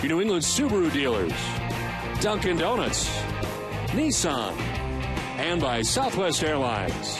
your New England Subaru dealers, Dunkin' Donuts, Nissan, and by Southwest Airlines.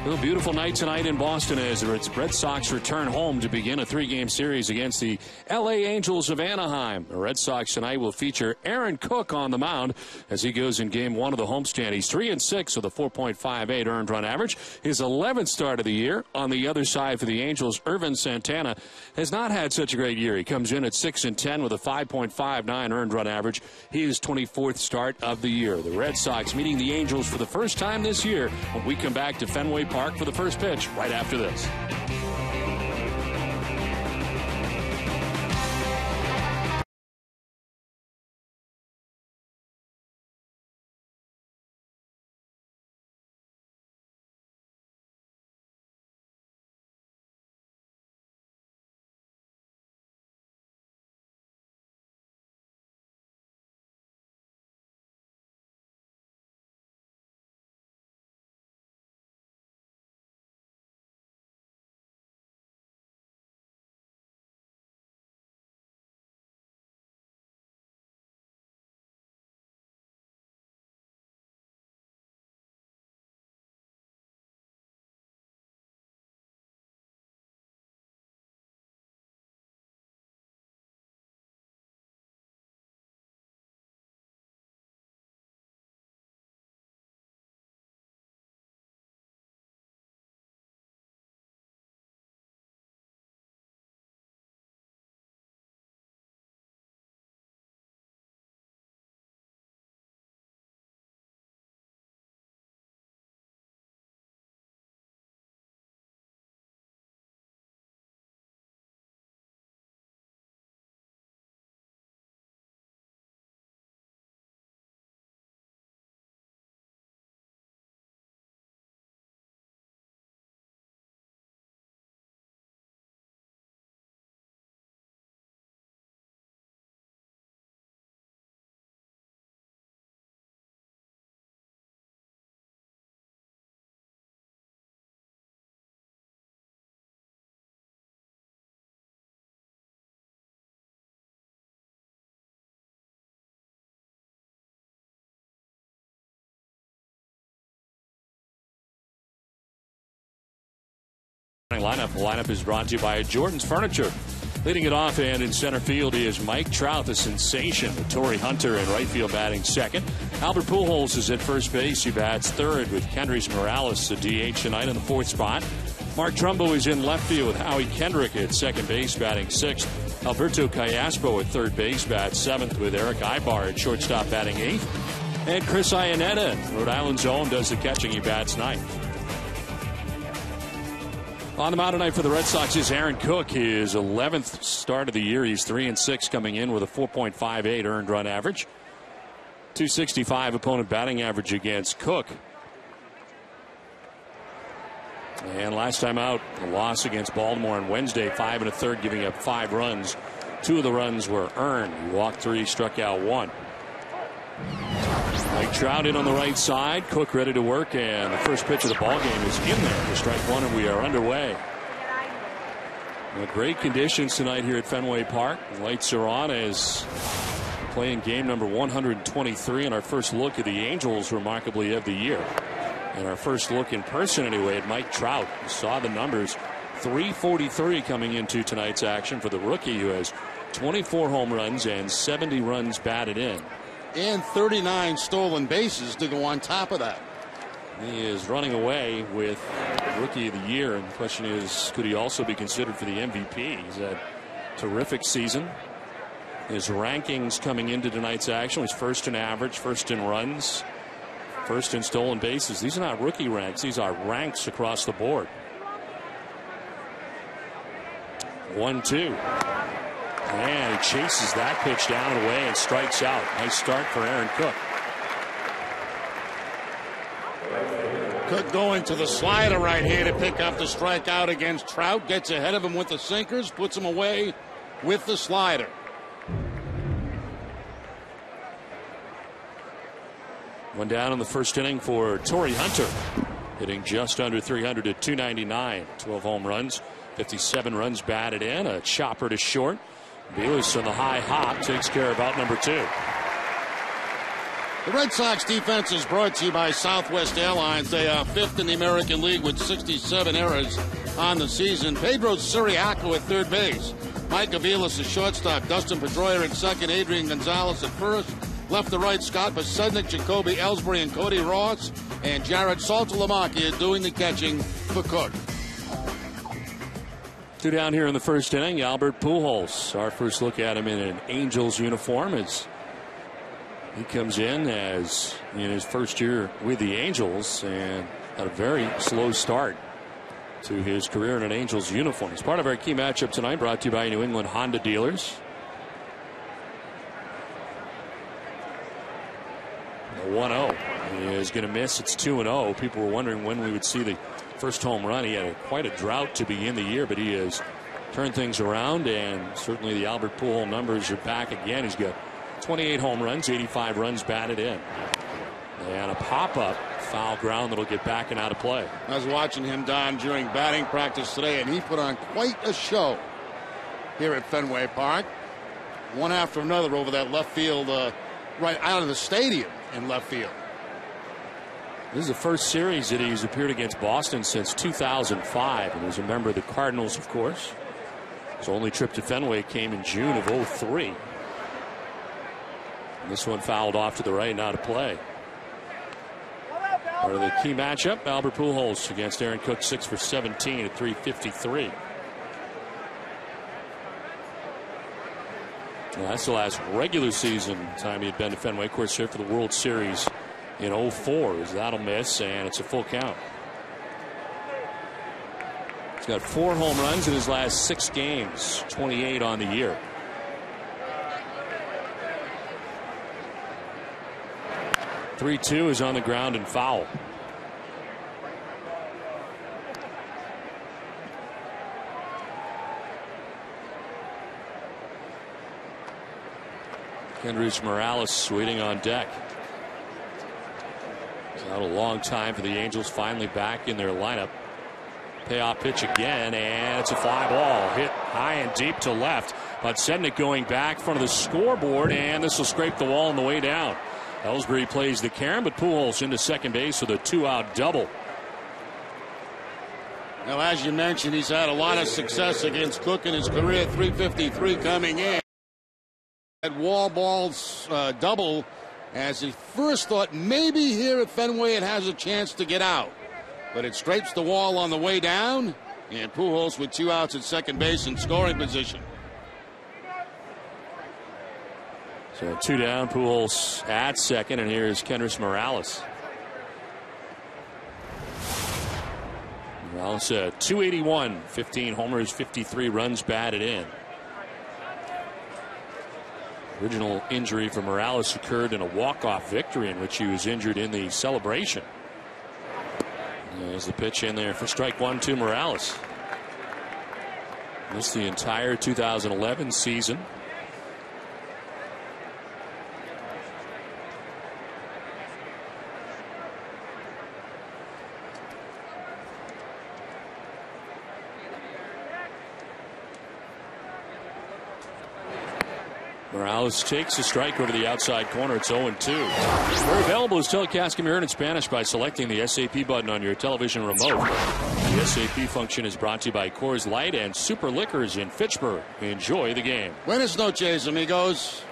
A beautiful night tonight in Boston as the Red Sox return home to begin a 3-game series against the L.A. Angels of Anaheim. The Red Sox tonight will feature Aaron Cook on the mound as he goes in game 1 of the homestand. He's 3-6 with a 4.58 earned run average. His 11th start of the year. On the other side for the Angels, Irvin Santana has not had such a great year. He comes in at 6-10 with a 5.59 earned run average. His 24th start of the year. The Red Sox meeting the Angels for the first time this year when we come back to Fenway Park for the first pitch right after this. Lineup is brought to you by Jordan's Furniture. Leading it off and in center field is Mike Trout, the sensation. Torrey Hunter in right field batting second. Albert Pujols is at first base. He bats third with Kendrys Morales, the DH tonight in the 4th spot. Mark Trumbo is in left field with Howie Kendrick at second base batting sixth. Alberto Callaspo at third base bats 7th with Eric Ibar at shortstop batting 8th. And Chris Iannetta, Rhode Island's own, does the catching. He bats 9th. On the mound tonight for the Red Sox is Aaron Cook, his 11th start of the year. He's 3-6 coming in with a 4.58 earned run average. 265 opponent batting average against Cook. And last time out, a loss against Baltimore on Wednesday, 5 1/3, giving up 5 runs. 2 of the runs were earned. He walked 3, struck out 1. Mike Trout in on the right side. Cook ready to work, and the first pitch of the ball game is in there for strike 1, and we are underway. Well, great conditions tonight here at Fenway Park. The lights are on as playing game number 123, and our first look at the Angels, remarkably, of the year. And our first look in person, anyway, at Mike Trout. You saw the numbers. 343 coming into tonight's action for the rookie, who has 24 home runs and 70 runs batted in. And 39 stolen bases to go on top of that. He is running away with Rookie of the Year, and the question is, could he also be considered for the MVP? He's had a terrific season. His rankings coming into tonight's action was first in average, first in runs, first in stolen bases. These are not rookie ranks. These are ranks across the board. 1-2. And he chases that pitch down and away and strikes out. Nice start for Aaron Cook. Cook going to the slider right here to pick up the strikeout against Trout. Gets ahead of him with the sinkers, puts him away with the slider. One down in the first inning for Torrey Hunter, hitting just under 300 at 299. 12 home runs, 57 runs batted in, a chopper to short. Belis on the high hop takes care of out number 2. The Red Sox defense is brought to you by Southwest Airlines. They are 5th in the American League with 67 errors on the season. Pedro Siriaco at third base. Mike Aviles at shortstop. Dustin Pedroia at second. Adrian Gonzalez at first. Left to right, Scott Pasednik, Jacoby Ellsbury, and Cody Ross. And Jared Saltalamacchia doing the catching for Cook. 2 down here in the first inning. Albert Pujols. Our first look at him in an Angels uniform as he comes in as in his first year with the Angels and had a very slow start to his career in an Angels uniform. As part of our key matchup tonight, brought to you by New England Honda dealers. The 1-0 is going to miss. It's 2-0. People were wondering when we would see the first home run. He had quite a drought to begin the year, but he has turned things around, and certainly the Albert Pujols numbers are back again. He's got 28 home runs, 85 runs batted in. And a pop-up foul ground that'll get back and out of play. I was watching him, Don, during batting practice today, and he put on quite a show here at Fenway Park. One after another over that left field, right out of the stadium in left field. This is the first series that he's appeared against Boston since 2005, and was a member of the Cardinals, of course. His only trip to Fenway came in June of 2003. And this one fouled off to the right and out of play. Part of the key matchup, Albert Pujols against Aaron Cook, 6 for 17 at .353. Now, that's the last regular season time he had been to Fenway. Of course, here for the World Series in 2004. As that'll miss, and it's a full count. He's got 4 home runs in his last 6 games, 28 on the year. 3-2 is on the ground and foul. Kendrys Morales waiting on deck. It's out a long time for the Angels, finally back in their lineup. Payoff pitch again, and it's a fly ball hit high and deep to left. But Sednick going back in front of the scoreboard, and this will scrape the wall on the way down. Ellsbury plays the carom, but Pujols into second base with a 2-out double. Now, as you mentioned, he's had a lot of success against Cook in his career. .353 coming in. That wall balls double, as he first thought maybe here at Fenway it has a chance to get out. But it scrapes the wall on the way down, and Pujols with 2 outs at second base in scoring position. So 2 down, Pujols at second, and here's Kendrys Morales. Morales 281, 15 homers, 53 runs batted in. Original injury for Morales occurred in a walk-off victory in which he was injured in the celebration. There's the pitch in there for strike 1 to Morales. Missed the entire 2011 season. Morales takes a strike over the outside corner. It's 0-2. We're available as telecast can be heard in Spanish by selecting the SAP button on your television remote. The SAP function is brought to you by Coors Light and Super Liquors in Fitchburg. Enjoy the game. Buenas noches, amigos.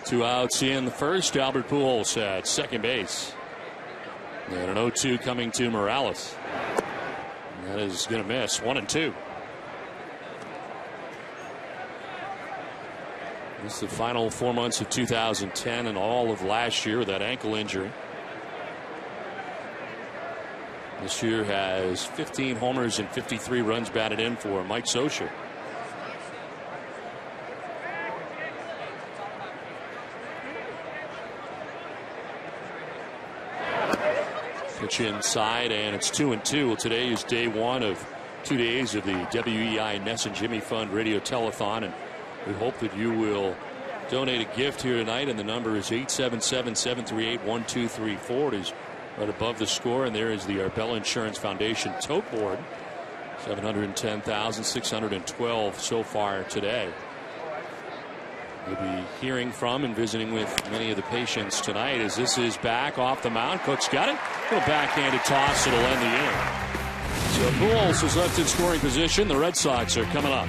2 outs in the first. Albert Pujols at second base. And an 0-2 coming to Morales. That is going to miss. 1-2. This is the final 4 months of 2010 and all of last year with that ankle injury. This year has 15 homers and 53 runs batted in for Mike Scioscia. Pitch inside, and it's 2-2. Well, today is day 1 of 2 days of the WEI Ness and Jimmy Fund Radio Telethon, and we hope that you will donate a gift here tonight, and the number is 877-738-1234. It is right above the score, and there is the Arbella Insurance Foundation tote board. 710,612 so far today. We'll be hearing from and visiting with many of the patients tonight as this is back off the mound. Cook's got it. Little backhanded toss. It'll end the inning. So Pujols is left in scoring position. The Red Sox are coming up.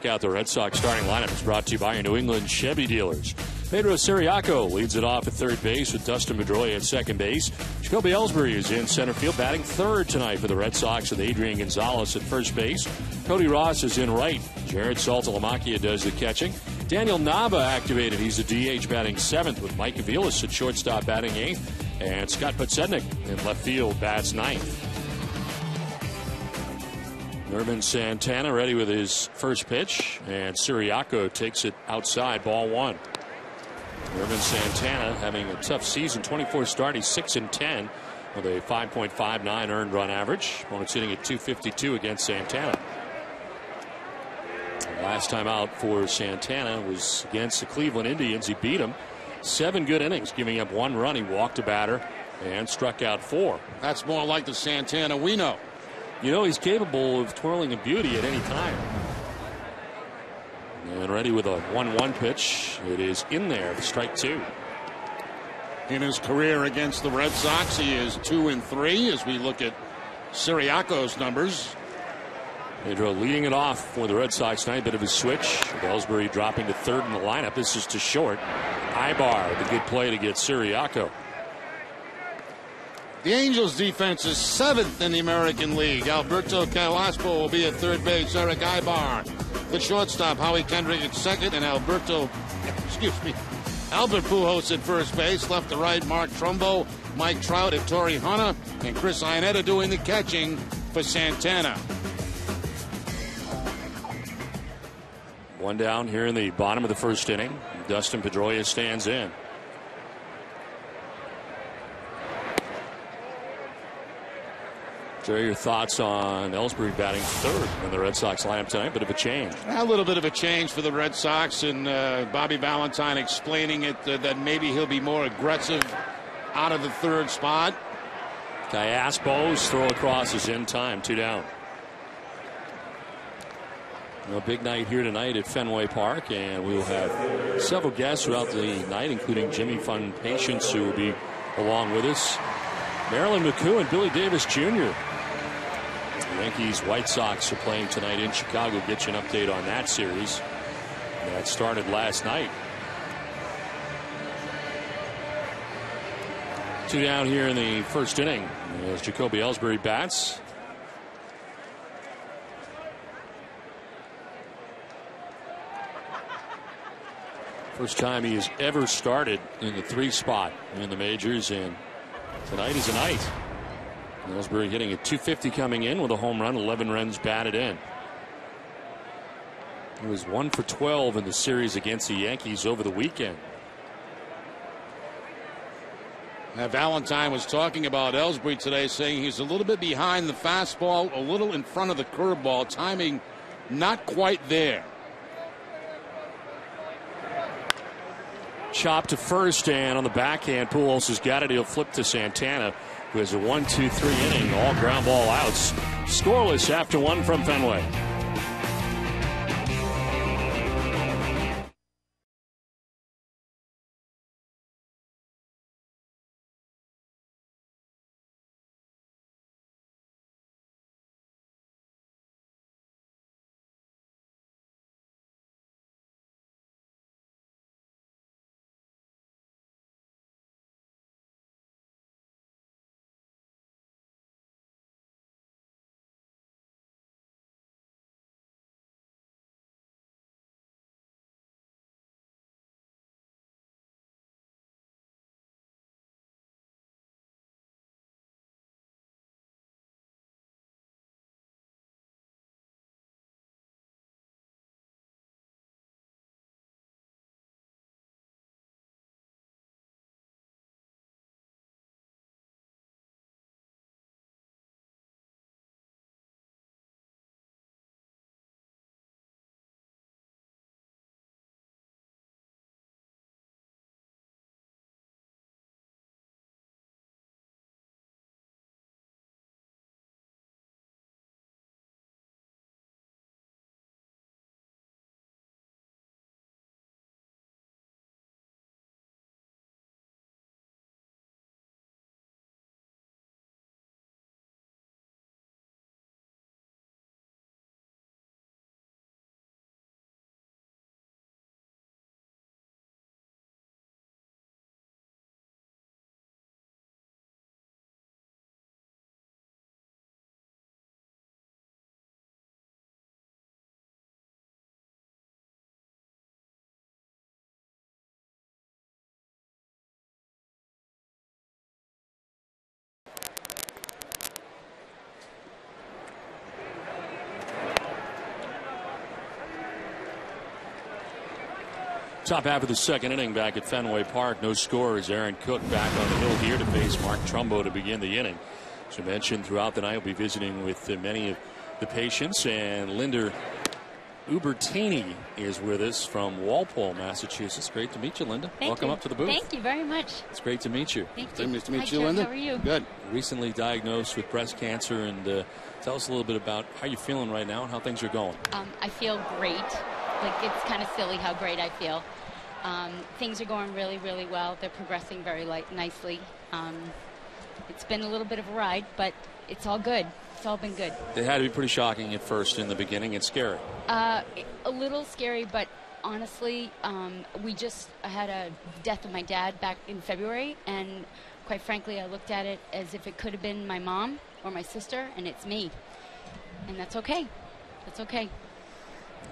Out the Red Sox starting lineup is brought to you by your New England Chevy dealers. Pedro Ciriaco leads it off at third base with Dustin Pedroia at second base. Jacoby Ellsbury is in center field, batting third tonight for the Red Sox with Adrian Gonzalez at first base. Cody Ross is in right. Jared Saltalamacchia does the catching. Daniel Nava activated. He's a DH batting seventh with Mike Aviles at shortstop batting eighth. And Scott Podsednik in left field bats ninth. Nerman Santana ready with his first pitch, and Ciriaco takes it outside, ball one. Nerman Santana having a tough season, 24 start, he's 6-10 with a 5.59 earned run average. Opponent's hitting at .252 against Santana. The last time out for Santana was against the Cleveland Indians. He beat them 7 good innings, giving up 1 run. He walked a batter and struck out 4. That's more like the Santana we know. You know, he's capable of twirling a beauty at any time. And ready with a 1-1 pitch. It is in there, the strike 2. In his career against the Red Sox, he is 2-3 as we look at Ciriaco's numbers. Pedro leading it off for the Red Sox tonight. Bit of a switch. Ellsbury dropping to third in the lineup. This is to short. Ibar, the good play to get Ciriaco. The Angels defense is 7th in the American League. Alberto Carrasco will be at third base. Eric Ibar, the shortstop. Howie Kendrick at second, and Albert Pujols at first base. Left to right, Mark Trumbo, Mike Trout, and Torrey Hunter, and Chris Iannetta doing the catching for Santana. One down here in the bottom of the first inning. Dustin Pedroia stands in. Jerry, your thoughts on Ellsbury batting third in the Red Sox lineup tonight? Bit of a change. A little bit of a change for the Red Sox, and Bobby Valentine explaining it that maybe he'll be more aggressive out of the third spot. AT BOS throw across is in time. 2 down. A big night here tonight at Fenway Park, and we will have several guests throughout the night, including Jimmy Fund patients who will be along with us. Marilyn McCoo and Billy Davis Jr. The Yankees White Sox are playing tonight in Chicago. Get you an update on that series. That started last night. Two down here in the first inning as Jacoby Ellsbury bats. First time he has ever started in the 3 spot in the majors, and tonight is a night. Ellsbury hitting at .250 coming in with a home run, 11 runs batted in. He was 1 for 12 in the series against the Yankees over the weekend. Valentine was talking about Ellsbury today, saying he's a little bit behind the fastball, a little in front of the curveball. Timing not quite there. Chop to first, and on the backhand, Pujols has got it. He'll flip to Santana, who has a 1-2-3 inning, all ground ball outs. Scoreless after 1 from Fenway. Top half of the second inning back at Fenway Park. No scores. Aaron Cook back on the hill here to face Mark Trumbo to begin the inning. As I mentioned, throughout the night, we'll be visiting with many of the patients. And Linda Ubertini is with us from Walpole, Massachusetts. Great to meet you, Linda. Welcome up to the booth. Thank you very much. It's great to meet you. Thank you. Nice to meet Hi, you, Jeff. Linda. How are you? Good. Recently diagnosed with breast cancer, and tell us a little bit about how you're feeling right now and how things are going. I feel great. Like, it's kind of silly how great I feel. Things are going really, really well. They're progressing very nicely. It's been a little bit of a ride, but it's all good. It's all been good. They had to be pretty shocking at first in the beginning. It's scary. A little scary, but honestly, we just had a death of my dad back in February, and quite frankly, I looked at it as if it could have been my mom or my sister, and it's me. And that's okay. That's okay.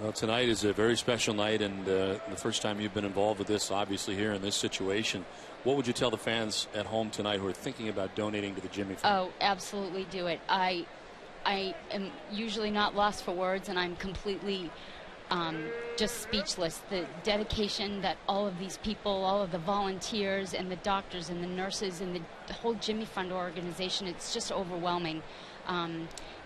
Well, tonight is a very special night, and the first time you've been involved with this, obviously, here in this situation. What would you tell the fans at home tonight who are thinking about donating to the Jimmy Fund? Oh, absolutely do it. I am usually not lost for words, and I'm completely just speechless. The dedication that all of these people, all of the volunteers and the doctors and the nurses and the whole Jimmy Fund organization, it's just overwhelming.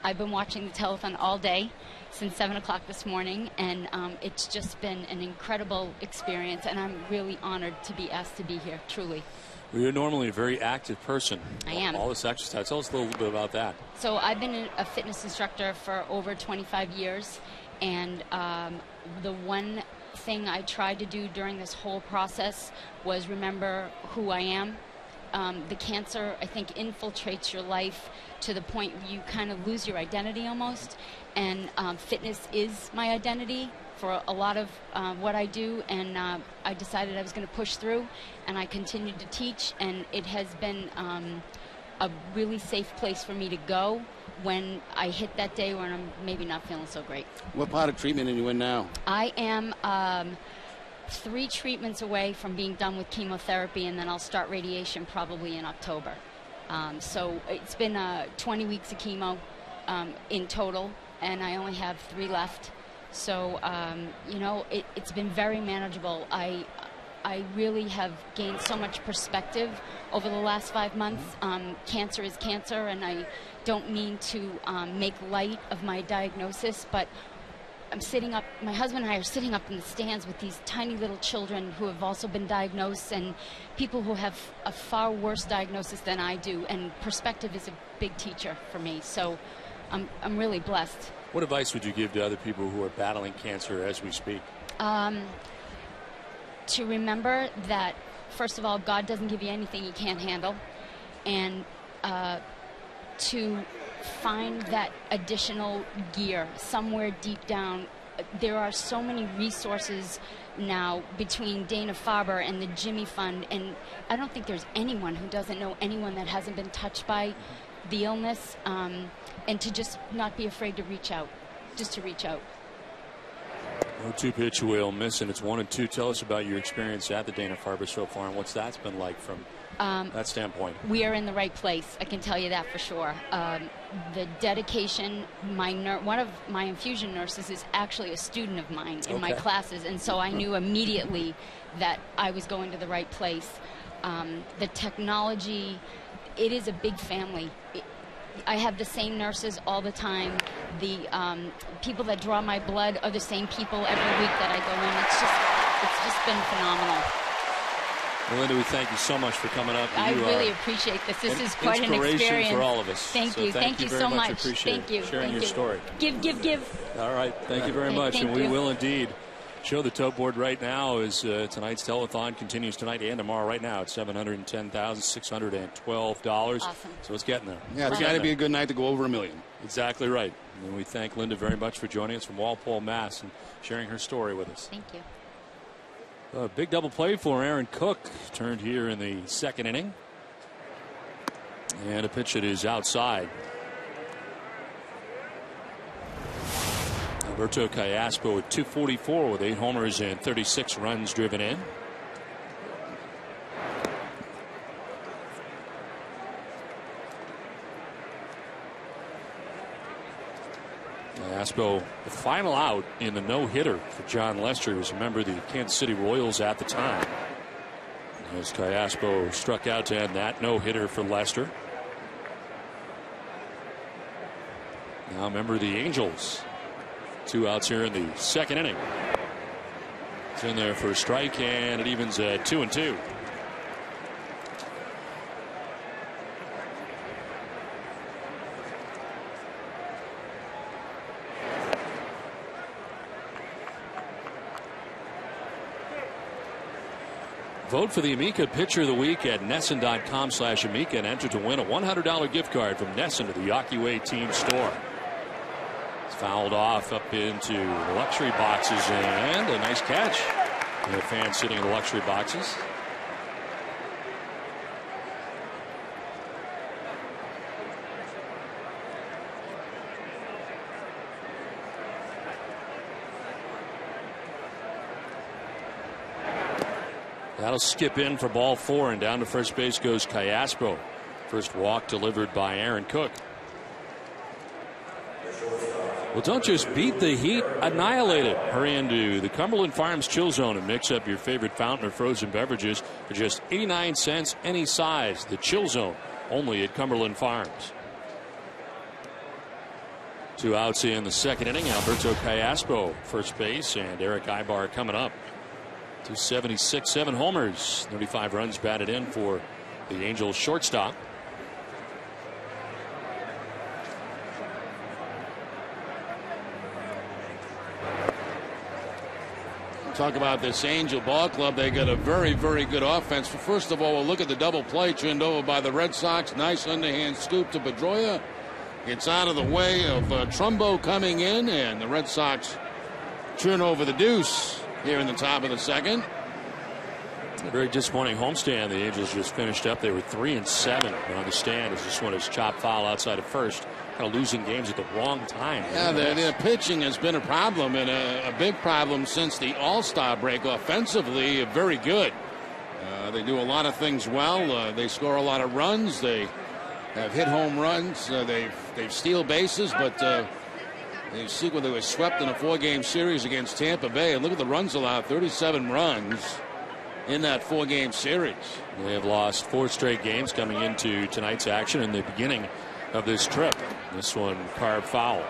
I've been watching the telethon all day since 7 o'clock this morning, and it's just been an incredible experience, and I'm really honored to be asked to be here, truly. Well, you're normally a very active person. I am. All this exercise. Tell us a little bit about that. So I've been a fitness instructor for over 25 years, and the one thing I tried to do during this whole process was remember who I am. The cancer, I think, infiltrates your life to the point where you kind of lose your identity almost. And fitness is my identity. for a lot of what I do, and I decided I was going to push through, and I continued to teach, and it has been a really safe place for me to go when I hit that day when I'm maybe not feeling so great. What part of treatment are you in now? I am 3 treatments away from being done with chemotherapy, and then I'll start radiation probably in October. So it's been 20 weeks of chemo in total, and I only have 3 left. So, you know, it's been very manageable. I really have gained so much perspective over the last 5 months. Cancer is cancer, and I don't mean to make light of my diagnosis, but I'm sitting up, my husband and I are sitting up in the stands with these tiny little children who have also been diagnosed, and people who have a far worse diagnosis than I do, and perspective is a big teacher for me. So I'm really blessed. What advice would you give to other people who are battling cancer as we speak? To remember that, first of all, God doesn't give you anything you can't handle, and to find that additional gear somewhere deep down. There are so many resources now between Dana-Farber and the Jimmy Fund, and I don't think there's anyone who doesn't know anyone that hasn't been touched by the illness, and to just not be afraid to reach out, just to reach out. 0-2 pitch will miss, and it's 1-2. Tell us about your experience at the Dana-Farber so far, and what's that's been like from that standpoint. We are in the right place, I can tell you that for sure. The dedication, one of my infusion nurses is actually a student of mine in my classes, and so I knew immediately that I was going to the right place. The technology, it is a big family. I have the same nurses all the time. The people that draw my blood are the same people every week that I go in. It's just been phenomenal. Well, Linda, we thank you so much for coming up. I really appreciate this. This is quite an experience. Inspiration for all of us. Thank you. Thank you so much. Appreciate thank you. sharing thank your story. Give. All right. Thank you very much. And we will indeed show the tote board right now as tonight's telethon continues tonight and tomorrow. Right now it's $710,612. Awesome. So it's getting there. Yeah, it's got to be a good night to go over $1 million. Exactly right. And we thank Linda very much for joining us from Walpole, Mass. and sharing her story with us. Thank you. A big double play for Aaron Cook, turned here in the second inning. And a pitch that is outside. Alberto Callaspo at 244 with 8 homers and 36 runs driven in. Callaspo, the final out in the no-hitter for John Lester, who's a member of the Kansas City Royals at the time. As Callaspo struck out to end that no-hitter for Lester. Now a member of the Angels. 2 outs here in the second inning. It's in there for a strike, and it evens at 2-2. Vote for the Amica Pitcher of the Week at Nesson.com/Amica and enter to win a $100 gift card from Nesson to the Yawkey Way team store. It's fouled off up into the luxury boxes, and a nice catch. And the fans sitting in the luxury boxes. That'll skip in for ball 4, and down to first base goes Callaspo. First walk delivered by Aaron Cook. Well, don't just beat the heat, annihilate it. Hurry into the Cumberland Farms Chill Zone and mix up your favorite fountain or frozen beverages for just 89 cents any size. The Chill Zone, only at Cumberland Farms. 2 outs in the second inning. Alberto Callaspo first base, and Eric Ibar coming up. 276, 7 homers, 35 runs batted in for the Angels shortstop. Talk about this Angel Ball Club. They got a very, very good offense. First of all, we'll look at the double play turned over by the Red Sox. Nice underhand scoop to Pedroia. It's out of the way of Trumbo coming in, and the Red Sox turn over the deuce here in the top of the second. A very disappointing homestand. The Angels just finished up. They were 3-7 on the stand. It's just one is chopped foul outside of first. Kind of losing games at the wrong time. Yeah, their pitching has been a problem, and a big problem since the All-Star break. Offensively, very good. They do a lot of things well. They score a lot of runs. They have hit home runs. They've steal bases, but they were swept in a 4-game series against Tampa Bay. And look at the runs allowed, 37 runs in that 4-game series. They have lost 4 straight games coming into tonight's action in the beginning of this trip. This one carved foul.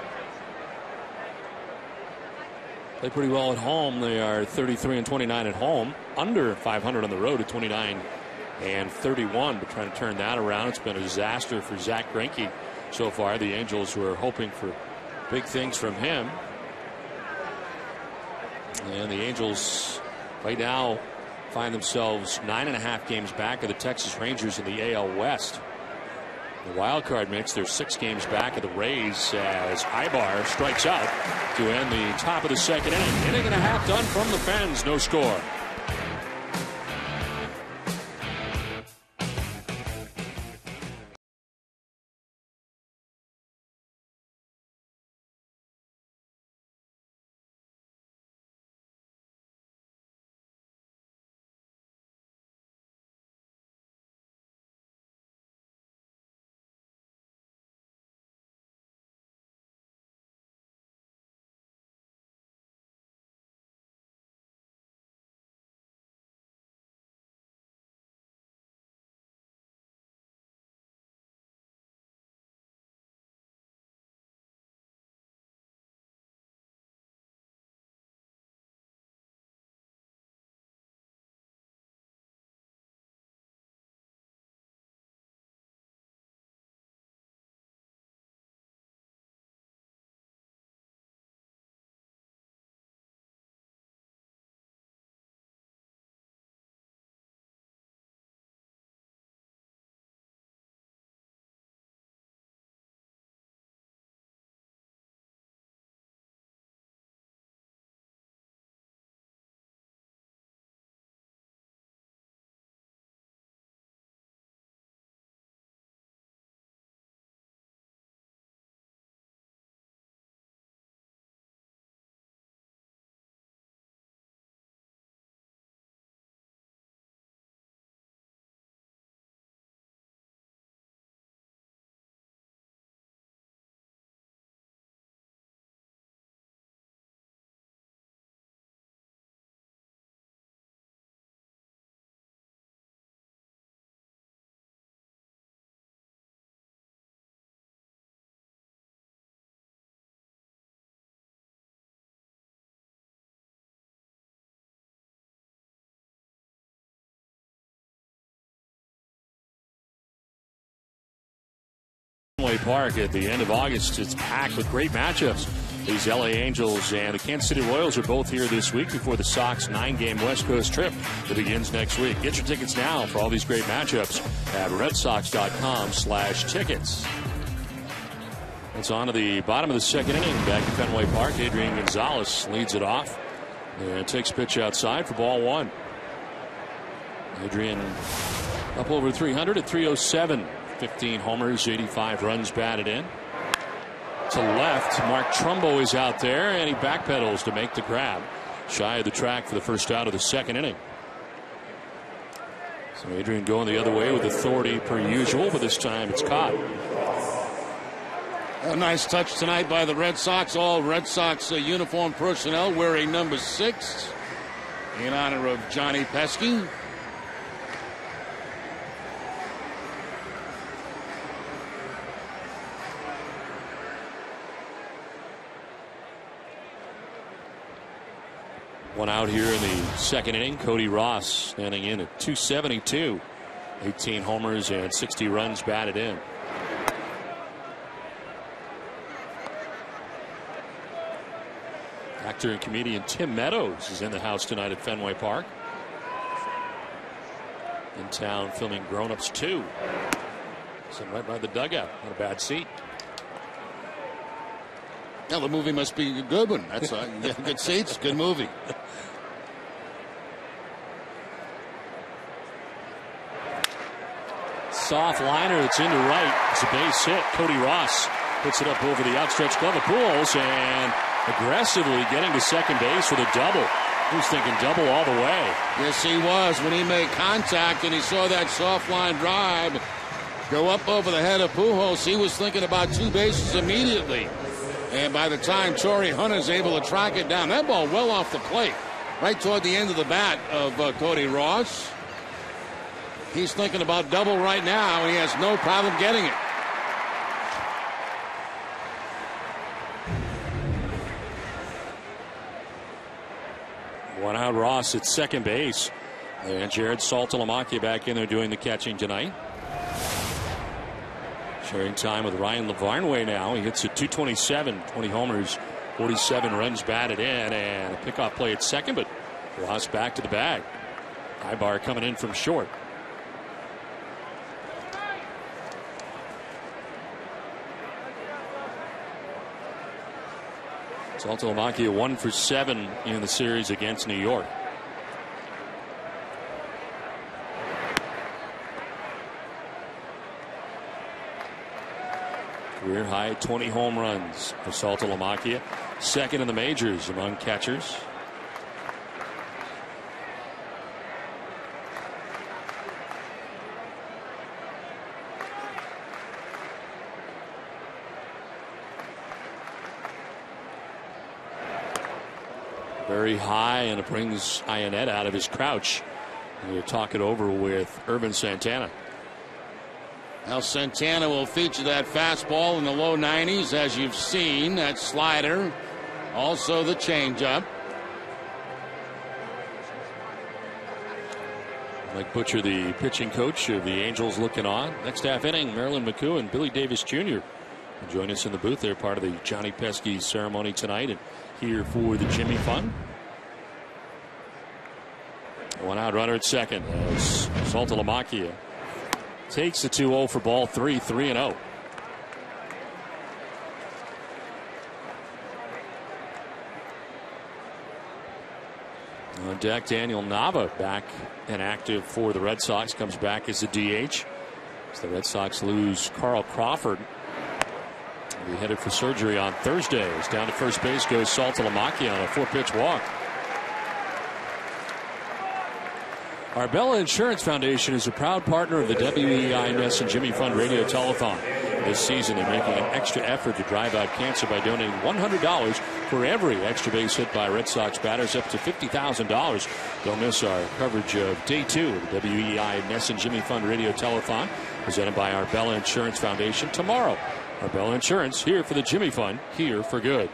Play pretty well at home. They are 33-29 at home, under 500 on the road at 29-31. But trying to turn that around, it's been a disaster for Zach Greinke so far. The Angels were hoping for big things from him. And the Angels right now find themselves 9.5 games back of the Texas Rangers in the AL West. The wild card mix, they're 6 games back of the Rays as Ibar strikes out to end the top of the second inning. Inning and a half done from the Fens, no score. Park at the end of August. It's packed with great matchups. These LA Angels and the Kansas City Royals are both here this week before the Sox 9-game West Coast trip that begins next week. Get your tickets now for all these great matchups at redsox.com/tickets. It's on to the bottom of the second inning. Back to Fenway Park. Adrian Gonzalez leads it off and takes pitch outside for ball 1. Adrian up over 300 at 307. 15 homers, 85 runs batted in. To left, Mark Trumbo is out there, and he backpedals to make the grab. Shy of the track for the first out of the second inning. So Adrian going the other way with authority per usual, but this time it's caught. A nice touch tonight by the Red Sox. All Red Sox uniform personnel wearing number 6 in honor of Johnny Pesky. One out here in the second inning. Cody Ross standing in at 272. 18 homers and 60 runs batted in. Actor and comedian Tim Meadows is in the house tonight at Fenway Park. In town filming Grown Ups 2. Sitting right by the dugout. Not a bad seat. Yeah, the movie must be a good one. That's good seats, good movie. Soft liner that's into right. It's a base hit. Cody Ross puts it up over the outstretched glove of Pujols and aggressively getting to second base with a double. He was thinking double all the way. Yes, he was. When he made contact and he saw that soft line drive go up over the head of Pujols, he was thinking about two bases immediately. And by the time Torrey Hunter's able to track it down, that ball well off the plate, right toward the end of the bat of Cody Ross. He's thinking about double right now, and he has no problem getting it. One out Ross at second base. And Jared Saltalamacchia back in there doing the catching tonight. Sharing time with Ryan Lavarnway now. He hits at 227, 20 homers, 47 runs batted in, and a pickoff play at second, but Ross back to the bag. Ibar coming in from short. Saltalamacchia 1 for 7 in the series against New York. Career high 20 home runs for Saltalamacchia. Second in the majors among catchers. Very high, and it brings Ionnet out of his crouch. And we'll talk it over with Urban Santana. Now Santana will feature that fastball in the low 90s, as you've seen, that slider, also the changeup. Mike Butcher, the pitching coach of the Angels, looking on. Next half inning, Marilyn McCoo and Billy Davis Jr. will join us in the booth. They're part of the Johnny Pesky ceremony tonight and here for the Jimmy Fund. One out runner at second as Saltalamacchia takes the 2-0 for ball 3, 3-0. On deck, Daniel Nava back and active for the Red Sox. Comes back as a DH. As the Red Sox lose Carl Crawford. He headed for surgery on Thursday. As down to first base goes Saltalamacchia on a 4-pitch walk. Arbella Insurance Foundation is a proud partner of the WEI Ness and Jimmy Fund Radio Telethon. This season, they're making an extra effort to drive out cancer by donating $100 for every extra base hit by Red Sox batters, up to $50,000. Don't miss our coverage of Day 2 of the WEI Ness and Jimmy Fund Radio Telethon, presented by Arbella Insurance Foundation tomorrow. Arbella Insurance, here for the Jimmy Fund, here for good.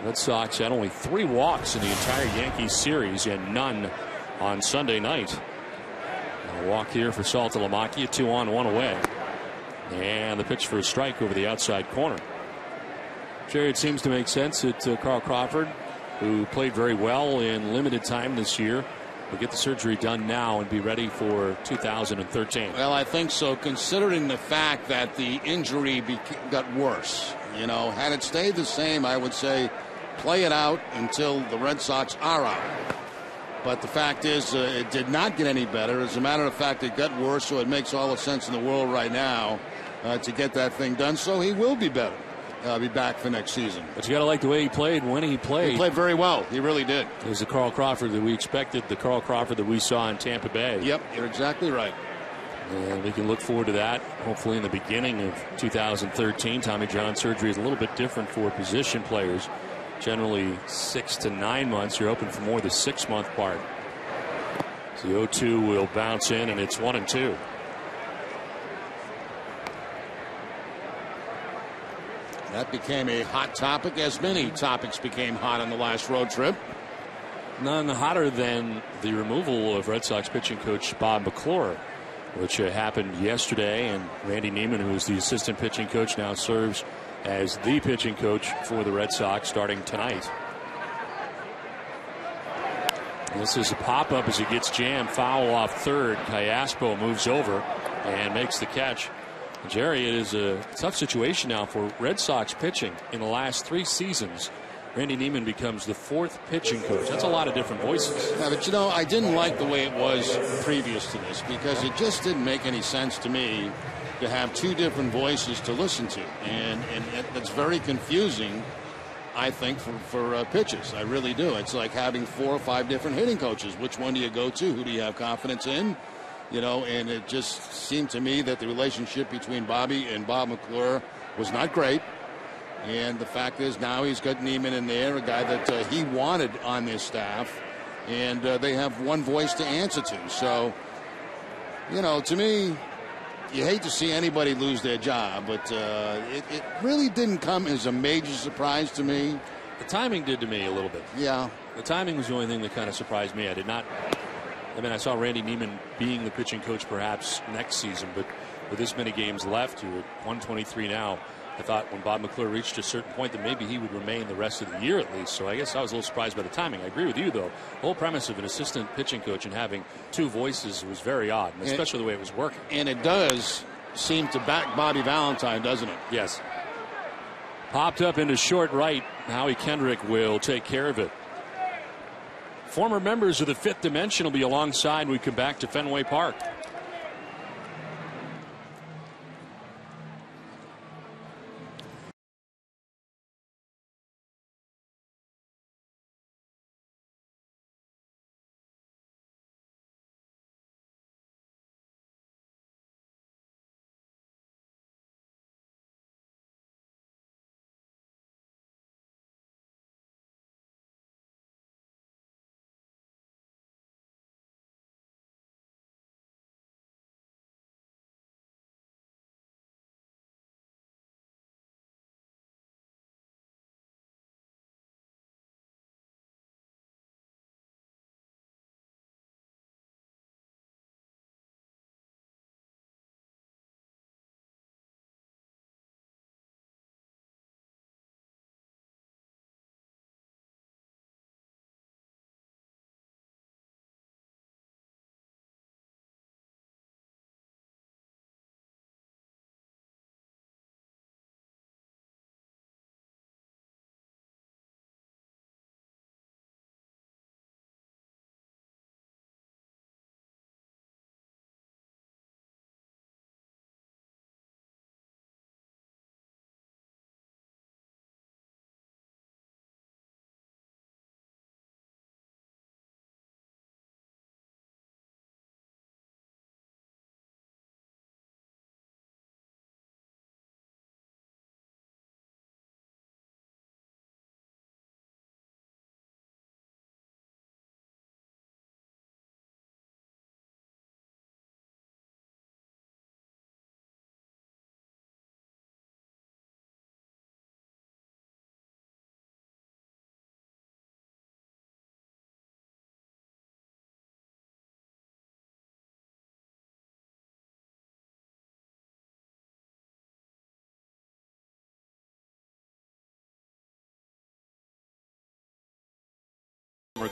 Red Sox had only 3 walks in the entire Yankees series and none on Sunday night. A walk here for Saltalamacchia, 2 on, 1 away. And the pitch for a strike over the outside corner. Jerry, it seems to make sense that Carl Crawford, who played very well in limited time this year, will get the surgery done now and be ready for 2013. Well, I think so, considering the fact that the injury got worse. You know, had it stayed the same, I would say play it out until the Red Sox are out. But the fact is, it did not get any better. As a matter of fact, it got worse, so it makes all the sense in the world right now to get that thing done. So he will be better. Be back for next season. But you got to like the way he played when he played. He played very well. He really did. It was the Carl Crawford that we expected, the Carl Crawford that we saw in Tampa Bay. Yep, you're exactly right. And we can look forward to that, hopefully in the beginning of 2013. Tommy John surgery is a little bit different for position players. Generally 6 to 9 months. You're open for more the 6-month part. So the 0-2 will bounce in, and it's 1-2. That became a hot topic, as many topics became hot on the last road trip. None hotter than the removal of Red Sox pitching coach Bob McClure, which happened yesterday. And Randy Neiman, who is the assistant pitching coach, now serves as the pitching coach for the Red Sox starting tonight. This is a pop-up as he gets jammed. Foul off third. Callaspo moves over and makes the catch. Jerry, it is a tough situation now for Red Sox pitching. In the last 3 seasons, Randy Neiman becomes the 4th pitching coach. That's a lot of different voices. Yeah, but you know, I didn't like the way it was previous to this because it just didn't make any sense to me to have 2 different voices to listen to. And that's very confusing, I think, for pitchers. I really do. It's like having 4 or 5 different hitting coaches. Which one do you go to? Who do you have confidence in? You know, and it just seemed to me that the relationship between Bobby and Bob McClure was not great. And the fact is now he's got Neiman in there, a guy that he wanted on this staff. And they have one voice to answer to. So, you know, to me, you hate to see anybody lose their job, but it really didn't come as a major surprise to me. The timing did to me a little bit. Yeah. The timing was the only thing that kind of surprised me. I saw Randy Neiman being the pitching coach perhaps next season, but with this many games left, you're at 123 now. I thought when Bob McClure reached a certain point that maybe he would remain the rest of the year at least. So I guess I was a little surprised by the timing. I agree with you, though. The whole premise of an assistant pitching coach and having 2 voices was very odd, and especially the way it was working. And it does seem to back Bobby Valentine, doesn't it? Yes. Popped up into short right. Howie Kendrick will take care of it. Former members of the 5th Dimension will be alongside when we come back to Fenway Park.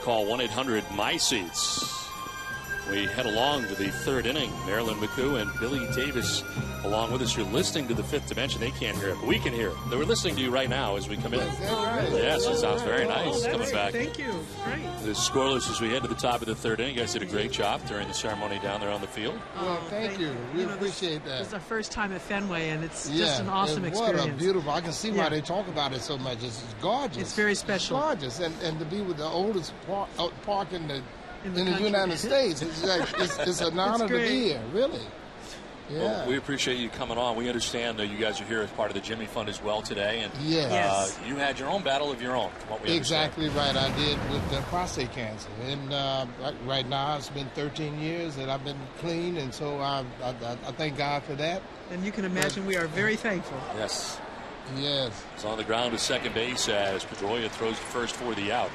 Call 1-800-MY-SEATS. We head along to the 3rd inning. Marilyn McCoo and Billy Davis along with us. You're listening to the 5th Dimension. They can't hear it, but we can hear it. They were listening to you right now as we come in. Yes, it sounds very nice coming back. Thank you. Great. The scoreless as we head to the top of the 3rd inning. You guys did a great job during the ceremony down there on the field. Well, thank you. We appreciate that. It's our first time at Fenway, and it's just an awesome experience. What a beautiful. I can see why they talk about it so much. It's gorgeous. It's very special. It's gorgeous. And to be with the oldest park in the United States, it's an honor to be here, really. Yeah. Well, we appreciate you coming on. We understand that you guys are here as part of the Jimmy Fund as well today. And yes. You had your own battle of your own. Exactly right. I did with prostate cancer. And right now it's been 13 years that I've been clean. And so I thank God for that. And you can imagine we are very thankful. Yes. Yes. It's on the ground to second base as Pedroia throws the first for the out.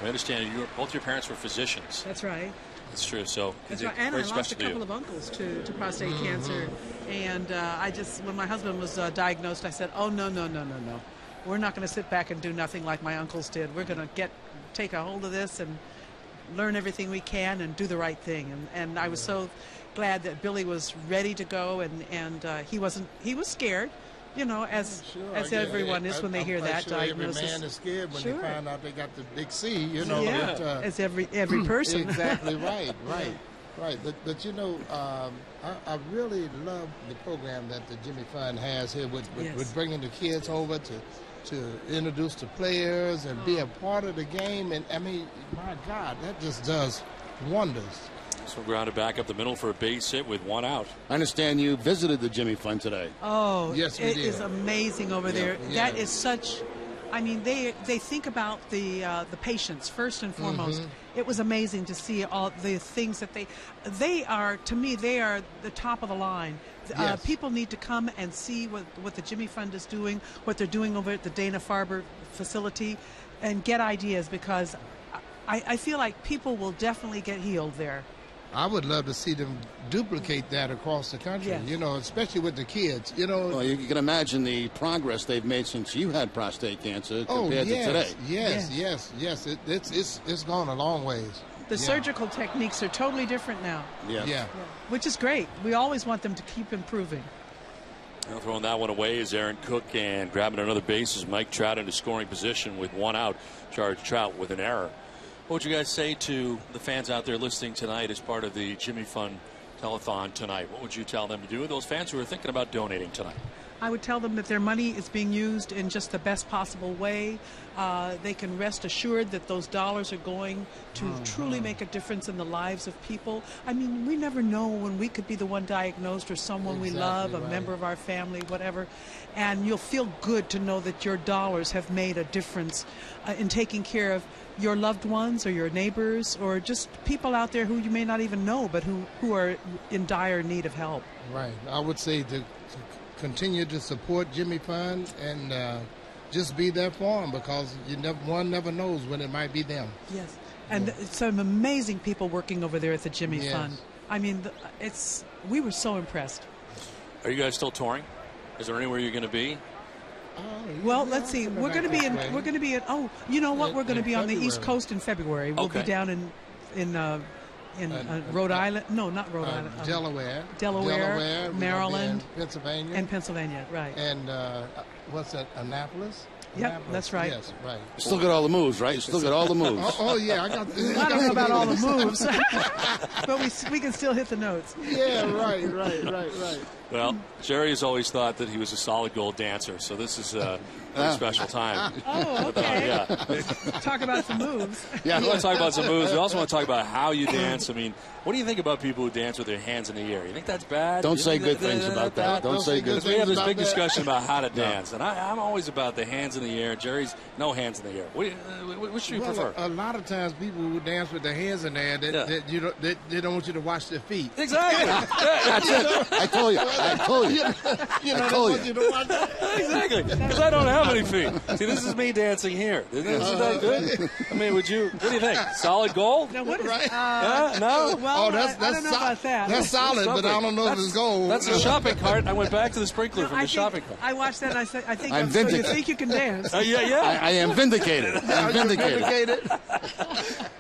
I understand both your parents were physicians. That's right. That's true. So that's right. And I lost a couple of uncles to prostate cancer. And when my husband was diagnosed, I said, oh, no. We're not going to sit back and do nothing like my uncles did. We're going to take a hold of this and learn everything we can and do the right thing. And I was so glad that Billy was ready to go, and he wasn't. He was scared, as everyone is when they hear that diagnosis. Every man is scared when they find out they got the big C. Yeah, but, as every person. Exactly right. But I really love the program that the Jimmy Fund has here with bringing the kids over to introduce the players and be a part of the game. And I mean, my God, that just does wonders. So grounded back up the middle for a base hit with 1 out. I understand you visited the Jimmy Fund today. Oh, yes, we it did. is amazing over there. Yeah. That is such. I mean, they think about the patients first and foremost. Mm-hmm. It was amazing to see all the things that they are. To me, they are the top of the line. Yes. People need to come and see what the Jimmy Fund is doing, what they're doing over at the Dana-Farber facility, and get ideas, because I feel like people will definitely get healed there. I would love to see them duplicate that across the country, especially with the kids, Well, you can imagine the progress they've made since you had prostate cancer compared to today. Yes. It's gone a long ways. The surgical techniques are totally different now. Yeah. Which is great. We always want them to keep improving. Now throwing that one away is Aaron Cook, and grabbing another base is Mike Trout into scoring position with 1 out. Charged Trout with an error. What would you guys say to the fans out there listening tonight as part of the Jimmy Fund telethon tonight? What would you tell them to do? Those fans who are thinking about donating tonight. I would tell them that their money is being used in just the best possible way. They can rest assured that those dollars are going to truly make a difference in the lives of people. I mean, we never know when we could be the one diagnosed, or someone we love, a member of our family, whatever. And you'll feel good to know that your dollars have made a difference in taking care of your loved ones or your neighbors, or just people out there who you may not even know, but who are in dire need of help. Right. I would say to continue to support Jimmy Fund and just be there for them, because one never knows when it might be them. Yes. And some amazing people working over there at the Jimmy Fund. I mean, we were so impressed. Are you guys still touring? Is there anywhere you're going to be? Well, let's see. We're going to be in. Oh, you know what? We're going to be on the East Coast in February. We'll be down in Rhode Island. No, not Rhode Island. Delaware, Maryland, Pennsylvania. Right. And what's that? Annapolis. Yep, that's right. Yes, right. You still got all the moves, right? You still got all the moves. Yeah, I got. I don't know about all the moves, but we can still hit the notes. Yeah, right. Well, Jerry has always thought that he was a solid gold dancer, so this is a very special time. Oh, okay. Talk about some moves. Yeah, we want to talk about some moves. We also want to talk about how you dance. I mean, what do you think about people who dance with their hands in the air? You think that's bad? Don't say good things about that. Don't say good things. We have this big discussion about how to dance, and I'm always about the hands in the air. Jerry's no hands in the air. Which do you prefer? A lot of times people who dance with their hands in the air, they don't want you to watch their feet. Exactly. That's it. I told you. You to watch Exactly. Because I don't have any feet. See, this is me dancing here. Isn't that good? I mean, what do you think? Solid gold? No, what is no? Well, I don't know about that. That's solid, but I don't know if it's gold. That's a shopping cart. I went back to the sprinkler from the shopping cart. I watched that and I said, I think I'm so you vindicated. think you can dance. Yeah. I am vindicated. I'm vindicated.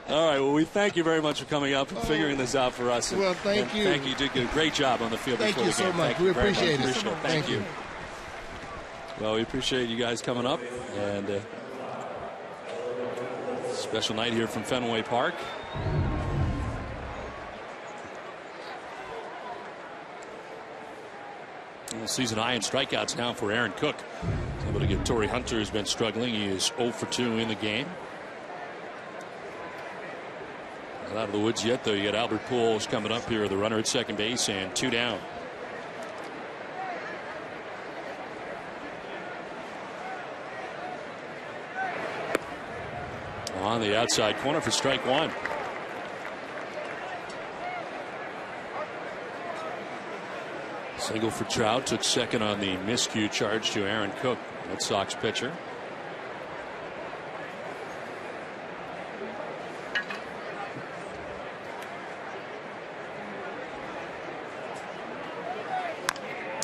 All right. Well, we thank you very much for coming up and figuring this out for us. Well, thank you. Thank you. You did a great job on the field. Thank you so much. We appreciate it. Thank you. Well, we appreciate you guys coming up, and special night here from Fenway Park. And season high in strikeouts now for Aaron Cook. He's able to get Torrey Hunter, who's been struggling. He is 0 for 2 in the game. Not out of the woods yet, though. You got Albert Pujols coming up here, the runner at second base, and 2 down. On the outside corner for strike 1. Single for Trout, took second on the miscue charge to Aaron Cook, Red Sox pitcher.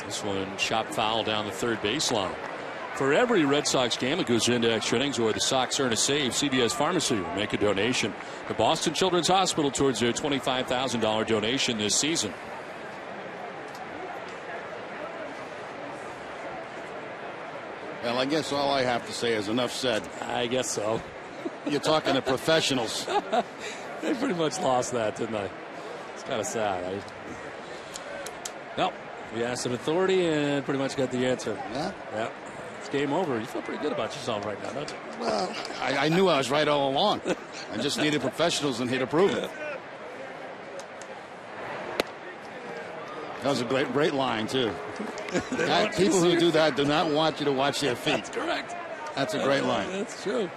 This one shot foul down the third baseline. For every Red Sox game that goes into extra innings or the Sox earn a save, CVS Pharmacy will make a donation to Boston Children's Hospital towards their $25,000 donation this season. I guess all I have to say is enough said. I guess so. You're talking to professionals. They pretty much lost that, didn't they? It's kind of sad. Nope. We asked an authority and pretty much got the answer. Yeah? It's game over. You feel pretty good about yourself right now, don't you? Well, I knew I was right all along. I just needed professionals and here to prove it. That was a great line, too. People who do that do not want you to watch their feet. That's correct. That's a great line. That's true.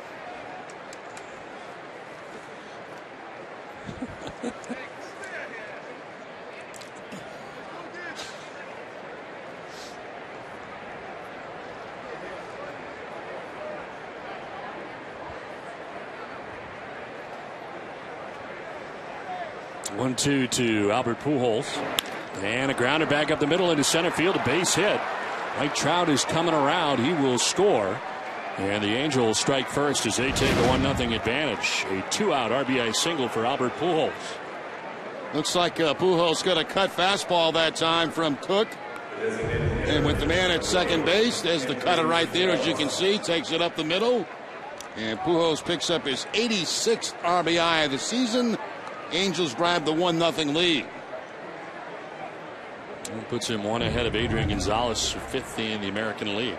1-2 to Albert Pujols. And a grounder back up the middle into center field. A base hit. Mike Trout is coming around. He will score. And the Angels strike first as they take a 1-0 advantage. A 2-out RBI single for Albert Pujols. Looks like Pujols got a cut fastball that time from Cook. And with the man at second base, there's the cutter right there, as you can see. Takes it up the middle. And Pujols picks up his 86th RBI of the season. Angels grab the 1-0 lead. And puts him one ahead of Adrian Gonzalez, fifth in the American League.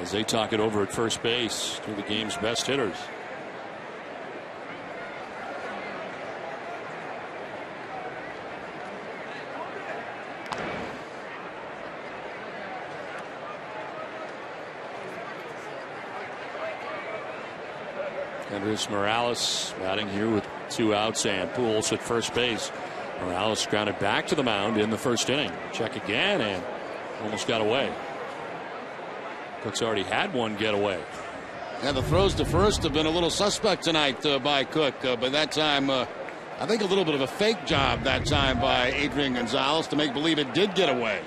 As they talk it over at first base, two of the game's best hitters. Andres Morales batting here with 2 outs and Pujols at first base. Morales grounded back to the mound in the first inning. Check again and almost got away. Cook's already had one get away. Yeah, the throws to first have been a little suspect tonight by Cook, but that time I think a little bit of a fake job that time by Adrian Gonzalez to make believe it did get away.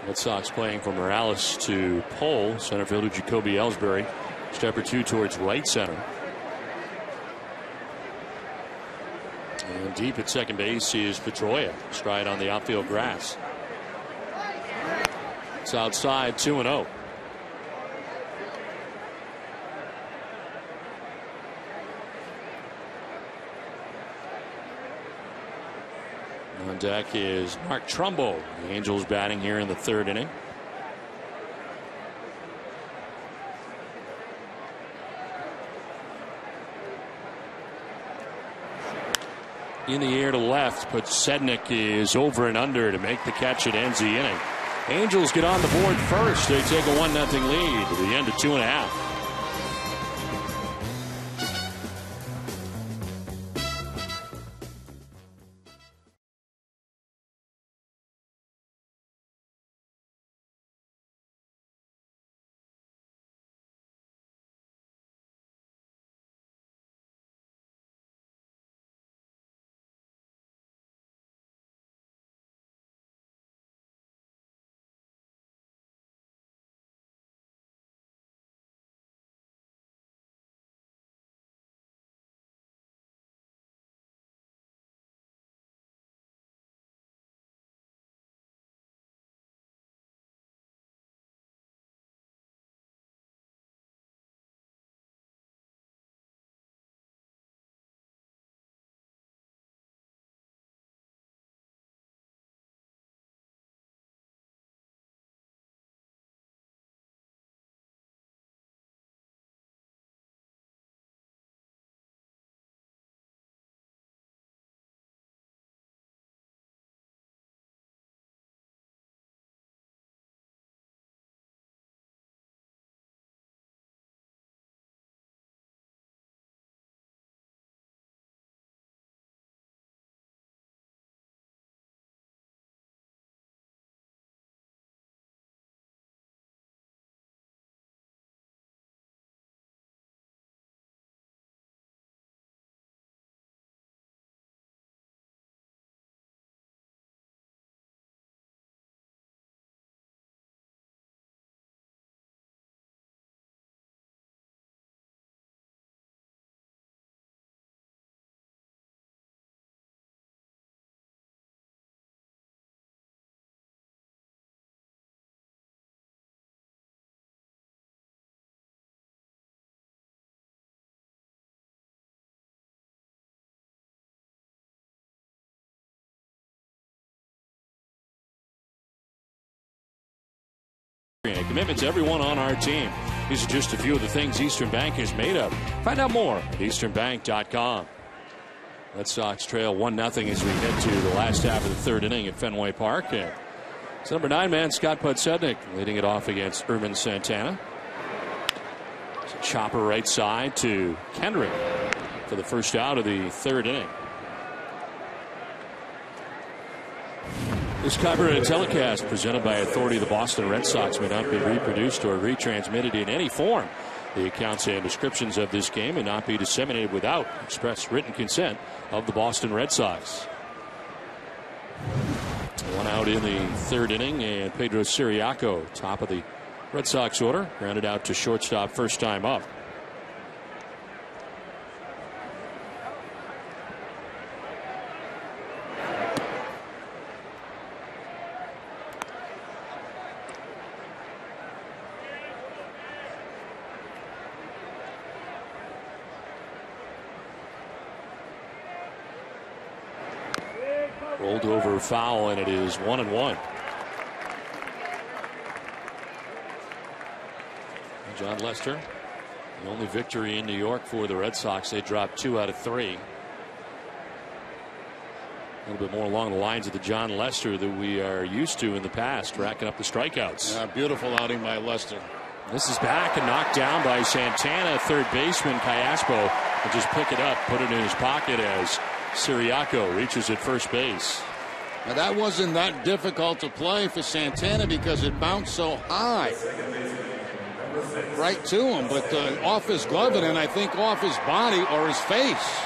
Red Sox playing from Morales to Pole. Center fielder Jacoby Ellsbury. Step or two towards right center. And deep at second base is Pedroia. Stride on the outfield grass. It's outside 2-0. On deck is Mark Trumbo. The Angels batting here in the third inning. In the air to left, but Sednick is over and under to make the catch. It ends the inning. Angels get on the board first. They take a 1-0 lead to the end of 2.5. commitment to everyone on our team. These are just a few of the things Eastern Bank is made of. Find out more at easternbank.com. Red Sox trail 1-0 as we head to the last half of the third inning at Fenway Park. And it's number 9 man Scott Podsednik leading it off against Ervin Santana. It's a chopper right side to Kendrick for the first out of the third inning. This copyrighted telecast presented by authority of the Boston Red Sox may not be reproduced or retransmitted in any form. The accounts and descriptions of this game may not be disseminated without express written consent of the Boston Red Sox. One out in the third inning, and Pedro Siriaco, top of the Red Sox order, grounded out to shortstop first time up. Rolled over foul, and it is 1-1. John Lester, the only victory in New York for the Red Sox. They dropped 2 out of 3. A little bit more along the lines of the John Lester that we are used to in the past, racking up the strikeouts. Yeah, beautiful outing by Lester. This is back and knocked down by Santana. Third baseman Callaspo will just pick it up, put it in his pocket as Siriaco reaches at first base. Now that wasn't that difficult to play for Santana because it bounced so high right to him, but off his glove and I think off his body or his face.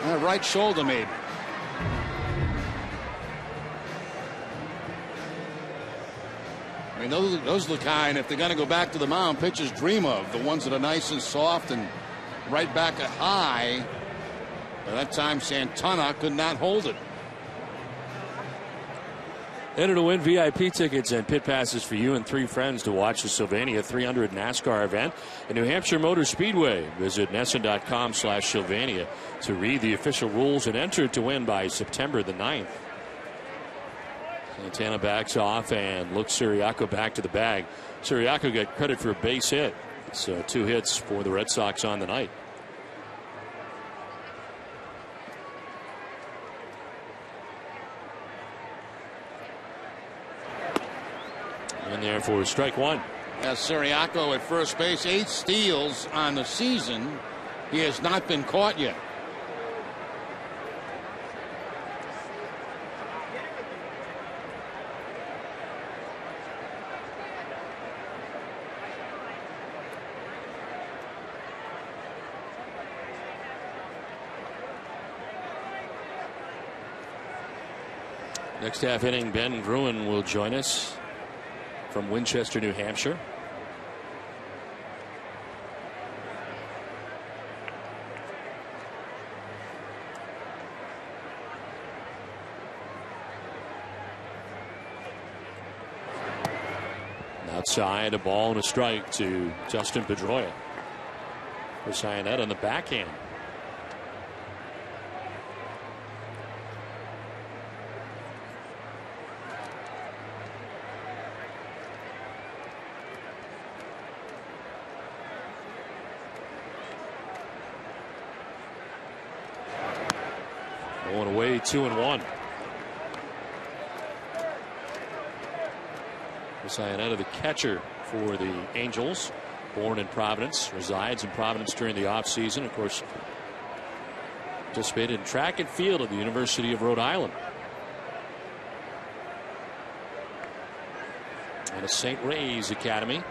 Right shoulder maybe. I mean, those are the kind, if they're going to go back to the mound, pitchers dream of. The ones that are nice and soft and right back at high. By that time, Santana could not hold it. Enter to win VIP tickets and pit passes for you and 3 friends to watch the Sylvania 300 NASCAR event at New Hampshire Motor Speedway. Visit NESN.com/Sylvania to read the official rules and enter to win by September the 9th. Santana backs off and looks Siriaco back to the bag. Siriaco got credit for a base hit. It's 2 hits for the Red Sox on the night. In there for strike 1. As Siriaco at first base, 8 steals on the season. He has not been caught yet. Next half inning, Ben Gruen will join us from Winchester, New Hampshire. Outside, a ball and a strike to Justin Pedroia. For Sionette on the backhand. Going away 2-1. Sionetta, the catcher for the Angels, born in Providence, resides in Providence during the offseason. Of course, participated in track and field at the University of Rhode Island. And a St. Ray's Academy.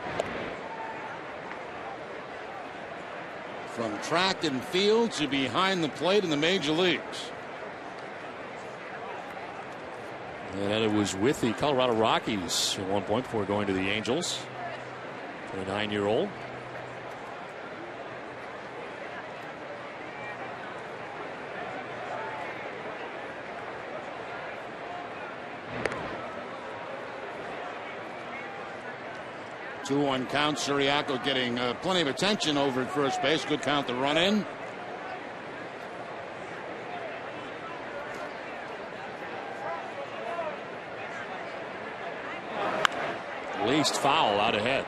From track and field to behind the plate in the major leagues. And it was with the Colorado Rockies at one point before going to the Angels. 29-year-old. Two-one count. Siriaco getting plenty of attention over at first base. Good count to run in. Least foul out ahead.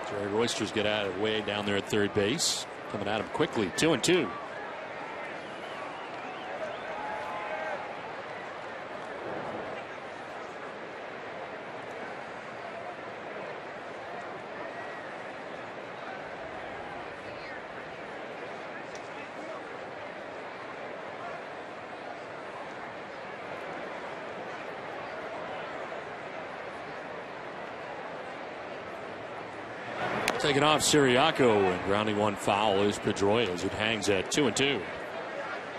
Jerry Roysters get out of the way down there at third base. Coming at him quickly. 2-2. Taking off Siriaco, and grounding one foul is Pedroia as it hangs at 2-2.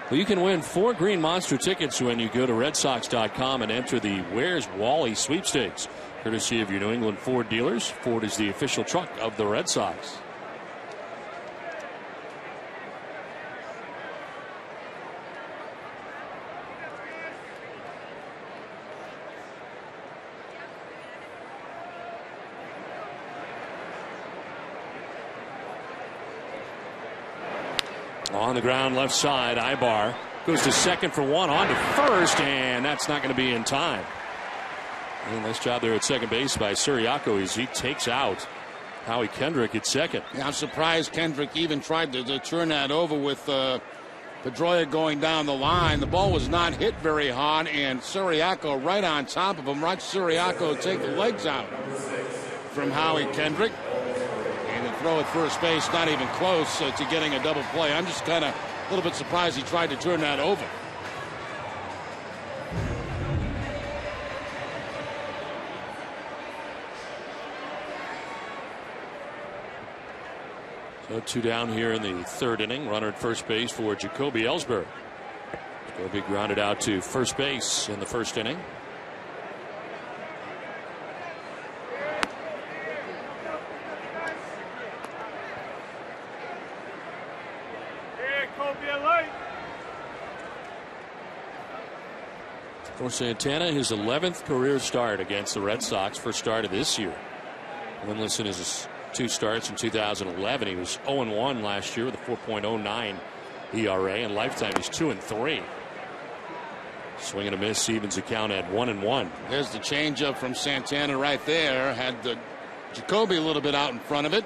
Well, you can win 4 Green Monster tickets when you go to RedSox.com and enter the Where's Wally sweepstakes, courtesy of your New England Ford dealers. Ford is the official truck of the Red Sox. On the ground, left side, Ibar goes to second for one, on to first, and that's not going to be in time. And nice job there at second base by Siriaco as he takes out Howie Kendrick at second. Yeah, I'm surprised Kendrick even tried to turn that over with Pedroia going down the line. The ball was not hit very hard, and Siriaco right on top of him. Watch Siriaco take the legs out from Howie Kendrick. Throw at first base, not even close to getting a double play. I'm just kind of a little bit surprised he tried to turn that over. So 2 down here in the third inning. Runner at first base for Jacoby Ellsbury. Jacoby grounded out to first base in the first inning. For Santana, his 11th career start against the Red Sox, first start of this year. Winless in his 2 starts in 2011. He was 0-1 last year with a 4.09 ERA, and lifetime he's 2-3. Swing and a miss, evens account at 1-1. There's the changeup from Santana right there. Had the Jacoby a little bit out in front of it.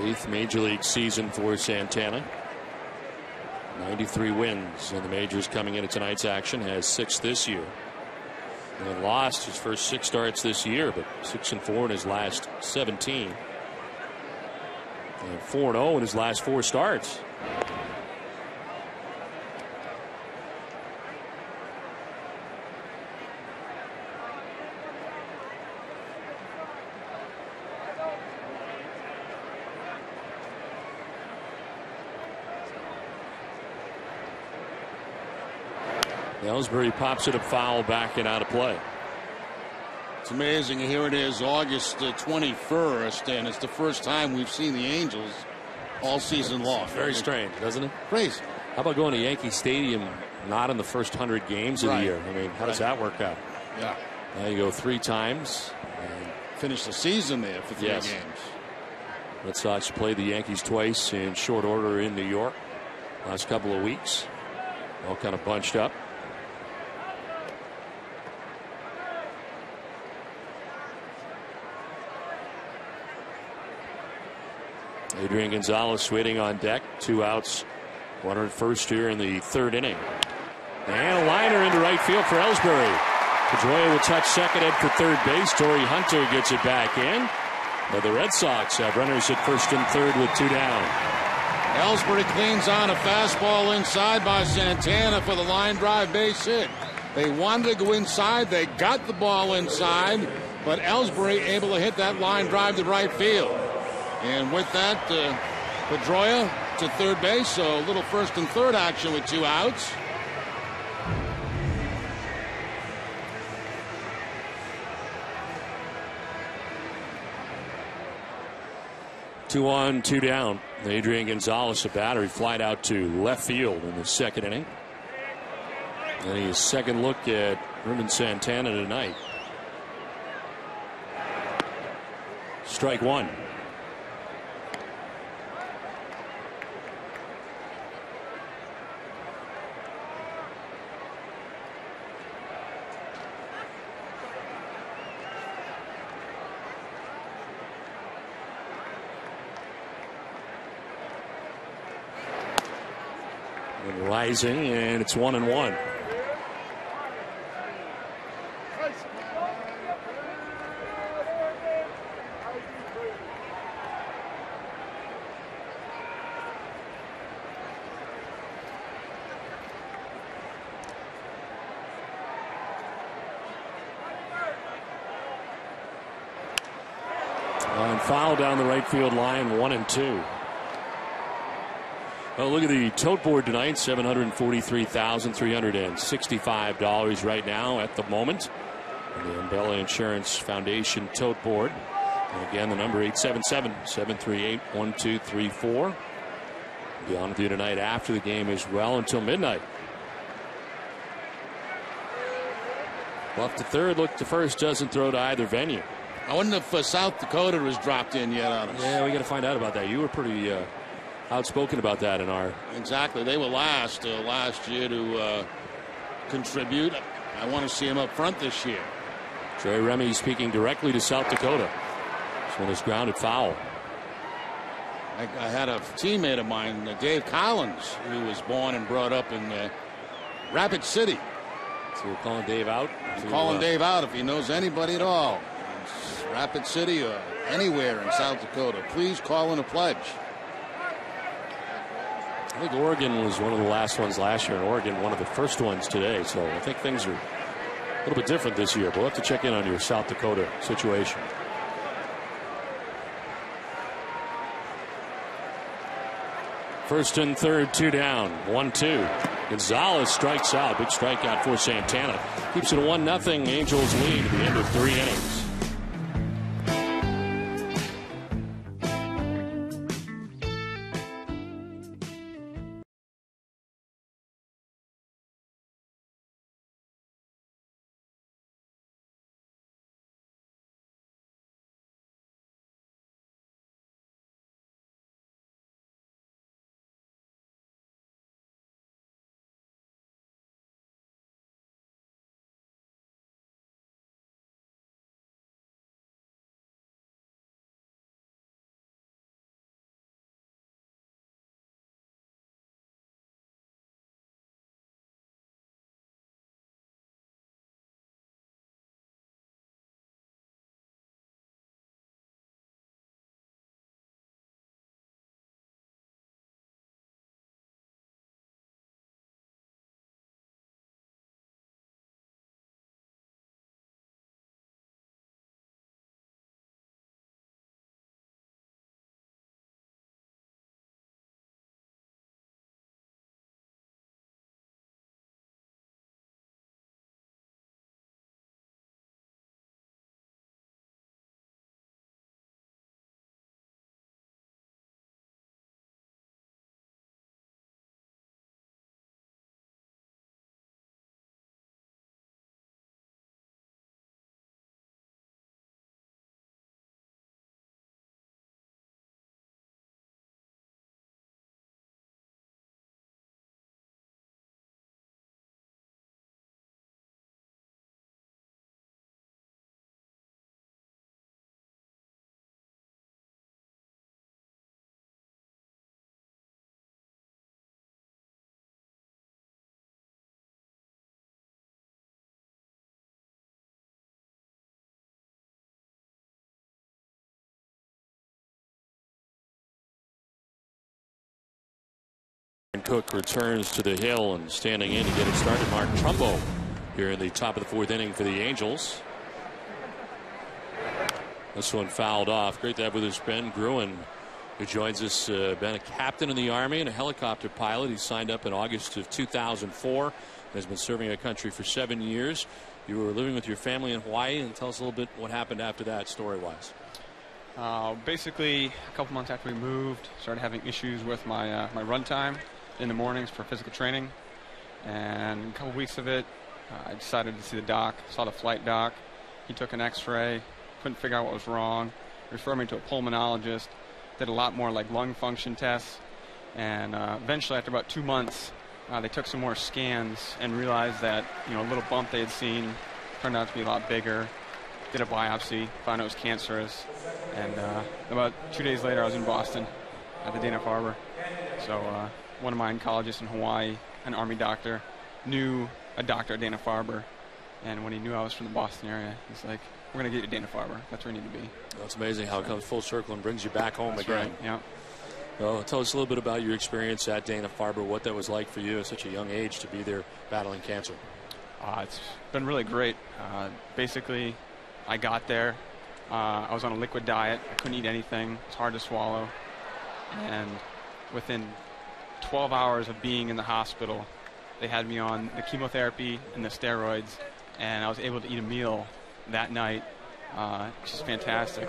Eighth major league season for Santana. 93 wins in the majors coming into tonight's action. Has 6 this year. And lost his first 6 starts this year, but 6-4 in his last 17. And 4-0 in his last 4 starts. Ellsbury pops it up foul back and out of play. It's amazing. Here it is, August 21st, and it's the first time we've seen the Angels all season long. Very strange, doesn't it? Crazy. How about going to Yankee Stadium not in the first 100 games of the year? I mean, how does that work out? Yeah. Now you go 3 times. And finish the season there for 3 games. Red Sox played the Yankees twice in short order in New York last couple of weeks. All kind of bunched up. Adrian Gonzalez waiting on deck. 2 outs. Runner at first here in the third inning. And a liner into right field for Ellsbury. Pedroia will touch second, head for third base. Torrey Hunter gets it back in. But the Red Sox have runners at first and third with 2 down. Ellsbury cleans on a fastball inside by Santana for the line drive base hit. They wanted to go inside. They got the ball inside. But Ellsbury able to hit that line drive to right field. And with that, Pedroia to third base. So a little first and third action with 2 outs. Two on, 2 down. Adrian Gonzalez, a battery flied out to left field in the second inning. And his second look at Ruben Santana tonight. Strike one. And rising, and it's 1-1. And foul down the right field line, 1-2. Well, look at the tote board tonight, $743,365 right now at the moment. And the Umbrella Insurance Foundation tote board. And again, the number 877-738-1234. Be on with you tonight after the game as well until midnight. Left to third, look to first, doesn't throw to either venue. I wonder if South Dakota has dropped in yet on us. Yeah, we got to find out about that. You were pretty outspoken about that in our. Exactly. They were last year to contribute. I want to see them up front this year. Trey Remy speaking directly to South Dakota. This one is grounded foul. I had a teammate of mine, Dave Collins, who was born and brought up in Rapid City. So we're calling Dave out? Calling Dave out if he knows anybody at all. Rapid City or anywhere in South Dakota. Please call in a pledge. I think Oregon was one of the last ones last year, and Oregon one of the first ones today. So I think things are a little bit different this year. But we'll have to check in on your South Dakota situation. First and third, two down, 1-2. Gonzalez strikes out. Big strikeout for Santana. Keeps it a 1-0 Angels lead at the end of 3 innings. Cook returns to the hill and standing in to get it started. Mark Trumbo here in the top of the 4th inning for the Angels. This one fouled off. Great to have with us Ben Gruen, who joins us. Been a captain in the Army and a helicopter pilot. He signed up in August of 2004. Has been serving our country for 7 years. You were living with your family in Hawaii, and tell us a little bit what happened after that, story-wise. Basically, a couple months after we moved, started having issues with my my run time in the mornings for physical training, and a couple weeks of it, I decided to see the doc. Saw the flight doc. He took an X-ray, couldn't figure out what was wrong, referred me to a pulmonologist, did a lot more like lung function tests, and eventually after about 2 months, they took some more scans and realized that, you know, a little bump they had seen turned out to be a lot bigger. Did a biopsy, found it was cancerous, and about 2 days later I was in Boston at the Dana-Farber. So one of my oncologists in Hawaii, an Army doctor, knew a doctor at Dana-Farber, and when he knew I was from the Boston area, he's like, we're going to get you to Dana-Farber. That's where you need to be. That's amazing how it comes full circle and brings you back home again. Right, yeah. Well, tell us a little bit about your experience at Dana-Farber, what that was like for you at such a young age to be there battling cancer. It's been really great. Basically, I got there. I was on a liquid diet. I couldn't eat anything. It's hard to swallow. And within 12 hours of being in the hospital, they had me on the chemotherapy and the steroids, and I was able to eat a meal that night, which is fantastic.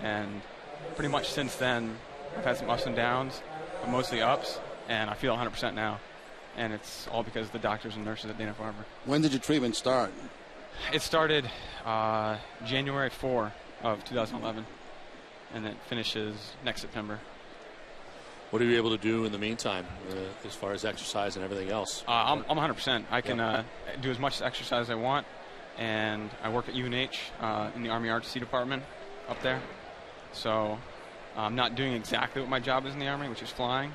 And pretty much since then, I've had some ups and downs, but mostly ups, and I feel 100% now. And it's all because of the doctors and nurses at Dana-Farber. When did your treatment start? It started January 4 of 2011, and it finishes next September. What are you able to do in the meantime as far as exercise and everything else? I'm 100%. I can do as much exercise as I want, and I work at UNH in the Army RTC department up there. So I'm not doing exactly what my job is in the Army, which is flying,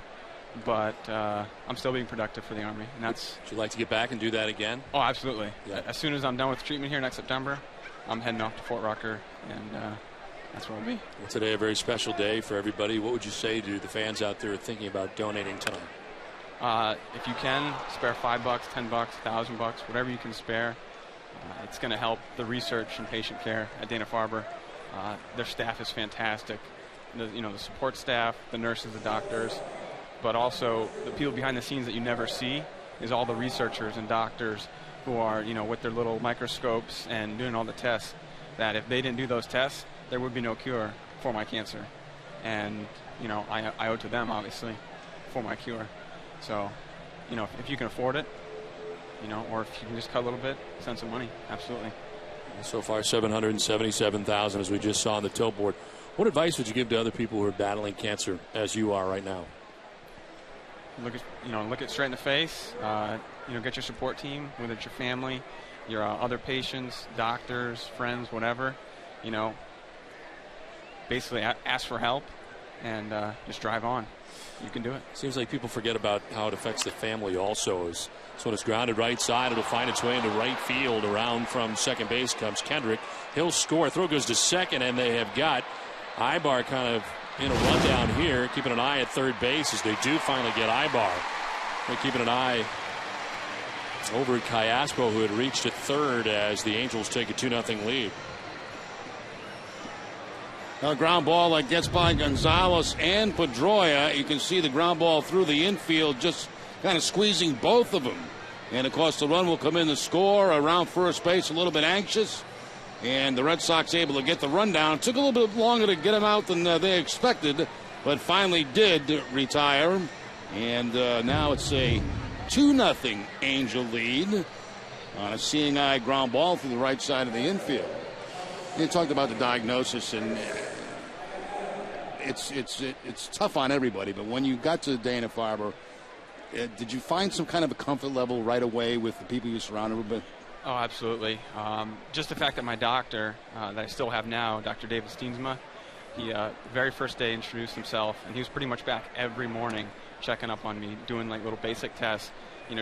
but I'm still being productive for the Army. And that's. Would you like to get back and do that again? Oh, absolutely. Yeah. As soon as I'm done with treatment here next September, I'm heading off to Fort Rucker, and that's where I'll be. Well, today a very special day for everybody. What would you say to the fans out there thinking about donating tonight? If you can, spare $5, $10, $1,000, whatever you can spare. It's going to help the research and patient care at Dana-Farber. Their staff is fantastic. The support staff, the nurses, the doctors, but also the people behind the scenes that you never see is all the researchers and doctors who are, with their little microscopes and doing all the tests, that if they didn't do those tests, there would be no cure for my cancer. And, I owe to them, obviously, for my cure. So, if you can afford it, or if you can just cut a little bit, send some money, absolutely. So far, $777,000, as we just saw on the tilt board. What advice would you give to other people who are battling cancer as you are right now? Look it straight in the face. Get your support team, whether it's your family, your other patients, doctors, friends, whatever. Basically ask for help and just drive on. You can do it. Seems like people forget about how it affects the family also. So when it's grounded right side, it'll find its way into right field. Around from second base comes Kendrick. He'll score. Throw goes to second, and they have got Ibar kind of in a rundown here, keeping an eye at third base as they do finally get Ibar. They're keeping an eye over at Cayaspo, who had reached at third as the Angels take a 2-0 lead. A ground ball that gets by Gonzalez and Pedroia. You can see the ground ball through the infield, just kind of squeezing both of them. And, of course, the run will come in to score around first base, a little bit anxious. And the Red Sox able to get the run down. It took a little bit longer to get him out than they expected, but finally did retire. And now it's a 2-0 Angel lead on a seeing eye ground ball through the right side of the infield. You talked about the diagnosis, and it's tough on everybody. But when you got to Dana-Farber, did you find some kind of a comfort level right away with the people you surrounded with? Oh, absolutely. Just the fact that my doctor, that I still have now, Dr. David Steensma, he very first day introduced himself, and he was pretty much back every morning checking up on me, doing like little basic tests,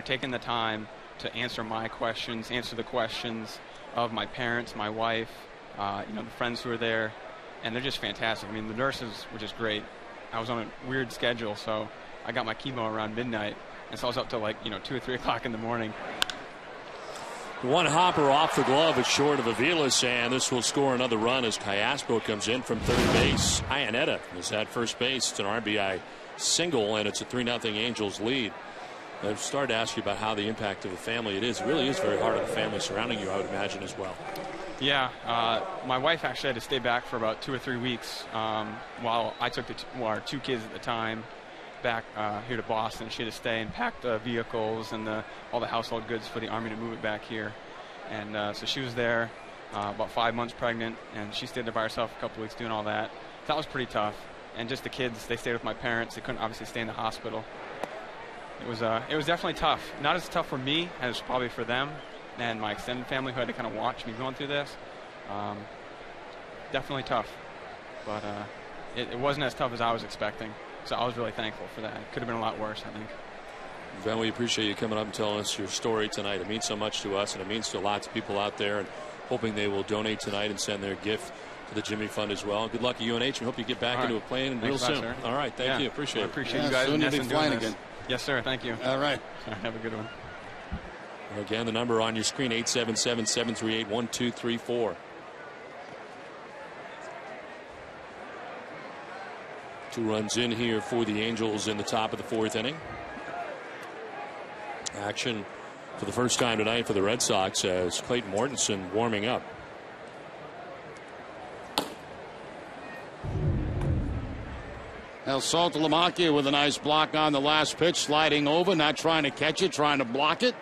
taking the time to answer my questions, answer the questions of my parents, my wife, the friends who were there, and they're just fantastic. I mean, the nurses were just great. I was on a weird schedule, so I got my chemo around midnight, and so I was up till 2 or 3 o'clock in the morning. One hopper off the glove is short of Aviles, and this will score another run as Cayaspo comes in from third base. Iannetta is at first base. It's an RBI single, and it's a 3-0 Angels lead. I've started to ask you about how the impact of the family it is. It really is very hard on the family surrounding you, I would imagine, as well. Yeah, my wife actually had to stay back for about 2 or 3 weeks while I took our 2 kids at the time back here to Boston. She had to stay and pack the vehicles and all the household goods for the Army to move it back here. And so she was there about 5 months pregnant, and she stayed there by herself a couple weeks doing all that. That was pretty tough. And just the kids, they stayed with my parents. They couldn't obviously stay in the hospital. It was definitely tough. Not as tough for me as probably for them and my extended family who had to kind of watch me going through this. Definitely tough. But it wasn't as tough as I was expecting. So I was really thankful for that. It could have been a lot worse, I think. Ben, we appreciate you coming up and telling us your story tonight. It means so much to us, and it means to lots of people out there, and hoping they will donate tonight and send their gift to the Jimmy Fund as well. Good luck at UNH, and hope you get back into a plane real soon. All right, thank you. Appreciate it. I appreciate you guys. Soon you'll be flying again. Yes, sir. Thank you. All right. Have a good one. Again, the number on your screen, 877-738-1234. 2 runs in here for the Angels in the top of the 4th inning. Action for the first time tonight for the Red Sox as Clayton Mortensen warming up. El Saltalamacchia with a nice block on the last pitch, sliding over, not trying to catch it, trying to block it.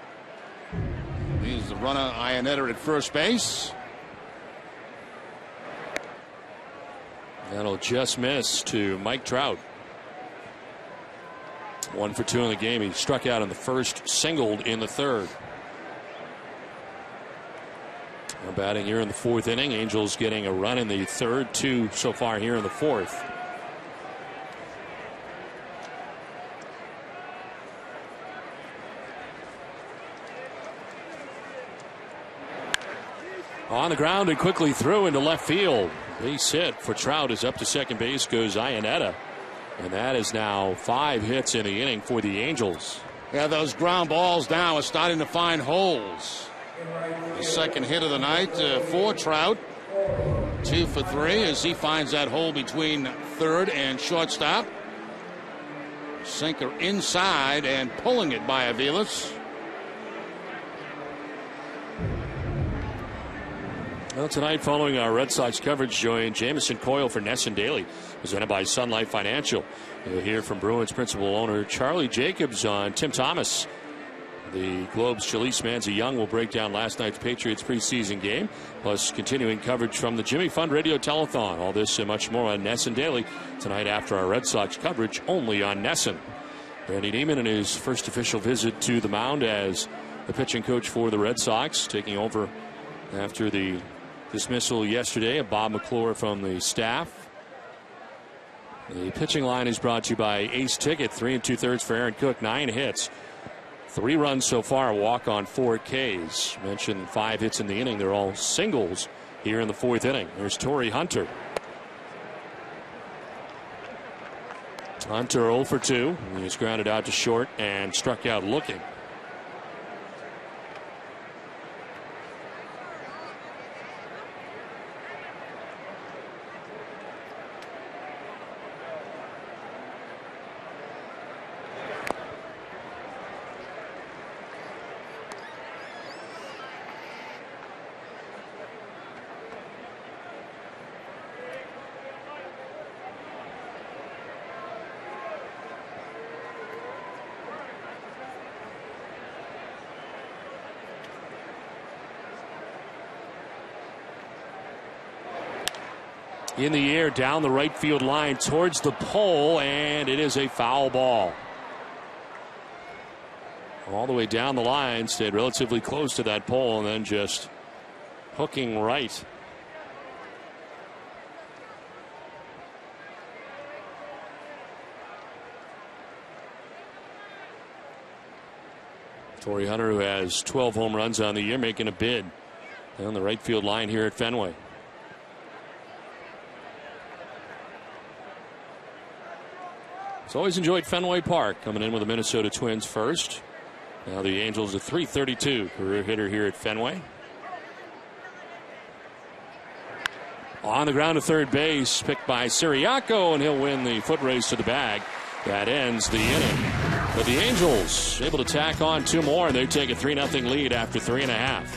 Leaves the runner Iannetta at first base. That'll just miss to Mike Trout. 1 for 2 in the game. He struck out in the first, singled in the third. Now batting here in the 4th inning. Angels getting a run in the third, 2 so far here in the 4th. On the ground and quickly through into left field. Base hit for Trout is up to second base goes Iannetta. And that is now 5 hits in the inning for the Angels. Yeah, those ground balls now are starting to find holes. The second hit of the night for Trout. 2 for 3 as he finds that hole between third and shortstop. Sinker inside and pulling it by Aviles. Well, tonight, following our Red Sox coverage, join Jamison Coyle for Nesson Daily, presented by Sun Life Financial. You'll hear from Bruins principal owner Charlie Jacobs on Tim Thomas. The Globe's Chalise Manzi Young will break down last night's Patriots preseason game, plus continuing coverage from the Jimmy Fund Radio Telethon. All this and much more on Nesson Daily tonight after our Red Sox coverage only on Nesson. Randy Neiman in his first official visit to the mound as the pitching coach for the Red Sox, taking over after the dismissal yesterday of Bob McClure from the staff. The pitching line is brought to you by Ace Ticket. 3 2/3 for Aaron Cook. 9 hits. 3 runs so far. A walk on 4 Ks. Mentioned 5 hits in the inning. They're all singles here in the 4th inning. There's Torrey Hunter. Hunter 0 for 2. He's grounded out to short and struck out looking. In the air down the right field line towards the pole, and it is a foul ball. All the way down the line, stayed relatively close to that pole, and then just hooking right. Torrey Hunter, who has 12 home runs on the year, making a bid down the right field line here at Fenway. It's always enjoyed Fenway Park. Coming in with the Minnesota Twins first. Now the Angels, a .332 career hitter here at Fenway. On the ground to third base, picked by Siriaco, and he'll win the foot race to the bag. That ends the inning. But the Angels able to tack on 2 more, and they take a 3-0 lead after 3.5.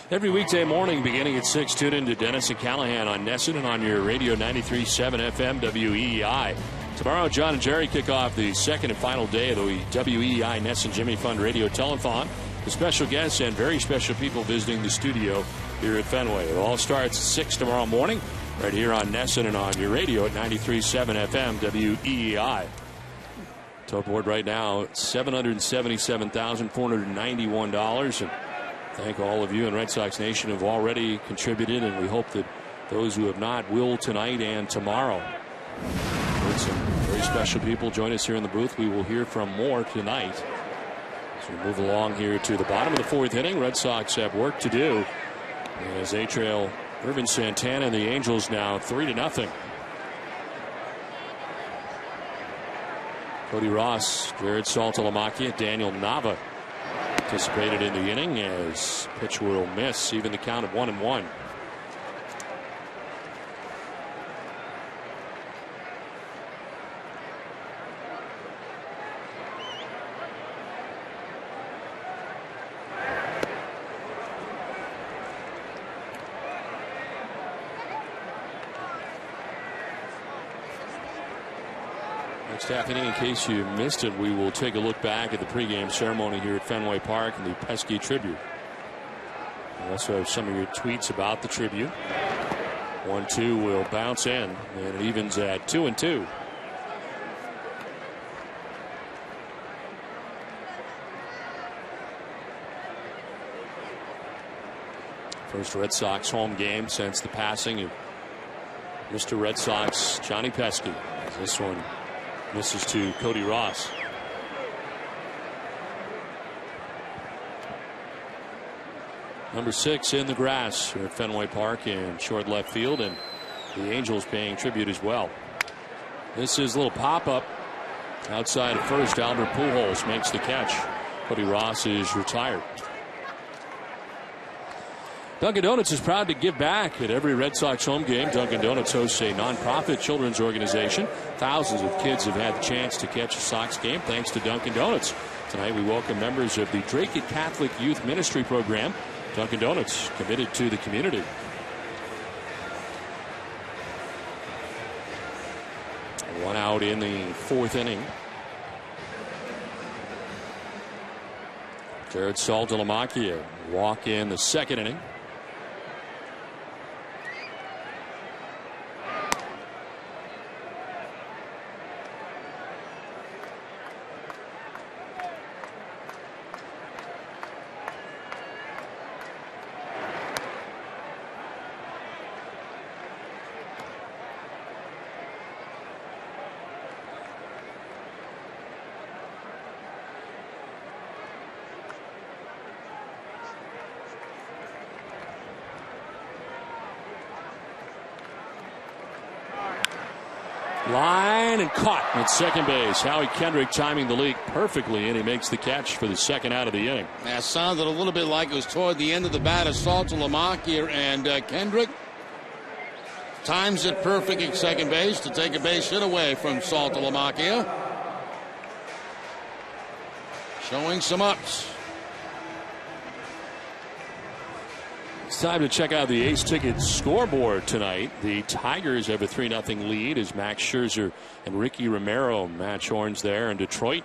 Every weekday morning beginning at 6, tune in to Dennis and Callahan on Nesson and on your radio 93.7 FM WEEI. Tomorrow, John and Jerry kick off the second and final day of the WEEI Nesson Jimmy Fund Radio Telethon. The special guests and very special people visiting the studio here at Fenway. It all starts at 6 tomorrow morning right here on Nesson and on your radio at 93.7 FM WEEI. Total board right now, $777,491. And thank all of you in Red Sox Nation who have already contributed, and we hope that those who have not will tonight and tomorrow. With some very special people join us here in the booth. We will hear from more tonight. As we move along here to the bottom of the fourth inning, Red Sox have work to do. As they trail Irvin Santana and the Angels now 3-0. Cody Ross, Jared Saltalamacchia, Daniel Nava participated in the inning as pitch will miss, even the count of 1-1. Next half inning, in case you missed it, we will take a look back at the pregame ceremony here at Fenway Park and the Pesky tribute. We also have some of your tweets about the tribute. 1-2 will bounce in, and it evens at 2-2. First Red Sox home game since the passing of Mr. Red Sox Johnny Pesky. This one misses to Cody Ross. Number 6 in the grass here at Fenway Park in short left field, and the Angels paying tribute as well. This is a little pop-up outside of first. Albert Pujols makes the catch. Cody Ross is retired. Dunkin' Donuts is proud to give back at every Red Sox home game. Dunkin' Donuts hosts a nonprofit children's organization. Thousands of kids have had the chance to catch a Sox game thanks to Dunkin' Donuts. Tonight we welcome members of the Dracut Catholic Youth Ministry Program. Dunkin' Donuts, committed to the community. One out in the fourth inning. Jared Saltalamacchia walk in the second inning. Line and caught at second base. Howie Kendrick timing the leak perfectly, and he makes the catch for the second out of the inning. That sounded a little bit like it was toward the end of the bat of Saltalamacchia, and Kendrick times it perfect at second base to take a base hit away from Saltalamacchia. Showing some ups. It's time to check out the Ace Ticket scoreboard tonight. The Tigers have a 3-0 lead as Max Scherzer and Ricky Romero match horns there in Detroit.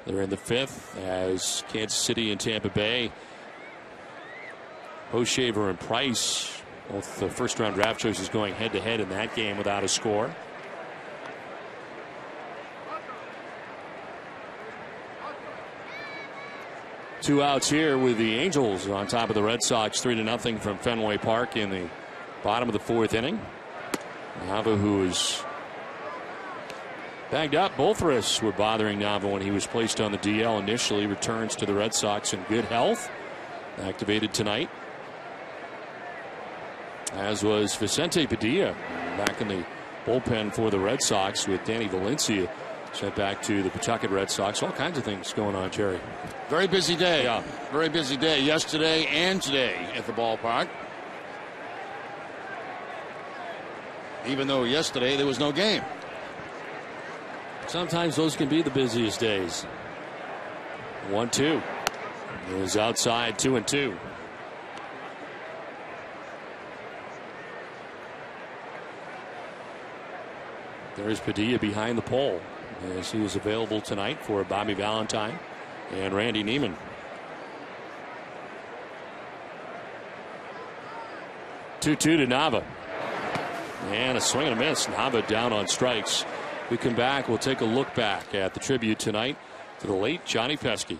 They're in the fifth as Kansas City and Tampa Bay. Hochevar and Price, both the first-round draft choices, going head-to-head in that game without a score. Two outs here with the Angels on top of the Red Sox, 3-0 from Fenway Park in the bottom of the fourth inning. Nava, who is banged up, both wrists were bothering Nava when he was placed on the DL initially, returns to the Red Sox in good health. Activated tonight, as was Vicente Padilla back in the bullpen for the Red Sox, with Danny Valencia sent back to the Pawtucket Red Sox. All kinds of things going on, Jerry. Very busy day. Yeah. Very busy day yesterday and today at the ballpark. Even though yesterday there was no game. Sometimes those can be the busiest days. 1-2 is outside, 2-2. There's Padilla behind the pole as he is available tonight for Bobby Valentine and Randy Neiman. Two to Nava. And a swing and a miss. Nava down on strikes. We come back. We'll take a look back at the tribute tonight to the late Johnny Pesky.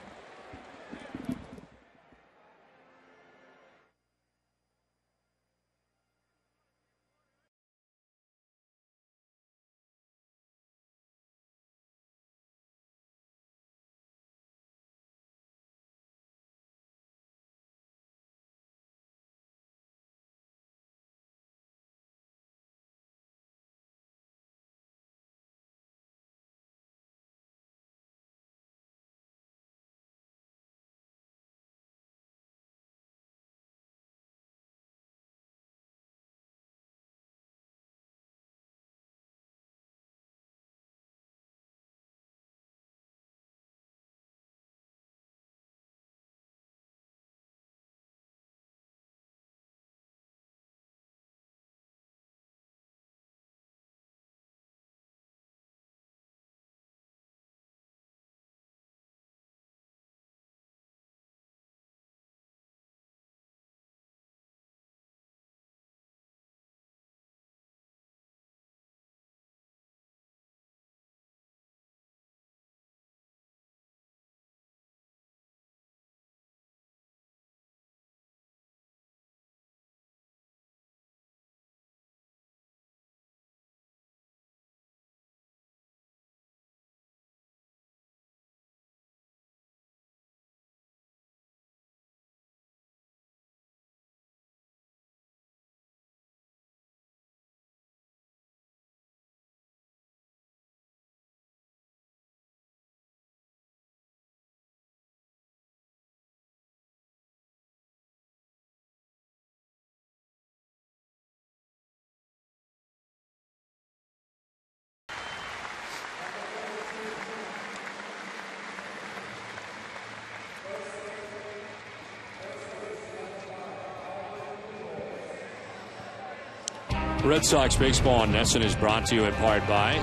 Red Sox baseball on NESN is brought to you in part by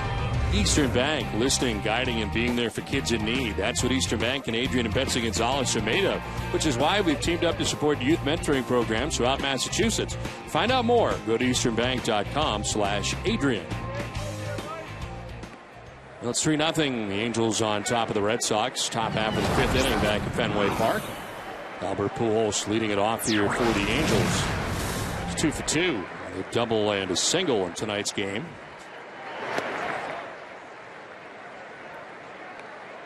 Eastern Bank, listening, guiding, and being there for kids in need. That's what Eastern Bank and Adrian and Betsy Gonzalez are made of, which is why we've teamed up to support youth mentoring programs throughout Massachusetts. Find out more. Go to easternbank.com/Adrian. Well, it's 3-0. The Angels on top of the Red Sox. Top half of the fifth inning back at Fenway Park. Albert Pujols leading it off here for the Angels. It's 2 for 2. A double and a single in tonight's game.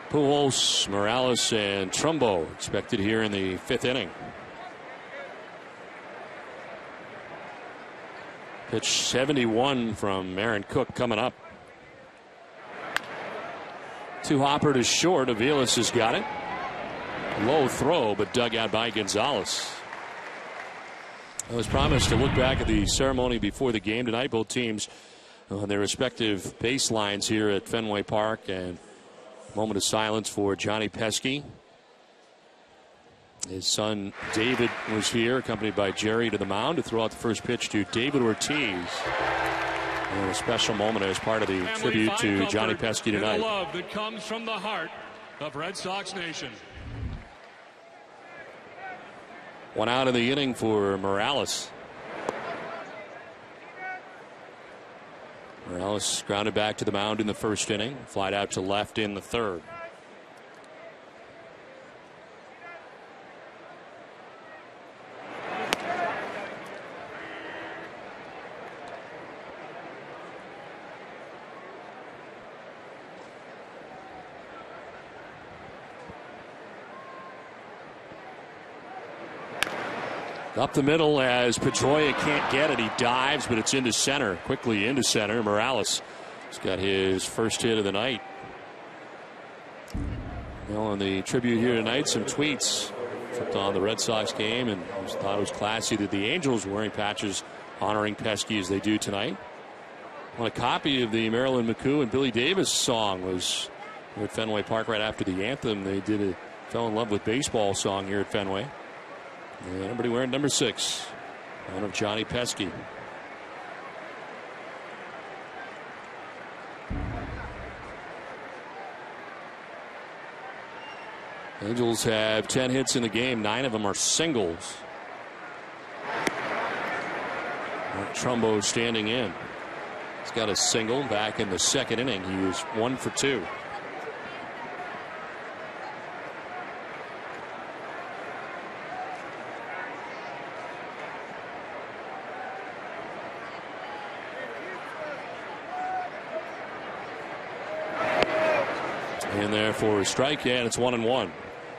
Pujols, Morales, and Trumbo expected here in the fifth inning. Pitch 71 from Aaron Cook coming up. Two hopper to short. Aviles has got it. Low throw, but dug out by Gonzalez. I was promised to look back at the ceremony before the game tonight. Both teams on their respective baselines here at Fenway Park. And a moment of silence for Johnny Pesky. His son David was here, accompanied by Jerry, to the mound to throw out the first pitch to David Ortiz. And a special moment as part of the tribute to Johnny Pesky tonight. The love that comes from the heart of Red Sox Nation. One out of the inning for Morales. Morales grounded back to the mound in the first inning. Flied out to left in the third. Up the middle as Pedroia can't get it. He dives, but it's into center. Quickly into center. Morales has got his first hit of the night. Well, on the tribute here tonight, some tweets flipped on the Red Sox game, and thought it was classy that the Angels were wearing patches honoring Pesky as they do tonight. Well, a copy of the Marilyn McCoo and Billy Davis song was at Fenway Park right after the anthem. They did a Fell in Love with Baseball song here at Fenway. And everybody wearing number 6. One of Johnny Pesky. Angels have 10 hits in the game. 9 of them are singles. Mark Trumbo standing in. He's got a single back in the 2nd inning. He was 1 for 2. In there for a strike, and it's 1-1.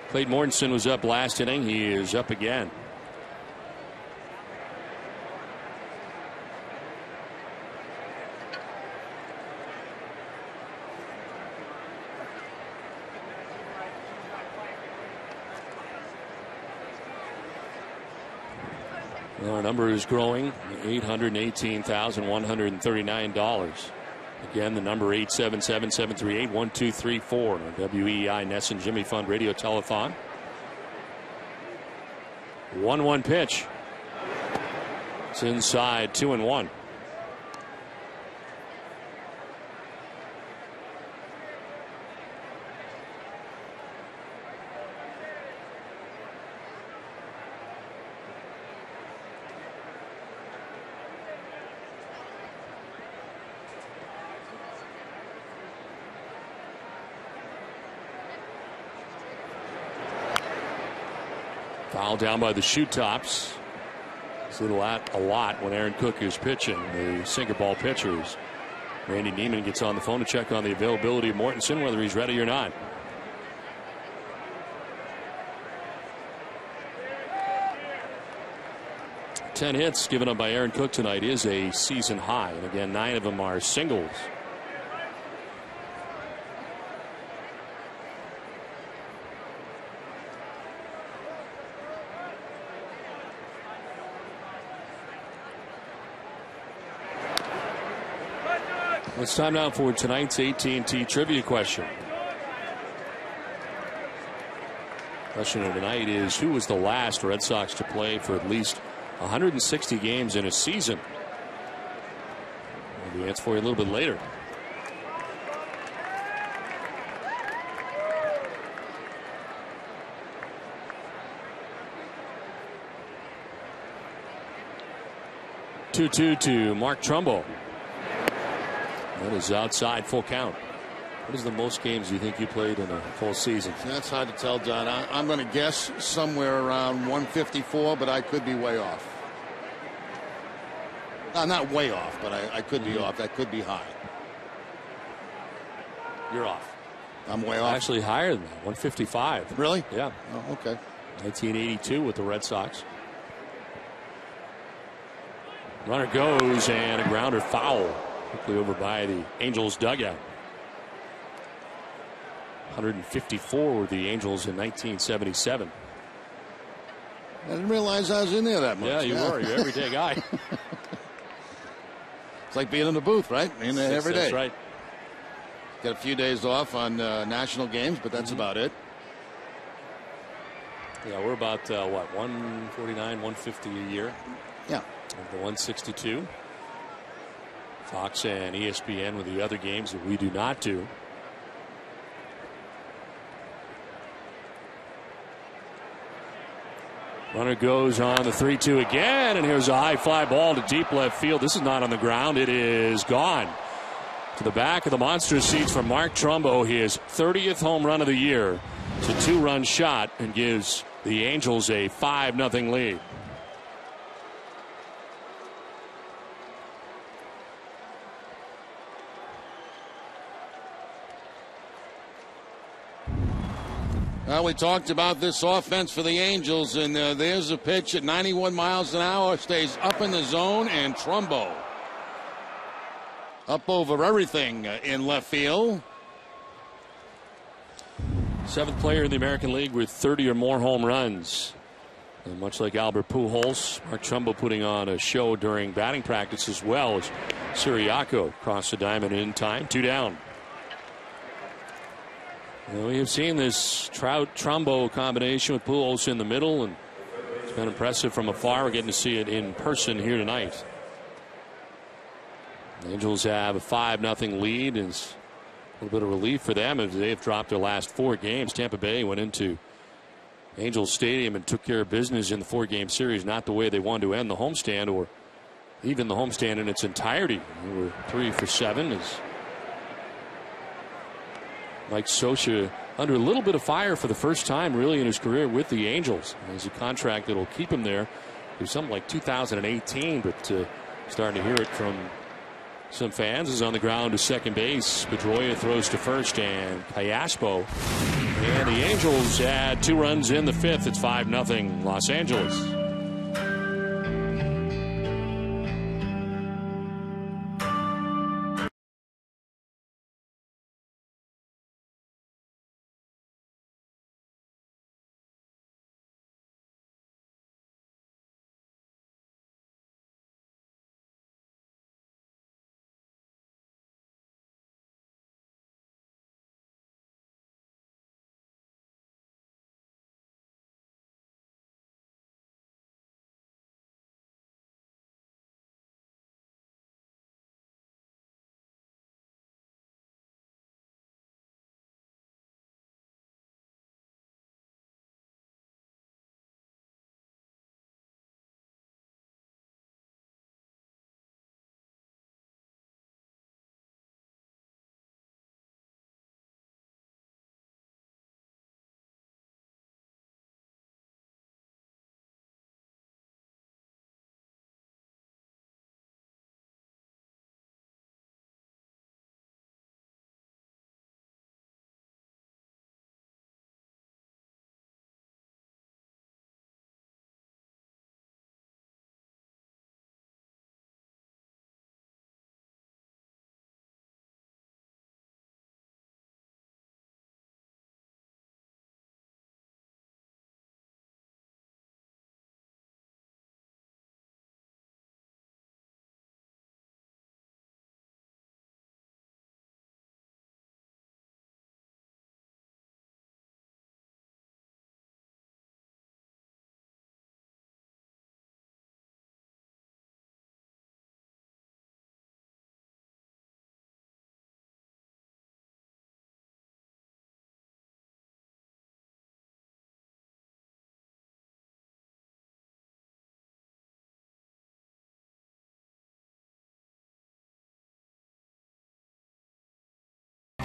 Clayton Mortensen was up last inning. He is up again. Our number is growing, $818,139. Again, the number 877-738-1234. WEI Ness and Jimmy Fund Radio Telethon. 1-1 pitch. It's inside, 2-1. Foul down by the shoot tops. See that a lot when Aaron Cook is pitching. The sinker ball pitchers. Randy Neiman gets on the phone to check on the availability of Mortensen, whether he's ready or not. Ten hits given up by Aaron Cook tonight is a season high. And again, 9 of them are singles. It's time now for tonight's AT&T trivia question. Question of tonight is, who was the last Red Sox to play for at least 160 games in a season? We'll answer for you a little bit later. Two to Mark Trumbo. That is outside, full count. What is the most games you think you played in a full season? That's hard to tell, John. I'm going to guess somewhere around 154, but I could be way off. Not way off, but I could be off. That could be high. You're off. I'm way off. Actually higher than that, 155. Really? Yeah. Oh, okay. 1982 with the Red Sox. Runner goes, and a grounder foul. Quickly over by the Angels dugout. 154 were the Angels in 1977. I didn't realize I was in there that much. Yeah, you were. You're an everyday guy. It's like being in the booth, right? In there every day. That's right. Got a few days off on national games, but that's about it. Yeah, we're about, 149, 150 a year? Yeah. Of the 162. Fox and ESPN with the other games that we do not do. Runner goes on the 3-2 again, and here's a high fly ball to deep left field. This is not on the ground. It is gone. To the back of the monster seats for Mark Trumbo, his 30th home run of the year. It's a 2-run shot and gives the Angels a 5-0 lead. Well, we talked about this offense for the Angels, and there's a pitch at 91 miles an hour, stays up in the zone, and Trumbo up over everything in left field. 7th player in the American League with 30 or more home runs. And much like Albert Pujols, Mark Trumbo putting on a show during batting practice as well. As Siriaco across the diamond in time. 2 down. Well, we have seen this Trout-Trumbo combination with Pujols in the middle, and it's been impressive from afar. We're getting to see it in person here tonight. The Angels have a 5-0 lead. It's a little bit of relief for them as they have dropped their last 4 games. Tampa Bay went into Angels Stadium and took care of business in the 4-game series, not the way they wanted to end the homestand or even the homestand in its entirety. They were 3 for 7 as Mike Scioscia under a little bit of fire for the first time really in his career with the Angels. There's a contract that will keep him there through something like 2018, but starting to hear it from some fans. Is on the ground to second base. Pedroia throws to first, and Callaspo. And the Angels add 2 runs in the 5th. It's 5-0 Los Angeles.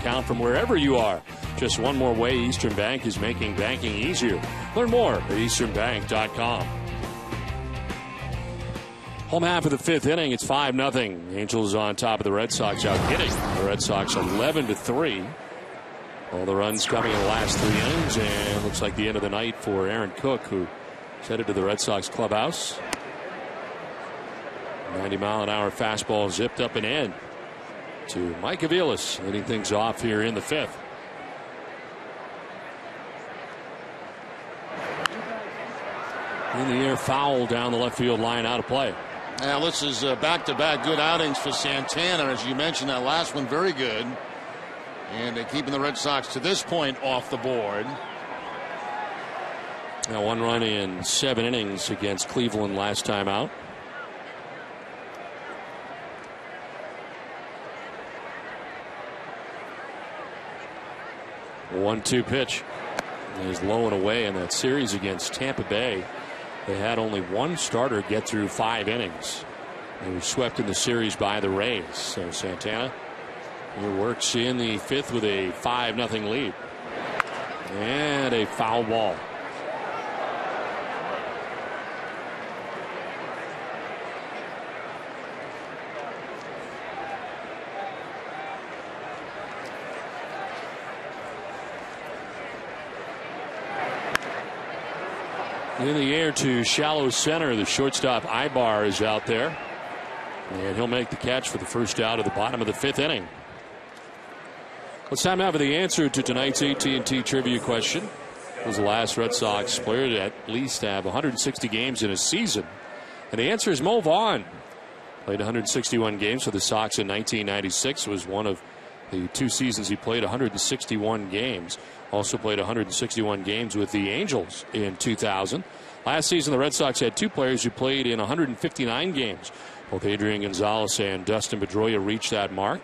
Count from wherever you are. Just one more way Eastern Bank is making banking easier. Learn more at easternbank.com. Home half of the 5th inning. It's 5-0. Angels on top of the Red Sox, out hitting the Red Sox 11-3. All the runs coming in the last 3 innings, and looks like the end of the night for Aaron Cook, who is headed to the Red Sox clubhouse. 90-mile-an-hour fastball zipped up and in to Mike Aviles, leading things off here in the 5th. In the air, foul down the left field line, out of play. Now this is back-to-back good outings for Santana. As you mentioned, that last one very good. And they're keeping the Red Sox to this point off the board. Now 1 run in 7 innings against Cleveland last time out. A 1-2 pitch. He's low and away in that series against Tampa Bay. They had only 1 starter get through 5 innings. They were swept in the series by the Rays. So Santana, he works in the 5th with a 5-0 lead. And a foul ball. In the air to shallow center. The shortstop Ibar is out there. And he'll make the catch for the first out of the bottom of the 5th inning. It's time now for the answer to tonight's AT&T trivia question. Was the last Red Sox player to at least have 160 games in a season? And the answer is Mo Vaughn. Played 161 games for the Sox in 1996. Was one of the 2 seasons he played 161 games. Also played 161 games with the Angels in 2000. Last season, the Red Sox had 2 players who played in 159 games. Both Adrian Gonzalez and Dustin Pedroia reached that mark.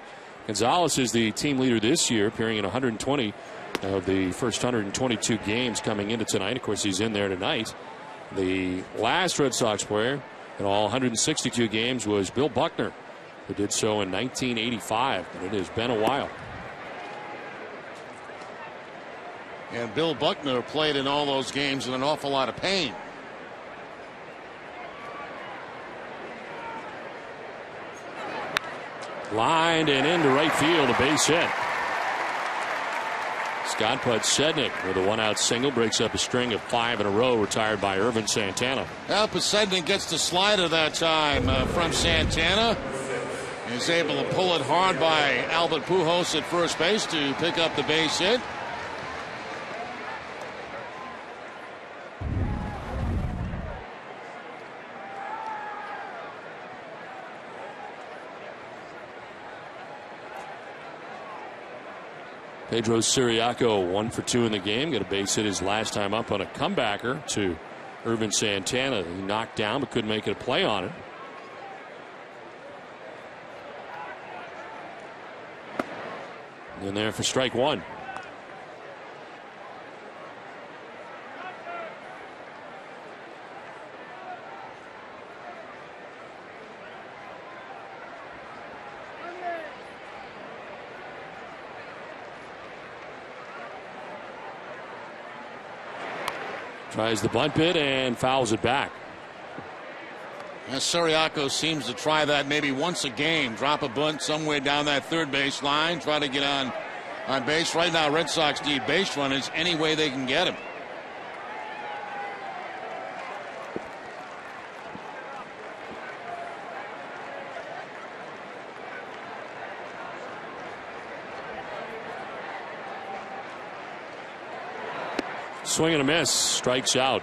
Gonzalez is the team leader this year, appearing in 120 of the first 122 games coming into tonight. Of course, he's in there tonight. The last Red Sox player in all 162 games was Bill Buckner, who did so in 1985, but it has been a while. And Bill Buckner played in all those games in an awful lot of pain. Lined and into right field, a base hit. Scott Podsednik with a 1-out single breaks up a string of 5 in a row, retired by Irvin Santana. Well, Podsednik gets the slider that time from Santana. Is able to pull it hard by Albert Pujols at first base to pick up the base hit. Pedro Siriaco 1 for 2 in the game. Got a base hit his last time up on a comebacker to Irvin Santana. He knocked down but couldn't make it a play on it. In there for strike 1. Tries the bunt bit and fouls it back. Siriaco seems to try that maybe once a game. Drop a bunt somewhere down that third base line. Try to get on base. Right now, Red Sox need base runners any way they can get him. Swing and a miss. Strikes out.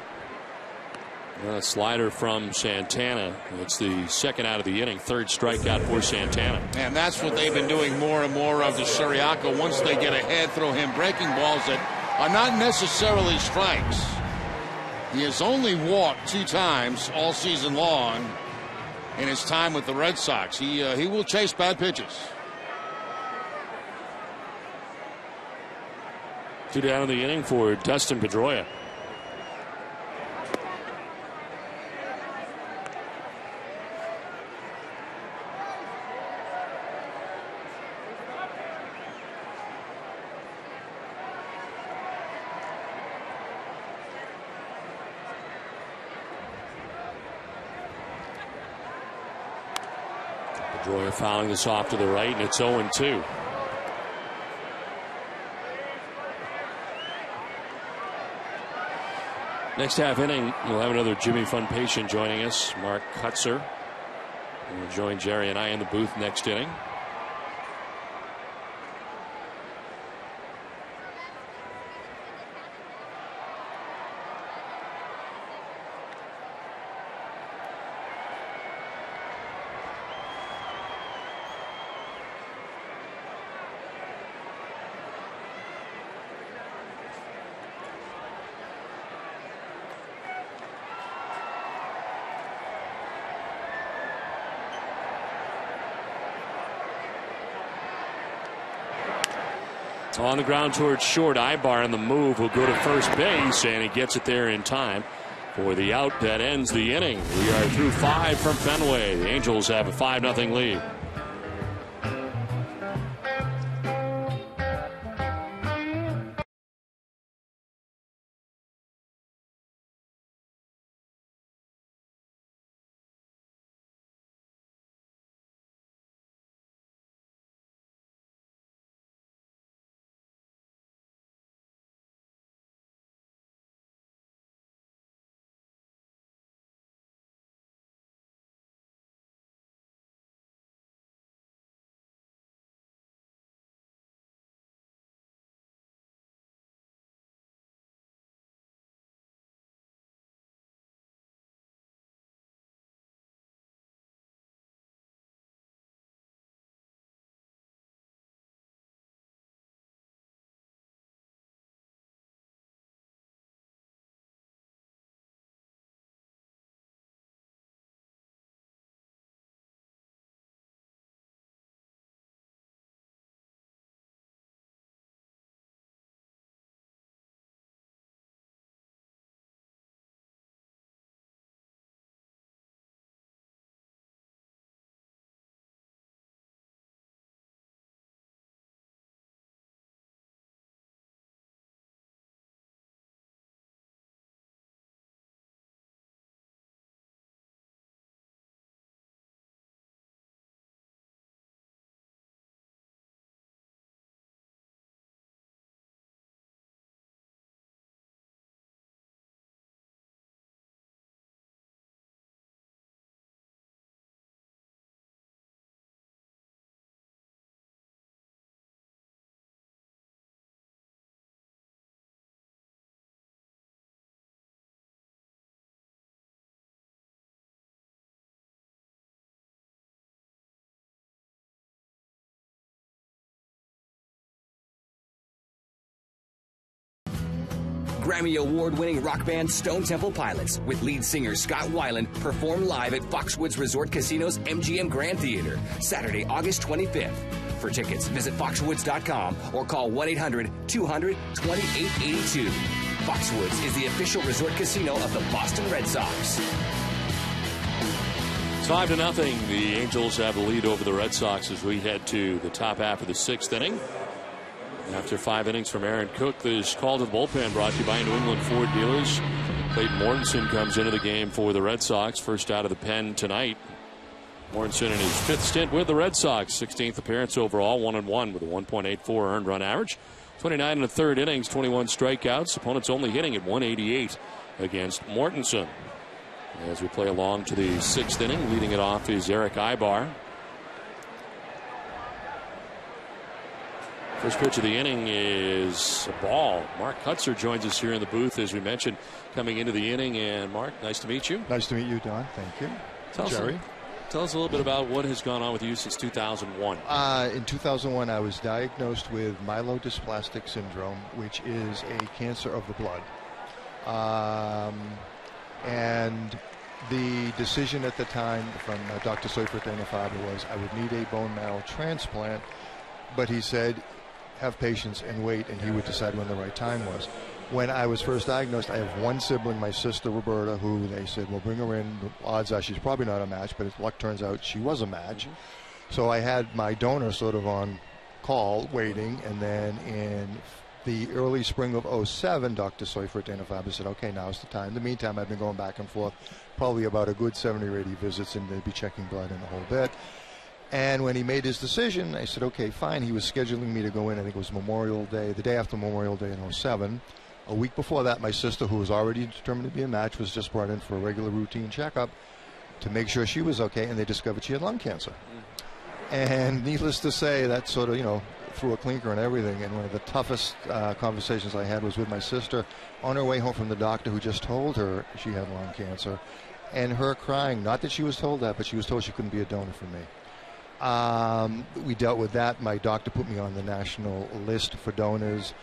A slider from Santana. It's the second out of the inning. 3rd strikeout for Santana. And that's what they've been doing more and more of to Siriaco. Once they get ahead, throw him breaking balls that are not necessarily strikes. He has only walked 2 times all season long in his time with the Red Sox. He will chase bad pitches. 2 down in the inning for Dustin Pedroia. Pedroia fouling this off to the right, and it's 0-2. Next half inning, we'll have another Jimmy Fun patient joining us, Mark Kutzer. Will join Jerry and I in the booth next inning. On the ground towards short, Ibar on the move will go to first base, and he gets it there in time for the out that ends the inning. We are through 5 from Fenway. The Angels have a 5-0 lead. Grammy Award-winning rock band Stone Temple Pilots with lead singer Scott Weiland perform live at Foxwoods Resort Casino's MGM Grand Theater, Saturday, August 25th. For tickets, visit foxwoods.com or call 1-800-200-2882. Foxwoods is the official resort casino of the Boston Red Sox. It's 5-0. The Angels have the lead over the Red Sox as we head to the top half of the 6th inning. After 5 innings from Aaron Cook, this call to the bullpen brought to you by New England Ford Dealers. Clayton Mortensen comes into the game for the Red Sox, first out of the pen tonight. Mortensen in his 5th stint with the Red Sox, 16th appearance overall, 1-1 with a 1.84 earned run average. 29 1/3 innings, 21 strikeouts. Opponents only hitting at 188 against Mortensen. As we play along to the 6th inning, leading it off is Eric Ibar. First pitch of the inning is a ball. Mark Kutzer joins us here in the booth, as we mentioned, coming into the inning. And Mark, nice to meet you. Nice to meet you, Don. Thank you. Jerry. Tell us a little bit about what has gone on with you since 2001. In 2001, I was diagnosed with myelodysplastic syndrome, which is a cancer of the blood. And the decision at the time from Dr. Seifert Dana-Farber was I would need a bone marrow transplant, but he said, have patience and wait, and he would decide when the right time was. When I was first diagnosed, I have one sibling, my sister Roberta, who they said, well, bring her in. The odds are she's probably not a match, but as luck turns out, she was a match. So I had my donor sort of on call, waiting, and then in the early spring of 07, Dr. Seifert Dana-Farber said, okay, now's the time. In the meantime, I've been going back and forth, probably about a good 70 or 80 visits, and they'd be checking blood and a whole bit. And when he made his decision, I said, okay, fine. He was scheduling me to go in, I think it was Memorial Day, the day after Memorial Day in 07. A week before that, my sister, who was already determined to be a match, was just brought in for a regular routine checkup to make sure she was okay, and they discovered she had lung cancer. And needless to say, that sort of, threw a clinker and everything. And one of the toughest conversations I had was with my sister on her way home from the doctor who just told her she had lung cancer. And her crying, not that she was told that, but she was told she couldn't be a donor for me. We dealt with that. My doctor put me on the national list for donors.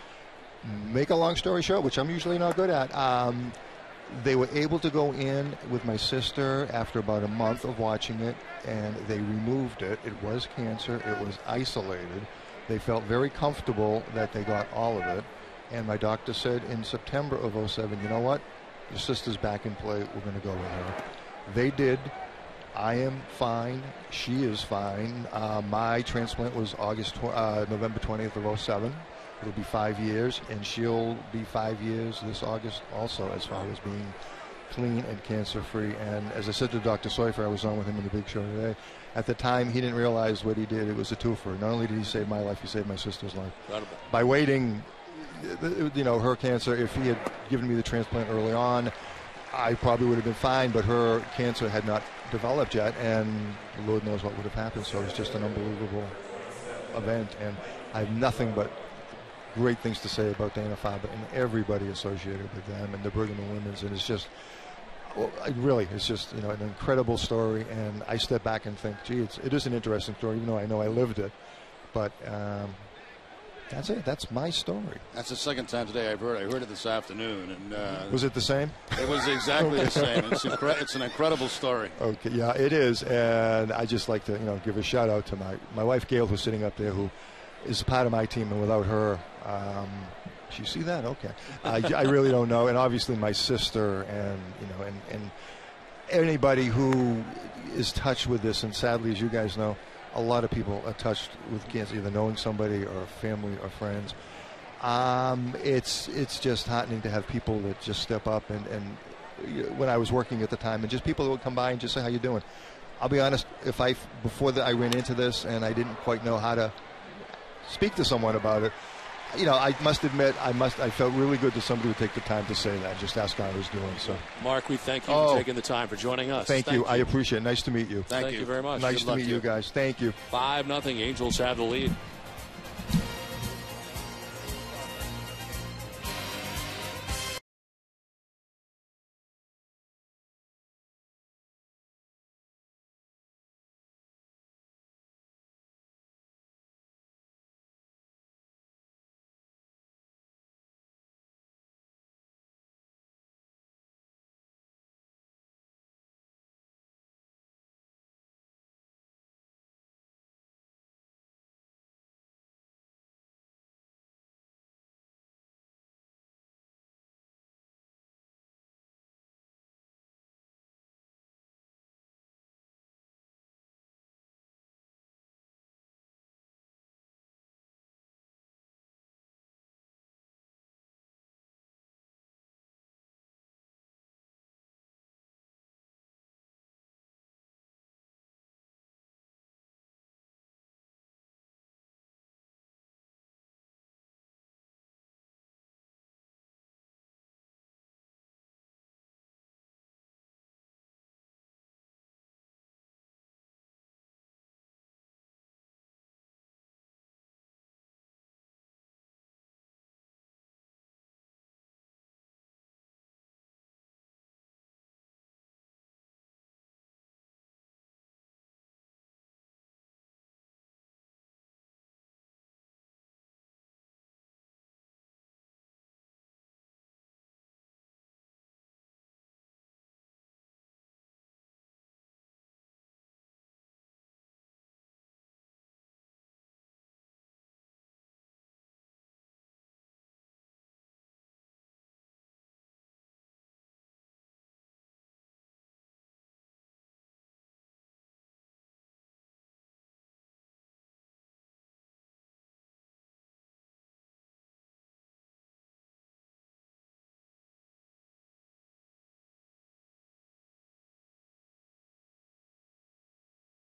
Make a long story short, which I'm usually not good at, they were able to go in with my sister after about a month of watching it, and they removed it. It was cancer. It was isolated. They felt very comfortable that they got all of it. And my doctor said in September of 07, you know what? Your sister's back in play. We're going to go with her. They did. I am fine. She is fine. My transplant was November 20th of 07. It'll be 5 years, and she'll be 5 years this August also, as far as being clean and cancer-free. And as I said to Dr. Seifert, I was on with him in the big show today. At the time, he didn't realize what he did. It was a twofer. Not only did he save my life, he saved my sister's life. Incredible. By waiting, her cancer, if he had given me the transplant early on, I probably would have been fine, but her cancer had not developed yet, and Lord knows what would have happened. So it was just an unbelievable event, and I have nothing but great things to say about Dana-Farber and everybody associated with them and the Brigham and Women's, and it's just, it's just an incredible story. And I step back and think, gee, it is an interesting story, even though I know I lived it. But that's it. That's my story. That's the second time today I've heard. I heard it this afternoon, and was it the same? It was exactly the same. It's an incredible story. Okay, yeah, it is, and I just like to give a shout out to my wife Gail, who's sitting up there, who is a part of my team, and without her, do you see that? Okay, I really don't know. And obviously my sister, and and anybody who is touched with this, and sadly, as you guys know, a lot of people are touched with cancer, either knowing somebody or family or friends. It's just heartening to have people that just step up, and when I was working at the time, and just people that would come by and just say, how you doing? I'll be honest, before I ran into this and I didn't quite know how to speak to someone about it, I must admit, I felt really good that somebody would take the time to say that, just ask how I was doing. So, Mark, we thank you for taking the time for joining us. Thank you. I appreciate it. Nice to meet you. Thank you very much. Nice to meet you guys. Thank you. 5-0. Angels have the lead.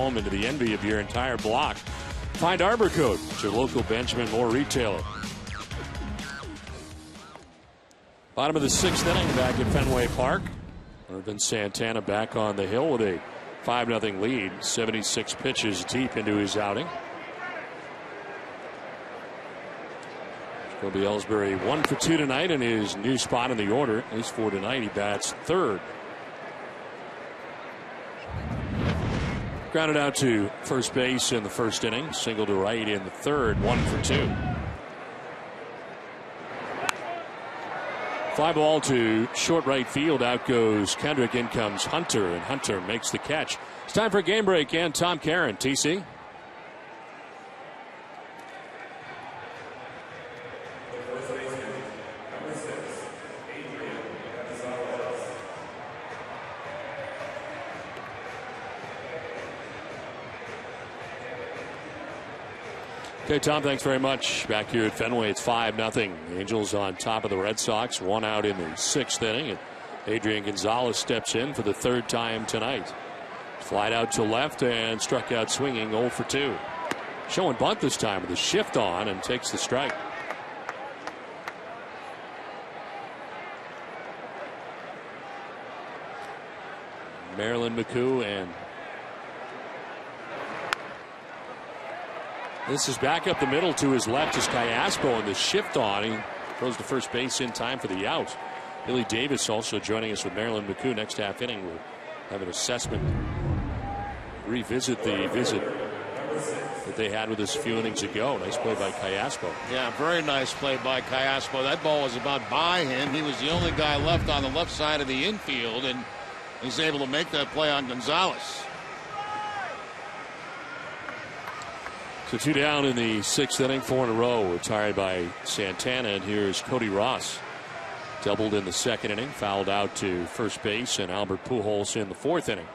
home into the envy of your entire block. Find Arbor Coat at your local Benjamin Moore retailer. Bottom of the 6th inning back at Fenway Park. Irvin Santana back on the hill with a 5-0 lead. 76 pitches deep into his outing. Jacoby Ellsbury 1 for 2 tonight in his new spot in the order. At least for tonight, he bats third. Grounded out to first base in the first inning. Single to right in the third. 1 for 2. Fly ball to short right field. Out goes Kendrick. In comes Hunter, and Hunter makes the catch. It's time for a game break, and Tom Caron, TC. Okay, Tom, thanks very much. Back here at Fenway, it's 5-0. Angels on top of the Red Sox. 1 out in the 6th inning. And Adrian Gonzalez steps in for the 3rd time tonight. Flied out to left and struck out swinging 0 for 2. Showing bunt this time with a shift on and takes the strike. Marilyn McCoo, and this is back up the middle to his left is Callaspo, and the shift on. He throws to first base in time for the out. Billy Davis also joining us with Marilyn McCoo next half inning. We'll have an assessment, revisit the visit that they had with us a few innings ago. Nice play by Callaspo. Yeah, very nice play by Callaspo. That ball was about by him. He was the only guy left on the left side of the infield, and he's able to make that play on Gonzalez. So 2 down in the 6th inning, 4 in a row. Retired by Santana, and here's Cody Ross. Doubled in the 2nd inning, fouled out to first base, and Albert Pujols in the 4th inning.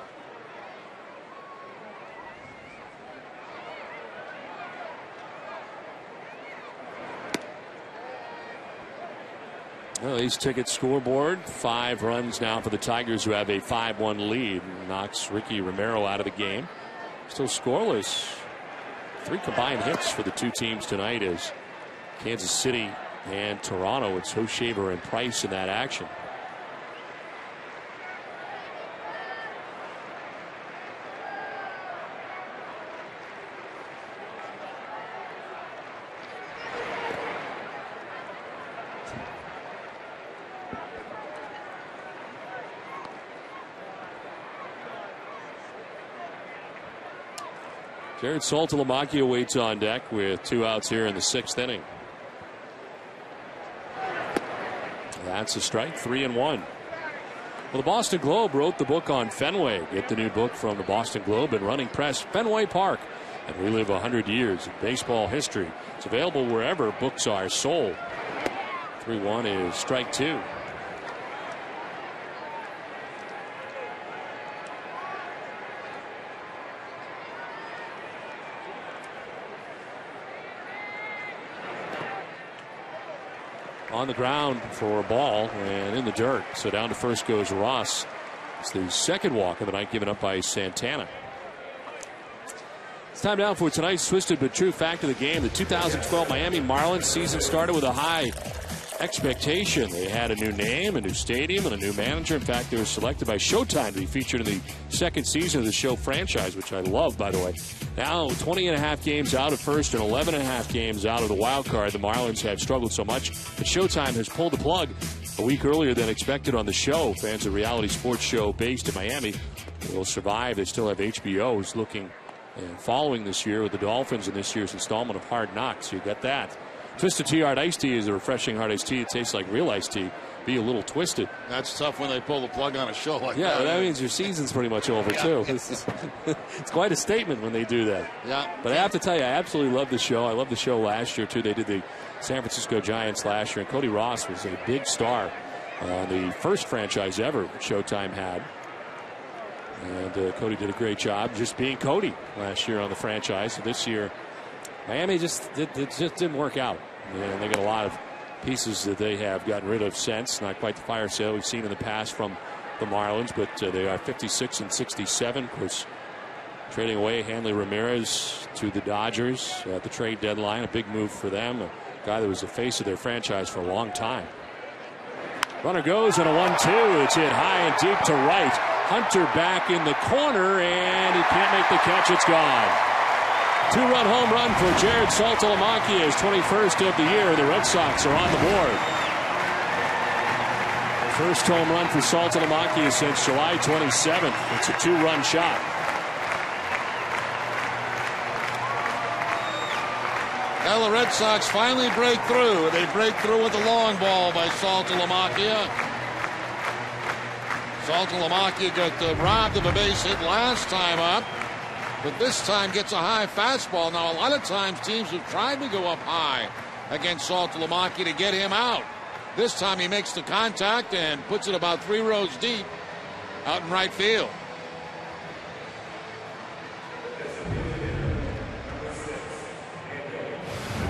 Well, Ace Ticket scoreboard, 5 runs now for the Tigers, who have a 5-1 lead. Knocks Ricky Romero out of the game. Still scoreless. 3 combined hits for the 2 teams tonight as Kansas City and Toronto. It's Hoshaver and Price in that action. Jared Saltalamacchia waits on deck with 2 outs here in the 6th inning. That's a strike, 3-1. Well, the Boston Globe wrote the book on Fenway. Get the new book from the Boston Globe and Running Press, Fenway Park, and relive 100 years of baseball history. It's available wherever books are sold. 3-1 is strike 2. On the ground for a ball and in the dirt. So down to first goes Ross. It's the 2nd walk of the night given up by Santana. It's time now for tonight's twisted but true fact of the game. The 2012 Miami Marlins season started with a high expectation. They had a new name, a new stadium, and a new manager. In fact, they were selected by Showtime to be featured in the 2nd season of the show franchise, which I love, by the way. Now, 20.5 games out of first and 11.5 games out of the wild card. The Marlins have struggled so much that Showtime has pulled the plug a week earlier than expected on the show. Fans of reality sports show based in Miami will survive. They still have HBO who's looking and following this year with the Dolphins in this year's installment of Hard Knocks. You got that. Twisted Tea Hard Iced Tea is a refreshing hard iced tea. It tastes like real iced tea. Be a little twisted. That's tough when they pull the plug on a show like that. Yeah, that means your season's pretty much over, too. It's quite a statement when they do that. Yeah. But I have to tell you, I absolutely love the show. I loved the show last year, too. They did the San Francisco Giants last year, and Cody Ross was a big star. The first franchise ever Showtime had. And Cody did a great job just being Cody last year on the franchise. So this year, Miami just didn't work out. And they got a lot of pieces that they have gotten rid of since. Not quite the fire sale we've seen in the past from the Marlins, but they are 56 and 67. Of course, trading away Hanley Ramirez to the Dodgers at the trade deadline. A big move for them. A guy that was the face of their franchise for a long time. Runner goes and a 1-2. It's hit high and deep to right. Hunter back in the corner, and he can't make the catch. It's gone. 2-run home run for Jared Saltalamacchia, his 21st of the year. The Red Sox are on the board. First home run for Saltalamacchia since July 27th. It's a 2-run shot. Well, the Red Sox finally break through. They break through with a long ball by Saltalamacchia. Saltalamacchia got robbed of a base hit last time up, but this time gets a high fastball. Now, a lot of times teams have tried to go up high against Saltalamacchia to get him out. This time he makes the contact and puts it about 3 rows deep out in right field.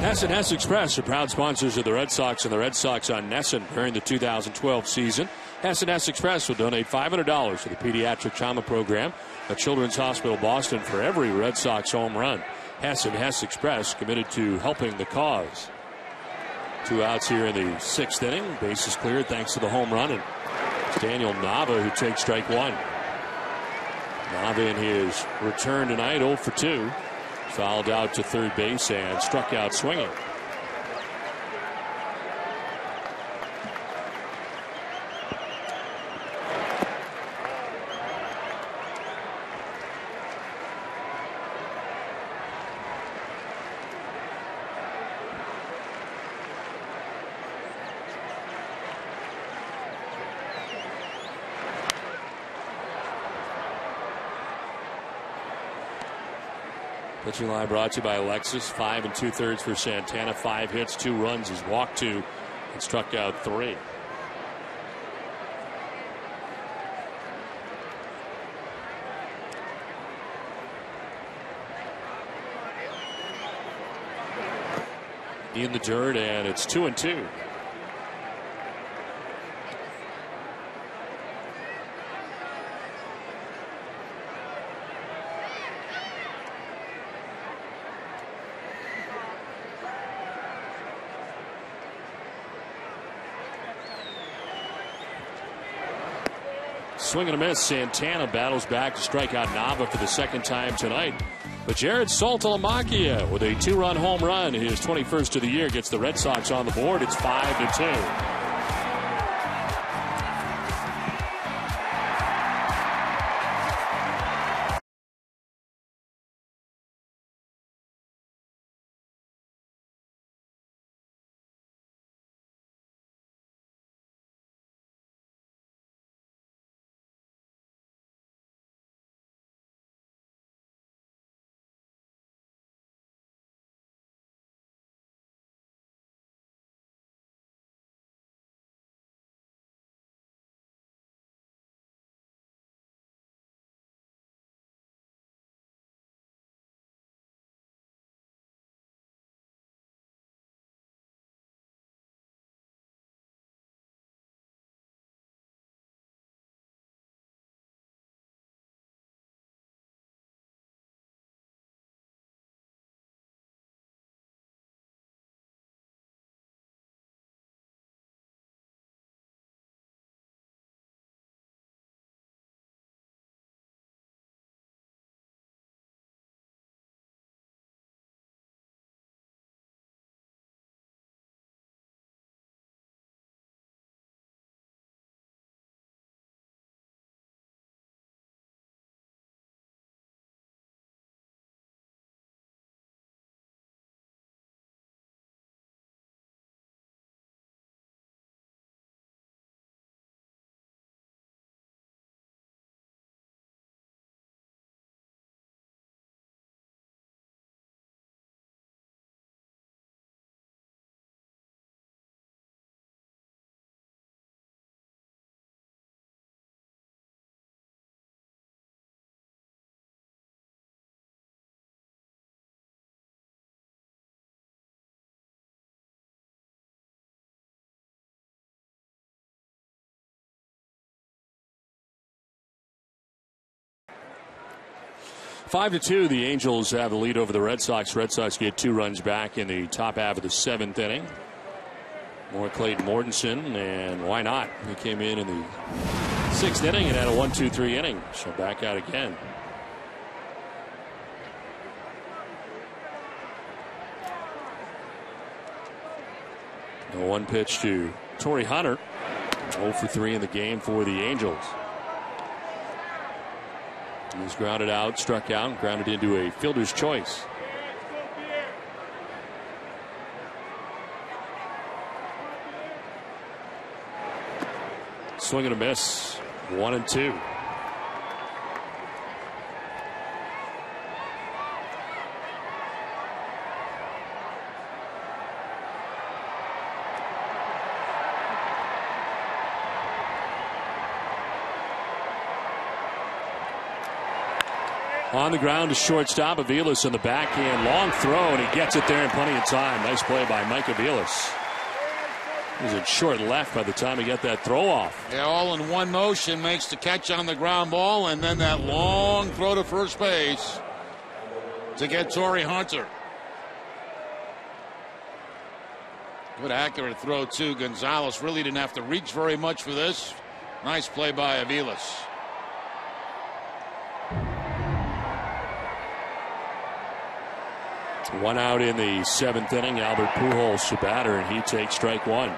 S&S Express are proud sponsors of the Red Sox and the Red Sox on Nesson during the 2012 season. S&S Express will donate $500 to the Pediatric Trauma Program at Children's Hospital Boston for every Red Sox home run. S&S Express committed to helping the cause. 2 outs here in the 6th inning. Bases cleared thanks to the home run. And it's Daniel Nava who takes strike 1. Nava in his return tonight, 0 for 2. Fouled out to third base and struck out swinging. Pitching line brought to you by Alexis. 5 2/3 for Santana. 5 hits, 2 runs. He's walked 2 and struck out 3. In the dirt, and it's 2-2. Swing and a miss. Santana battles back to strike out Nava for the 2nd time tonight. But Jared Saltalamacchia with a 2-run home run, his 21st of the year, gets the Red Sox on the board. It's 5-2. 5-2, the Angels have the lead over the Red Sox. Red Sox get 2 runs back in the top half of the 7th inning. More Clayton Mortensen, and why not? He came in the 6th inning and had a 1-2-3 inning, so back out again. The 1 pitch to Torrey Hunter. 0 for 3 in the game for the Angels. He was grounded out, struck out, and grounded into a fielder's choice. Swing and a miss. 1-2. On the ground to shortstop. Aviles in the backhand. Long throw, and he gets it there in plenty of time. Nice play by Mike Aviles. He was in short left by the time he got that throw off. Yeah, all in one motion. Makes the catch on the ground ball, and then that long throw to first base to get Torrey Hunter. Good accurate throw, too. Gonzalez really didn't have to reach very much for this. Nice play by Aviles. One out in the 7th inning. Albert Pujols to batter, and he takes strike 1.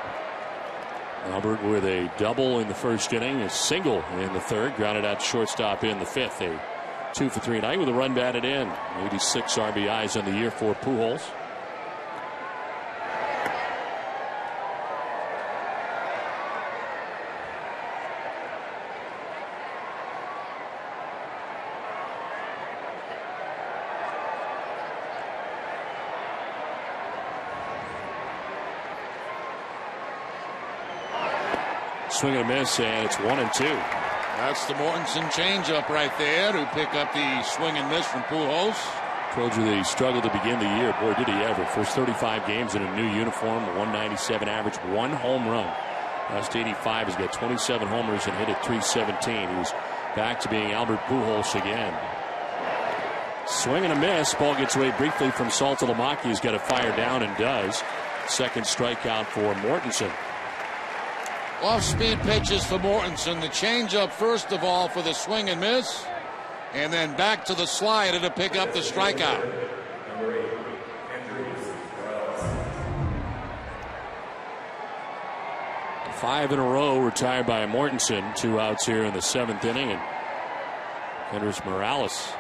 Albert with a double in the 1st inning, a single in the 3rd, grounded out to shortstop in the 5th. A 2 for 3 night with a run batted in. 86 RBIs on the year for Pujols. Swing and a miss, and it's 1-2. That's the Mortensen changeup right there to pick up the swing and miss from Pujols. Told you that he struggled to begin the year. Boy, did he ever. First 35 games in a new uniform, 197 average, 1 home run. Last 85, he's got 27 homers and hit at 317. He's back to being Albert Pujols again. Swing and a miss. Ball gets away briefly from Saltalamacchia. He's got to fire down and does. Second strikeout for Mortensen. Off-speed pitches for Mortensen. The changeup first of all for the swing and miss, and then back to the slider to pick up the strikeout. Five in a row retired by Mortensen. 2 outs here in the 7th inning, and Kendrys Morales.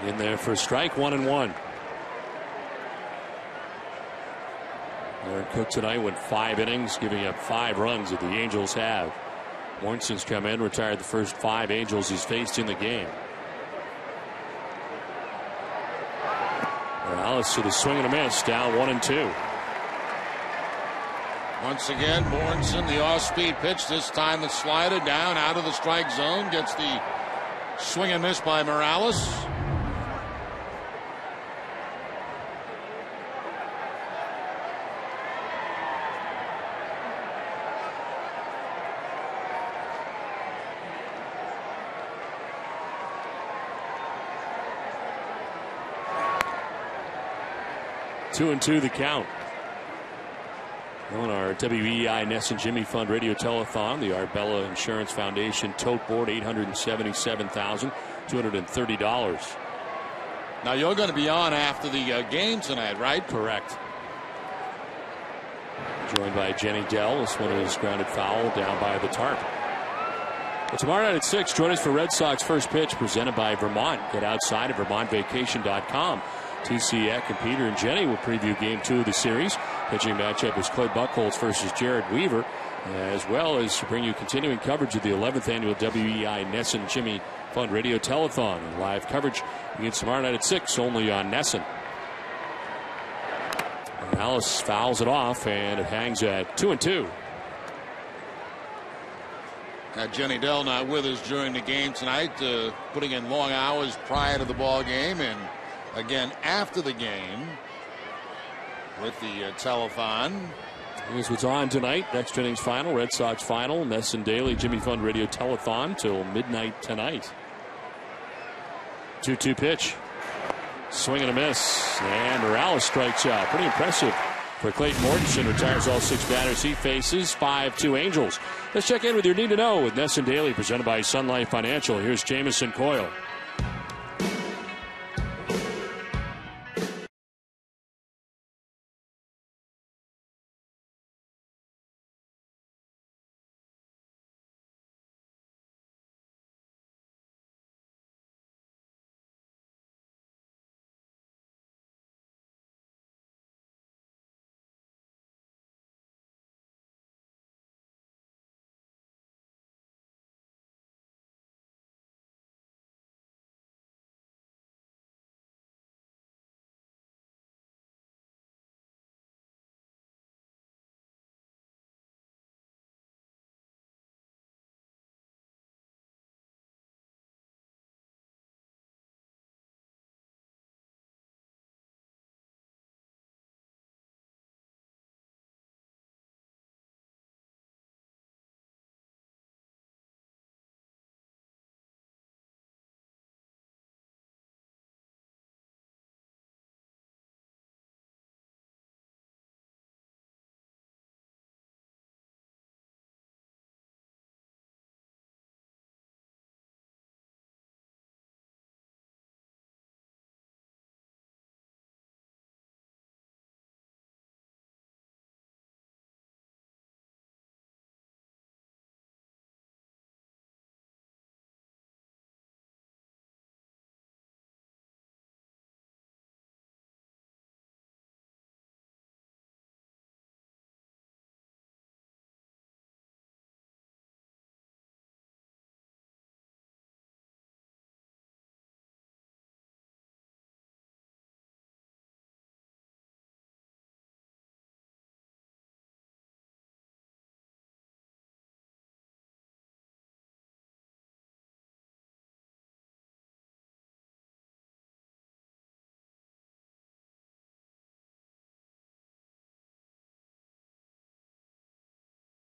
In there for a strike, 1-1. Aaron Cook tonight went 5 innings, giving up 5 runs that the Angels have. Mortensen's come in, retired the first 5 Angels he's faced in the game. Morales to the swing and a miss, down 1-2. Once again, Mortensen, the off-speed pitch. This time the slider down out of the strike zone. Gets the swing and miss by Morales. Two and 2 the count. On our WEI Ness and Jimmy Fund Radio Telethon, the Arbella Insurance Foundation tote board, $877,230. Now you're going to be on after the game tonight, right? Correct. Joined by Jenny Dell. This one is grounded foul down by the tarp. Well, tomorrow night at 6, join us for Red Sox first pitch presented by Vermont. Get outside at VermontVacation.com. TC Eck and Peter and Jenny will preview Game 2 of the series. Pitching matchup is Clay Buchholz versus Jared Weaver, as well as to bring you continuing coverage of the 11th annual WEI Nesson Jimmy Fund Radio Telethon. And live coverage begins tomorrow night at 6, only on Nesson. Morales fouls it off, and it hangs at 2-2. Jenny Dell not with us during the game tonight, putting in long hours prior to the ball game and again after the game with the telethon. Here's what's on tonight. Next innings final, Red Sox final, Ness and Daily Jimmy Fund Radio Telethon till midnight tonight. 2-2 pitch. Swing and a miss. And Morales strikes out. Pretty impressive for Clayton Mortensen. Retires all 6 batters he faces. 5-2 Angels. Let's check in with your Need to Know with Ness and Daily, presented by Sun Life Financial. Here's Jamison Coyle.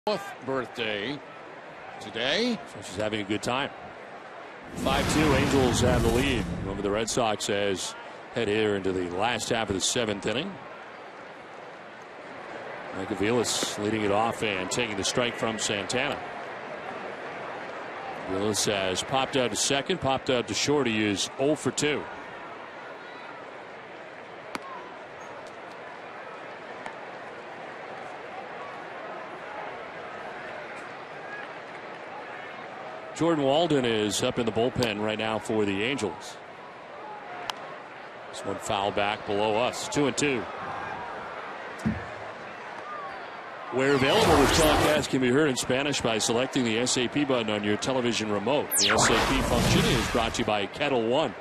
Fourth birthday today. So she's having a good time. 5-2 Angels have the lead over the Red Sox as head here into the last half of the 7th inning. Mike Aviles leading it off and taking the strike from Santana. Aviles has popped out to second, popped out to short. He is 0 for 2. Jordan Walden is up in the bullpen right now for the Angels. This one foul back below us. 2-2. Where available, this telecast can be heard in Spanish by selecting the SAP button on your television remote. The SAP function is brought to you by Kettle One.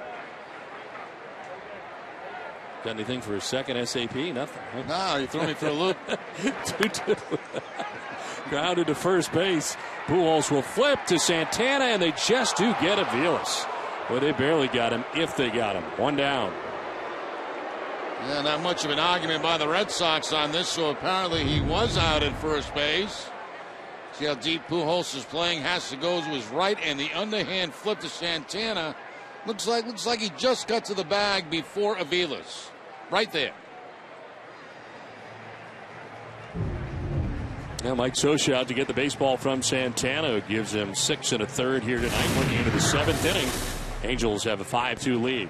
Got anything for a second SAP? Nothing. Huh? No, you threw me for a loop. 2-2. Grounded to first base. Pujols will flip to Santana, and they just do get Aviles. Well, they barely got him, if they got him. One down. Yeah, not much of an argument by the Red Sox on this, so apparently he was out at first base. See how deep Pujols is playing. Has to go to his right, and the underhand flip to Santana. Looks like he just got to the bag before Aviles. Right there. Now Mike Scioscia out to get the baseball from Santana, who gives him 6 1/3 here tonight, looking into the 7th inning. Angels have a 5-2 lead.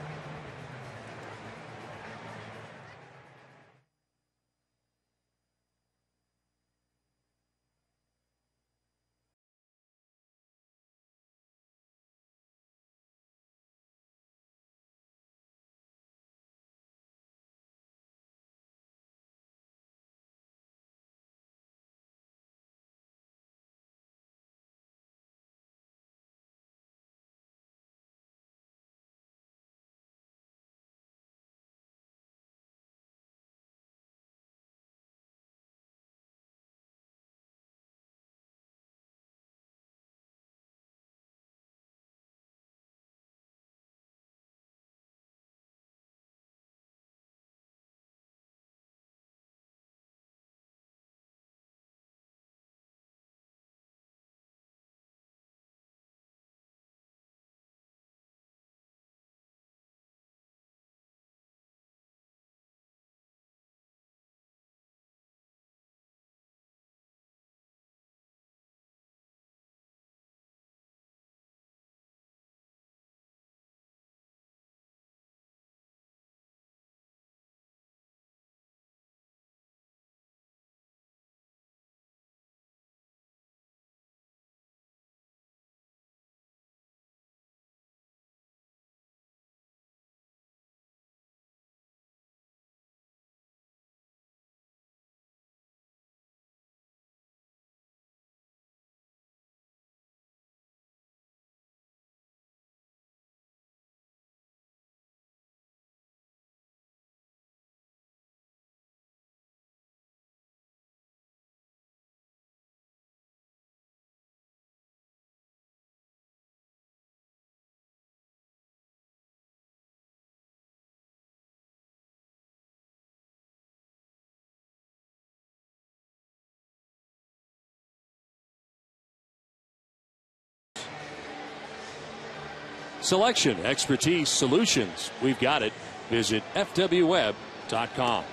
Selection, expertise, solutions. We've got it. Visit fwweb.com.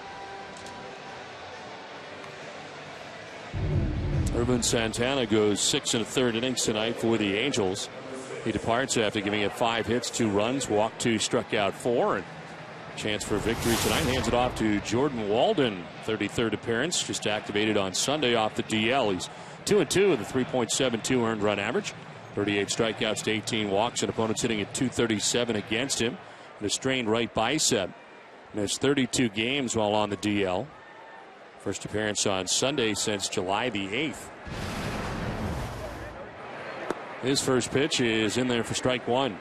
Urban Santana goes 6 1/3 innings tonight for the Angels. He departs after giving it 5 hits, 2 runs, walked 2, struck out 4, and chance for victory tonight. Hands it off to Jordan Walden, 33rd appearance, just activated on Sunday off the DL. He's 2-2 with a 3.72 earned run average, 38 strikeouts to 18 walks, and opponents hitting at 237 against him, and a strained right bicep. Missed 32 games while on the DL. First appearance on Sunday since July the 8th. His first pitch is in there for strike 1.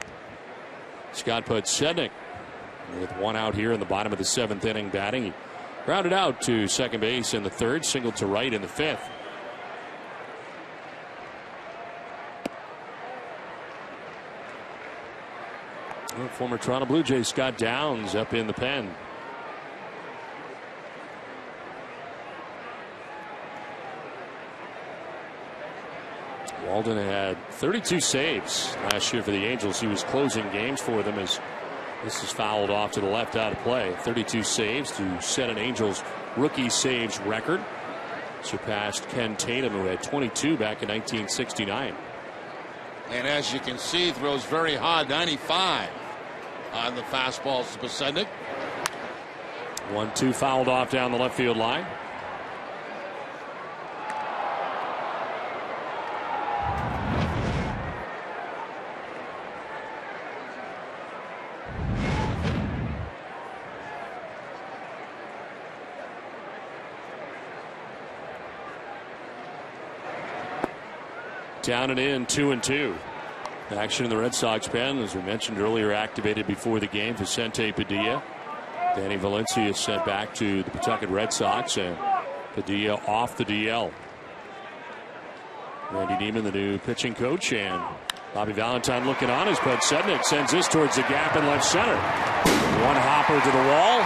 Scott Podsednik with 1 out here in the bottom of the 7th inning batting. He grounded out to second base in the 3rd, singled to right in the 5th. Well, former Toronto Blue Jay Scott Downs up in the pen. Walden had 32 saves last year for the Angels. He was closing games for them as this is fouled off to the left out of play. 32 saves to set an Angels rookie saves record. Surpassed Ken Tatum, who had 22 back in 1969. And as you can see, throws very hard, 95 on the fastballs to Podsednik. 1-2 fouled off down the left field line. Down and in, 2-2. Action in the Red Sox pen, as we mentioned earlier, activated before the game. Vicente Padilla. Danny Valencia sent back to the Pawtucket Red Sox, and Padilla off the DL. Randy Neiman, the new pitching coach, and Bobby Valentine looking on as Podsednik sends this towards the gap in left center. One hopper to the wall.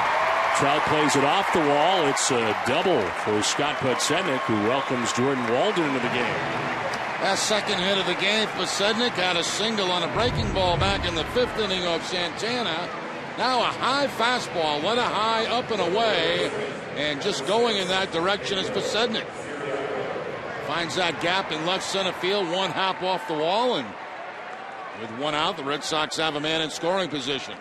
Trout plays it off the wall. It's a double for Scott Podsednik, who welcomes Jordan Walden into the game. That second hit of the game, Podsednik had a single on a breaking ball back in the 5th inning of Santana. Now a high fastball, went a high up and away, and just going in that direction is Podsednik. Finds that gap in left center field, one hop off the wall, and with 1 out, the Red Sox have a man in scoring position.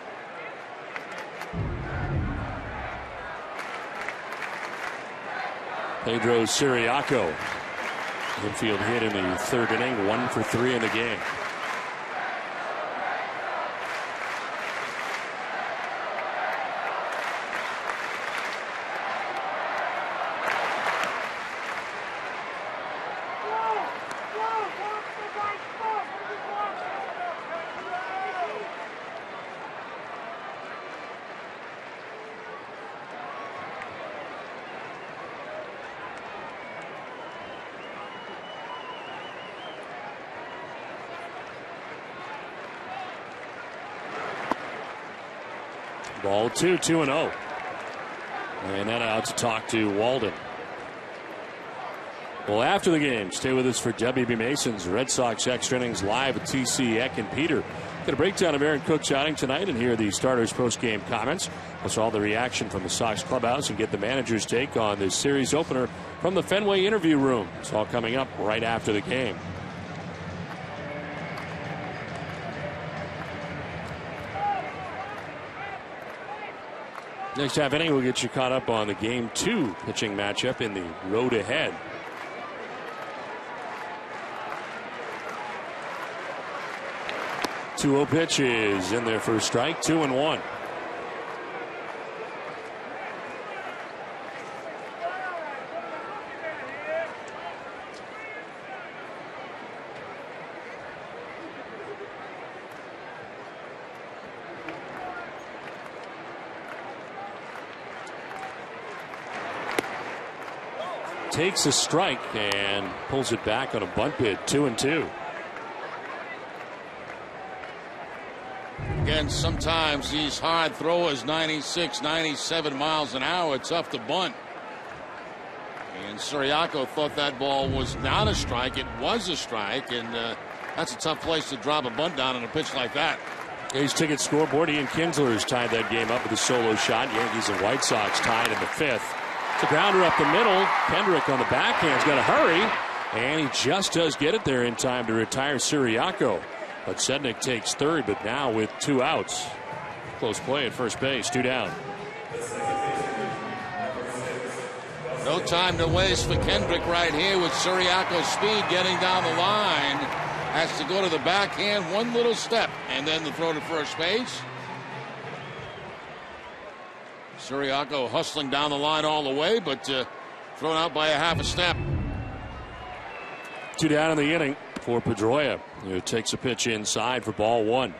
Pedro Siriaco. Infield hit in the 3rd inning, 1 for 3 in the game. Ball 2-0. And that out to talk to Walden. Well, after the game, stay with us for W.B. Mason's Red Sox Extra Innings live with T.C. Eck and Peter. Get a breakdown of Aaron Cook's outing tonight and hear the starters' post-game comments. Plus all the reaction from the Sox clubhouse and get the manager's take on this series opener from the Fenway interview room. It's all coming up right after the game. Next half inning, we'll get you caught up on the Game 2 pitching matchup in the road ahead. Two-0 pitch is in there for a strike, 2-1. Takes a strike and pulls it back on a bunt bid, 2-2. Again, sometimes these hard throwers, 96, 97 miles an hour, tough to bunt. And Siriaco thought that ball was not a strike. It was a strike, and that's a tough place to drop a bunt down on a pitch like that. A's ticket scoreboard. Ian Kinsler has tied that game up with a solo shot. Yankees and White Sox tied in the 5th. It's a grounder up the middle. Kendrick on the backhand's got to hurry. And he just does get it there in time to retire Siriaco. But Sednick takes third, but now with 2 outs. Close play at first base, 2 down. No time to waste for Kendrick right here with Siriaco's speed getting down the line. Has to go to the backhand, one little step, and then the throw to first base. Siriaco hustling down the line all the way, but thrown out by a half a step. 2 down in the inning for Pedroia, who takes a pitch inside for ball 1.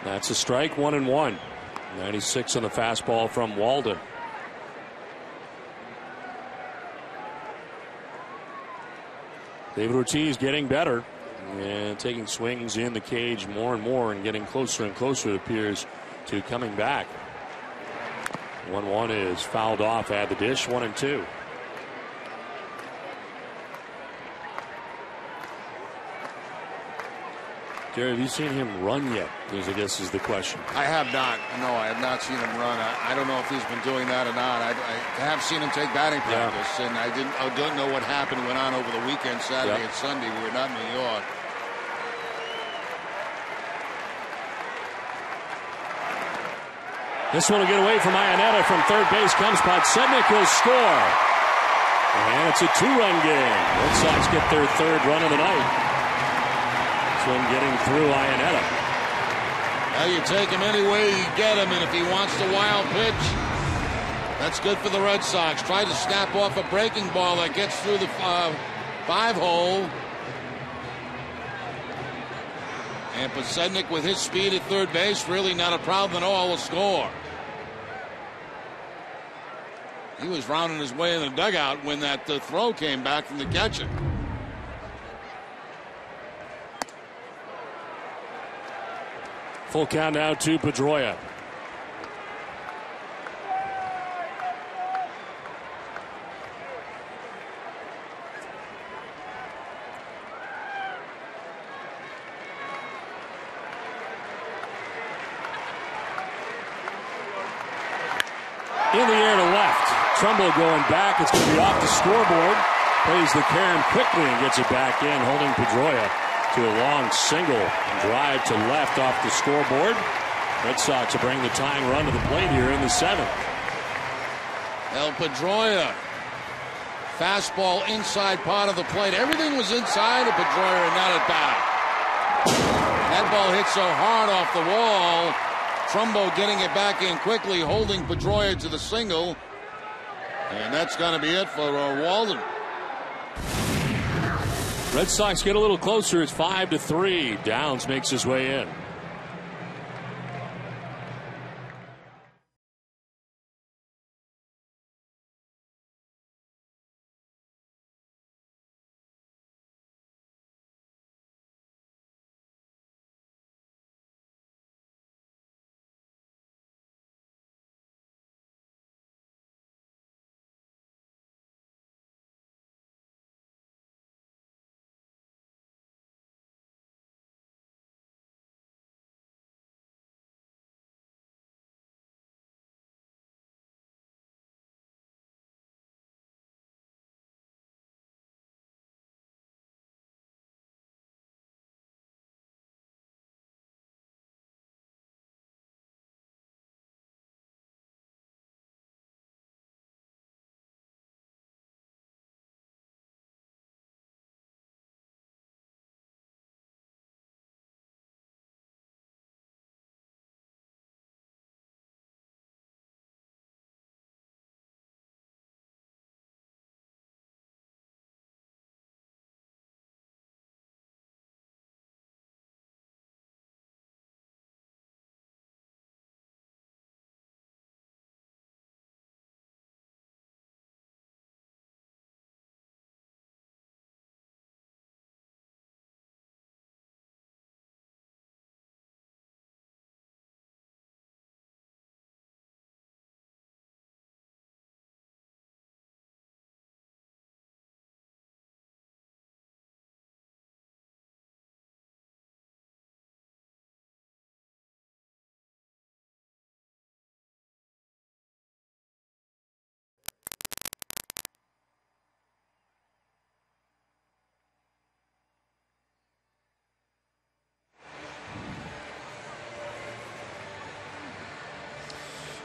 That's a strike, 1-1. 96 on the fastball from Walden. David Ortiz getting better and taking swings in the cage more and more and getting closer and closer, it appears, to coming back. 1-1 is fouled off at the dish, 1-2. Jerry, have you seen him run yet? I guess is the question. I have not. No, I have not seen him run. I don't know if he's been doing that or not. I have seen him take batting practice, and I don't know what happened went on over the weekend, Saturday and Sunday. We were not in New York. This one will get away from Ionetta. From third base comes Podsednik. He'll score. And it's a 2-run game. Red Sox get their 3rd run of the night. One getting through Ionetta. Well, you take him any way you get him, and if he wants the wild pitch, that's good for the Red Sox. Try to snap off a breaking ball that gets through the 5-hole. And Podsednik with his speed at third base, really not a problem at all, will score. He was rounding his way in the dugout when that throw came back from the catcher. Full count now to Pedroia. In the air to left. Trumbo going back. It's going to be off the scoreboard. Plays the carom quickly and gets it back in, holding Pedroia to a long single drive to left off the scoreboard. Red Sox will bring the tying run to the plate here in the 7th. El Pedroia, fastball inside part of the plate. Everything was inside of Pedroia and not at back. That ball hit so hard off the wall. Trumbo getting it back in quickly, holding Pedroia to the single. And that's going to be it for Walden. Red Sox get a little closer. It's 5-3. Downs makes his way in.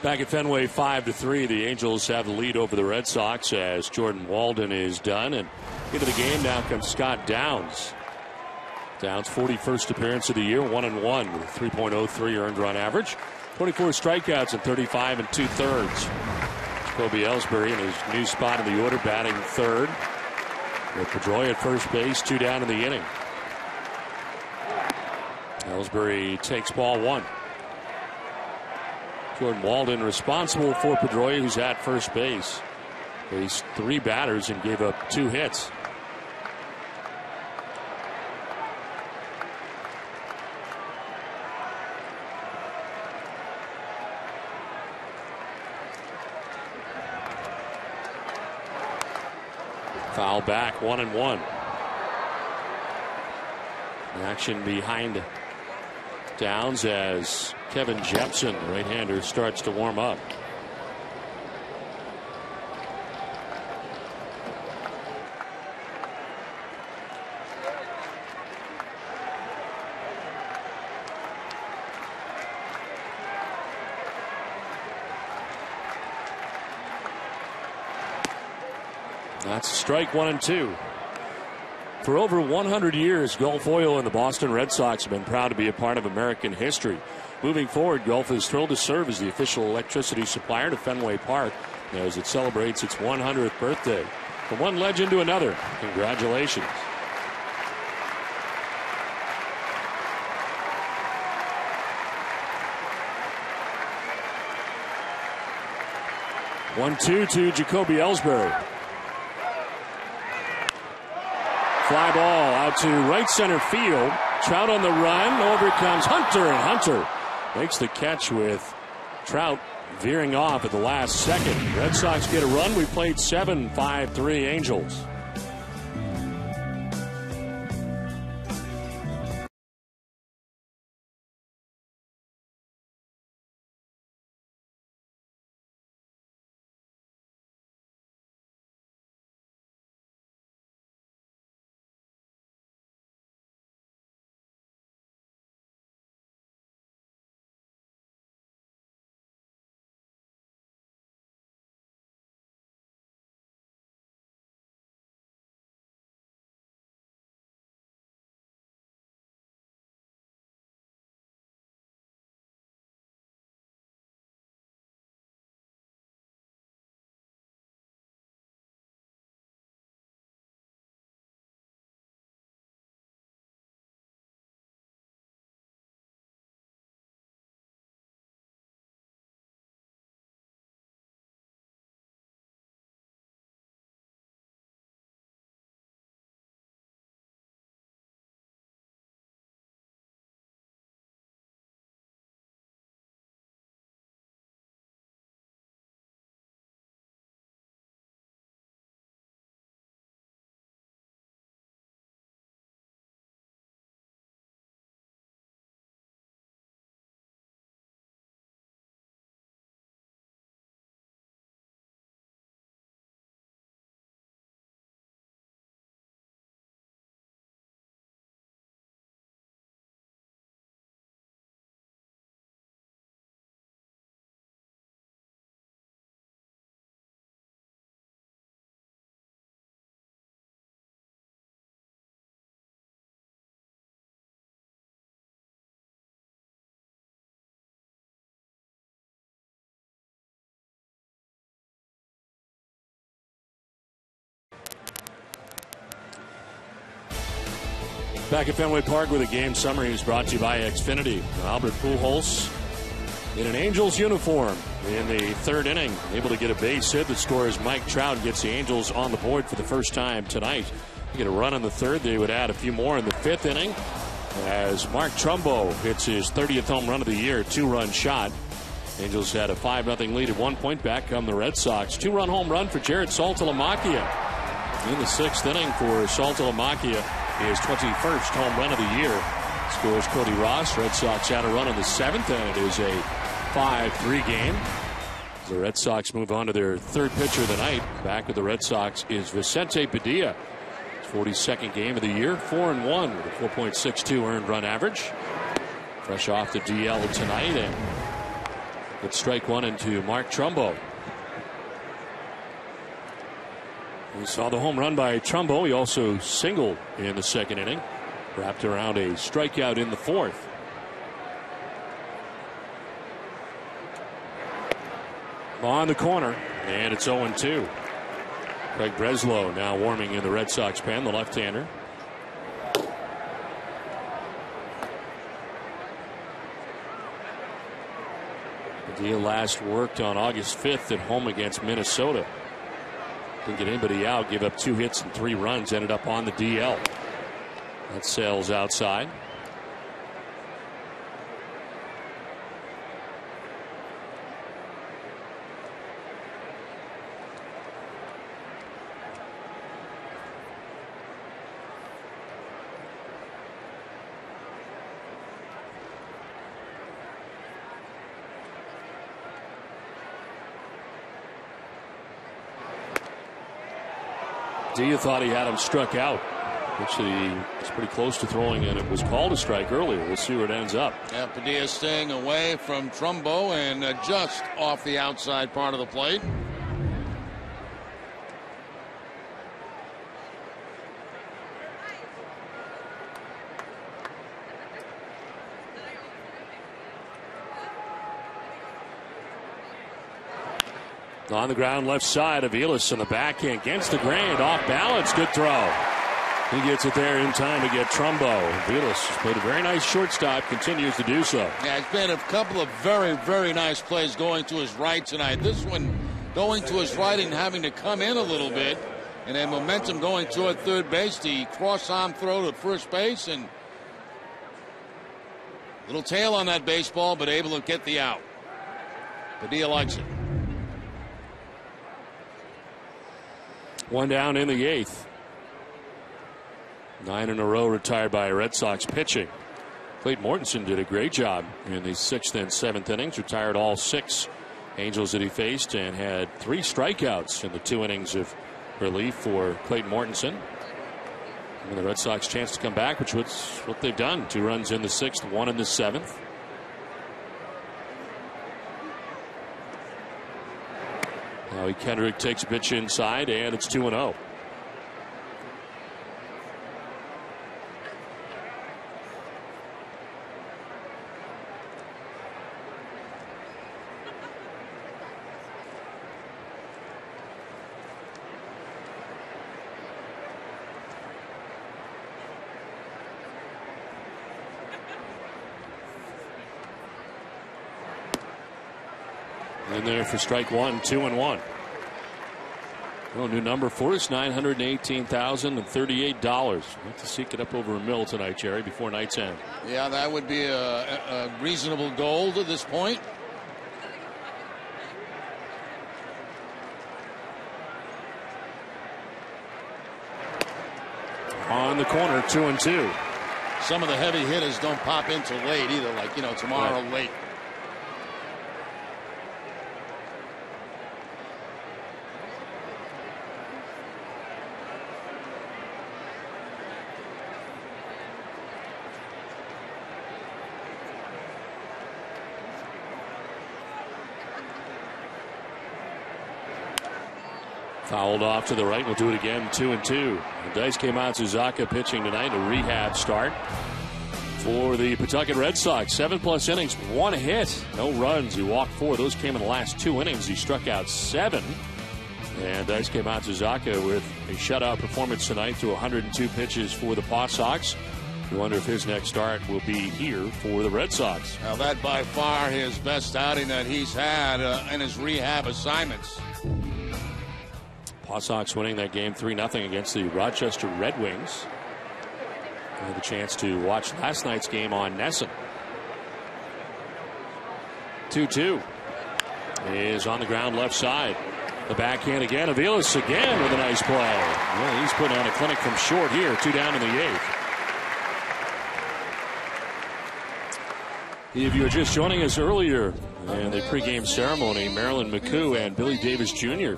Back at Fenway, 5-3. The Angels have the lead over the Red Sox as Jordan Walden is done. And into the game now comes Scott Downs. Downs' 41st appearance of the year, 1-1 with 3.03 earned run average. 24 strikeouts in 35 2/3. Jacoby Ellsbury in his new spot in the order, batting third. With Pedroia at first base, 2 down in the inning. Ellsbury takes ball 1. Jordan Walden responsible for Pedroia, who's at first base. Faced 3 batters and gave up 2 hits. Foul back, 1-1. Action behind Downs as Kevin Jepson, the right-hander, starts to warm up. That's a strike, 1-2. For over 100 years, Gulf Oil and the Boston Red Sox have been proud to be a part of American history. Moving forward, Gulf is thrilled to serve as the official electricity supplier to Fenway Park as it celebrates its 100th birthday. From one legend to another, congratulations. One-two to Jacoby Ellsbury. Fly ball out to right center field. Trout on the run. Over comes Hunter, and Hunter makes the catch with Trout veering off at the last second. Red Sox get a run. We played 7-5-3 Angels. Back at Fenway Park with a game summary is brought to you by Xfinity. Albert Pujols in an Angels uniform in the third inning, able to get a base hit that scores. Mike Trout gets the Angels on the board for the first time tonight. They get a run in the third. They would add a few more in the fifth inning as Mark Trumbo hits his 30th home run of the year, 2-run shot. Angels had a 5-0 lead at 1 point. Back come the Red Sox. 2-run home run for Jared Saltalamacchia in the sixth inning for Saltalamacchia. His 21st home run of the year. Scores Cody Ross. Red Sox had a run in the seventh, and it is a 5-3 game. The Red Sox move on to their third pitcher of the night. Back with the Red Sox is Vicente Padilla. His 42nd game of the year. 4-1 with a 4.62 earned run average. Fresh off the DL tonight, and It's strike one into Mark Trumbo. We saw the home run by Trumbo. He also singled in the second inning, wrapped around a strikeout in the fourth. On the corner, and it's 0-2. Craig Breslow now warming in the Red Sox pen, the left-hander. The deal last worked on August 5th at home against Minnesota. Didn't get anybody out, gave up 2 hits and 3 runs, ended up on the DL. That sails outside. Dia thought he had him struck out, which he was pretty close to throwing, and it was called a strike earlier. We'll see where it ends up. Yeah, Padilla staying away from Trumbo and just off the outside part of the plate. On the ground left side, Aviles on the backhand against the grand, off balance, good throw. He gets it there in time to get Trumbo. Aviles has played a very nice shortstop, continues to do so. Yeah, it's been a couple of very, very nice plays going to his right tonight. This one going to his right and having to come in a little bit. And then momentum going toward third base. The cross-arm throw to first base, and little tail on that baseball, but able to get the out. Padilla likes it. One down in the 8th. 9 in a row retired by Red Sox pitching. Clayton Mortensen did a great job in the 6th and 7th innings. Retired all 6 Angels that he faced and had 3 strikeouts in the 2 innings of relief for Clayton Mortensen. And the Red Sox chance to come back, which was what they've done. 2 runs in the 6th, 1 in the 7th. Now Kendrick takes a pitch inside, and it's 2-0. In there for strike one, 2-1. Well, new number for us, $918,038. Like to seek it up over $1 million tonight, Jerry, before night's end. Yeah, that would be a reasonable goal to this point. On the corner, 2-2. Some of the heavy hitters don't pop into late either, like, tomorrow right. Late. Fouled off to the right. We'll do it again. 2-2. The Daisuke Matsuzaka pitching tonight. A rehab start for the Pawtucket Red Sox. 7+ innings, 1 hit, no runs. He walked 4. Those came in the last 2 innings. He struck out 7. And Daisuke Matsuzaka with a shutout performance tonight through 102 pitches for the Paw Sox. You wonder if his next start will be here for the Red Sox. Now that by far his best outing that he's had in his rehab assignments. Paw Sox winning that game 3-0 against the Rochester Red Wings. I had the chance to watch last night's game on NESN. 2-2 is on the ground left side. The backhand again. Aviles again with a nice play. Well, he's putting on a clinic from short here. 2 down in the 8th. If you were just joining us earlier in the pregame ceremony, Marilyn McCoo and Billy Davis Jr.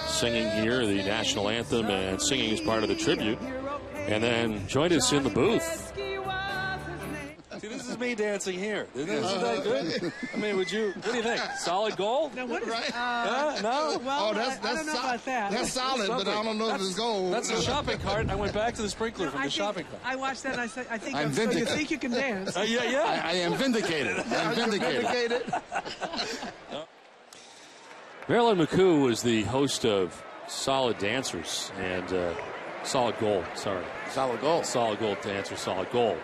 singing here the national anthem and singing as part of the tribute, and then joined us in the booth. See, this is me dancing here. Isn't that good? I mean, what do you think? Solid goal? Now, what is Right. No? Well, I don't know about that. That's solid, but I don't know if it's gold. That's a shopping cart. I went back to the sprinkler from the shopping cart. I watched that and I think I'm so you vindicated. think you can dance. Yeah. I am vindicated. I'm vindicated. Marilyn McCoo was the host of Solid Dancers and Solid Gold. Sorry. Solid goal. Solid Gold Dancer, Solid Gold.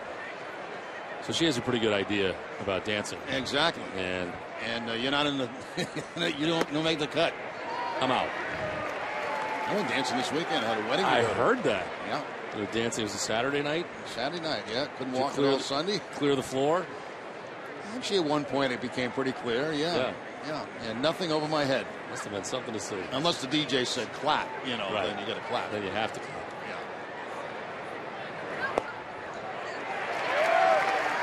So she has a pretty good idea about dancing. Exactly. And you're not in the. You don't make the cut. I'm out. I went dancing this weekend. I had a wedding. I heard that. Yeah. The dancing was a Saturday night. Saturday night. Yeah. Couldn't Did you walk clear until the- Sunday. Clear the floor. Actually, at one point it became pretty clear. Yeah. And nothing over my head. Must have been something to see. Unless the DJ said clap, Right. then you got to clap. Then you have to clap.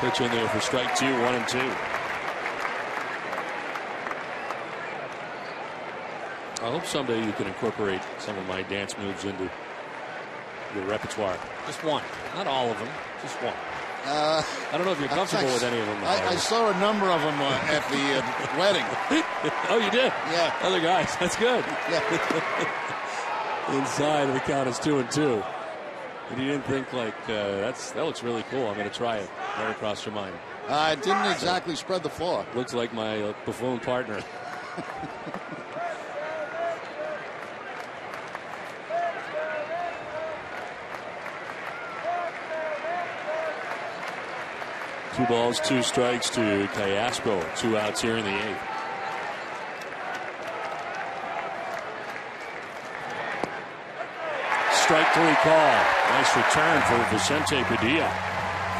Pitch in there for strike 2, 1-2. I hope someday you can incorporate some of my dance moves into your repertoire. Just one. Not all of them. Just one. I don't know if you're comfortable with any of them. I saw a number of them at the wedding. Oh, you did? Yeah. Other guys. That's good. Yeah. Inside, the count is 2-2. And you didn't think that looks really cool. I'm going to try it. Never crossed your mind. It didn't exactly spread the floor. Looks like my buffoon partner. Two balls, 2 strikes to Callaspo. 2 outs here in the 8th. Strike 3 call. Nice return for Vicente Padilla.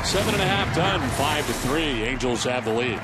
7.5 done, 5-3. Angels have the lead.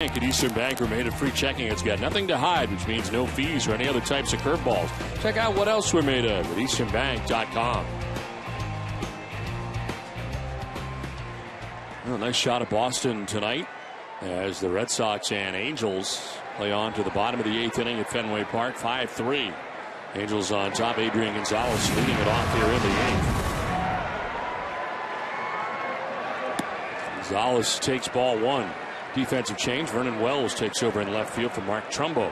At Eastern Bank made it free checking. It's got nothing to hide, which means no fees or any other types of curveballs. Check out what else we're made of at easternbank.com. Well, nice shot at Boston tonight as the Red Sox and Angels play on to the bottom of the 8th inning at Fenway Park. 5-3. Angels on top. Adrian Gonzalez leading it off here in the 8th. Gonzalez takes ball 1. Defensive change. Vernon Wells takes over in left field for Mark Trumbo.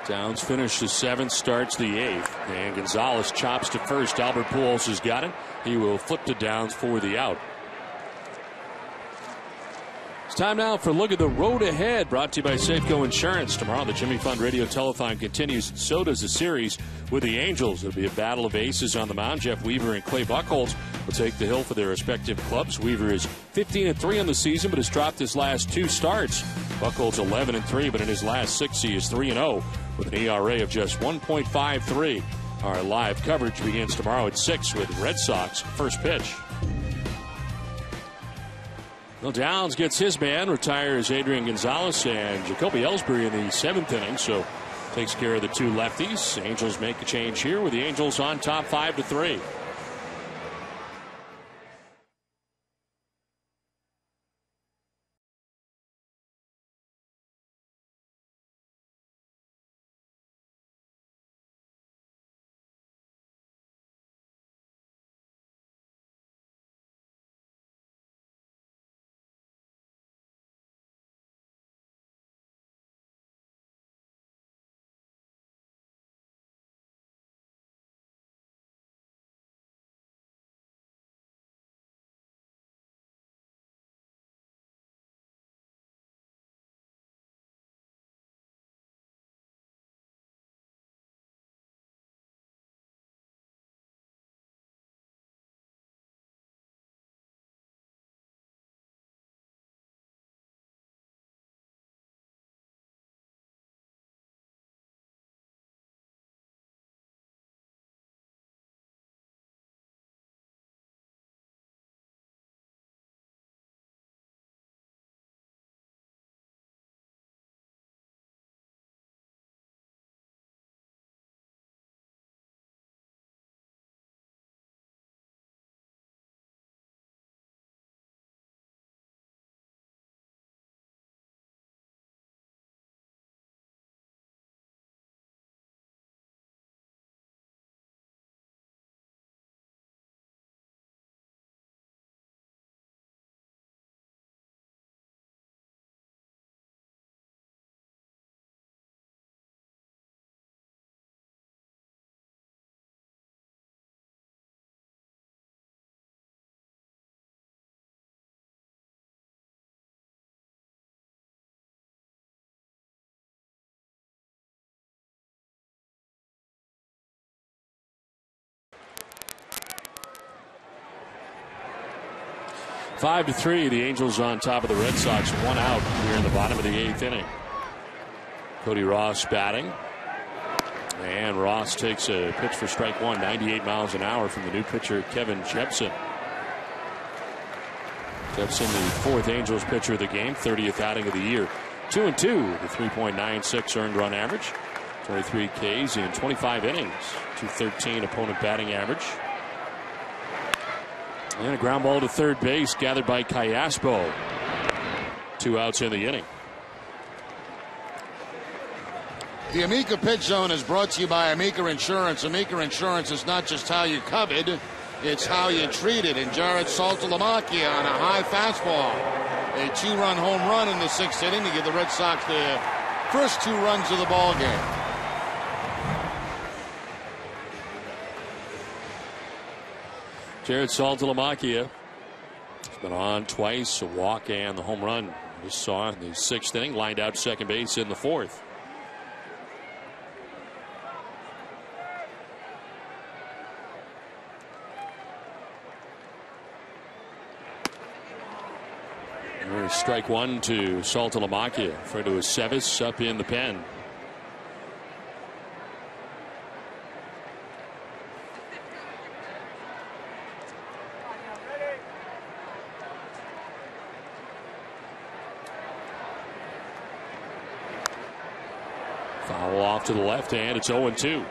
Downs finished the 7th, starts the 8th, and Gonzalez chops to first. Albert Pujols has got it. He will flip to Downs for the out. It's time now for a look at the road ahead, brought to you by Safeco Insurance. Tomorrow, the Jimmy Fund Radio Telethon continues. So does the series with the Angels. It'll be a battle of aces on the mound. Jeff Weaver and Clay Buchholz will take the hill for their respective clubs. Weaver is 15-3 on the season, but has dropped his last 2 starts. Buchholz 11-3, but in his last 6, he is 3-0 with an ERA of just 1.53. Our live coverage begins tomorrow at 6 with Red Sox first pitch. Well, Downs gets his man, retires Adrian Gonzalez and Jacoby Ellsbury in the 7th inning, so takes care of the 2 lefties. Angels make a change here with the Angels on top 5-3. Five to 3, the Angels on top of the Red Sox. 1 out here in the bottom of the 8th inning. Cody Ross batting. And Ross takes a pitch for strike 1, 98 miles an hour from the new pitcher, Kevin Jepson. Jepson, the 4th Angels pitcher of the game, 30th outing of the year. 2-2, the 3.96 earned run average. 23 Ks in 25 innings. 213 opponent batting average. And a ground ball to third base gathered by Callaspo. 2 outs in the inning. The Amica Pitch Zone is brought to you by Amica Insurance. Amica Insurance is not just how you covered, it's how you treat it. And Jared Saltalamacchia on a high fastball. A 2-run home run in the 6th inning to give the Red Sox their first 2 runs of the ball game. Jared Saltalamacchia has been on twice, a walk and the home run. We saw in the 6th inning, lined out second base in the 4th. There's strike 1 to Saltalamacchia. Fredo Aceves up in the pen. Foul off to the left hand. It's 0-2.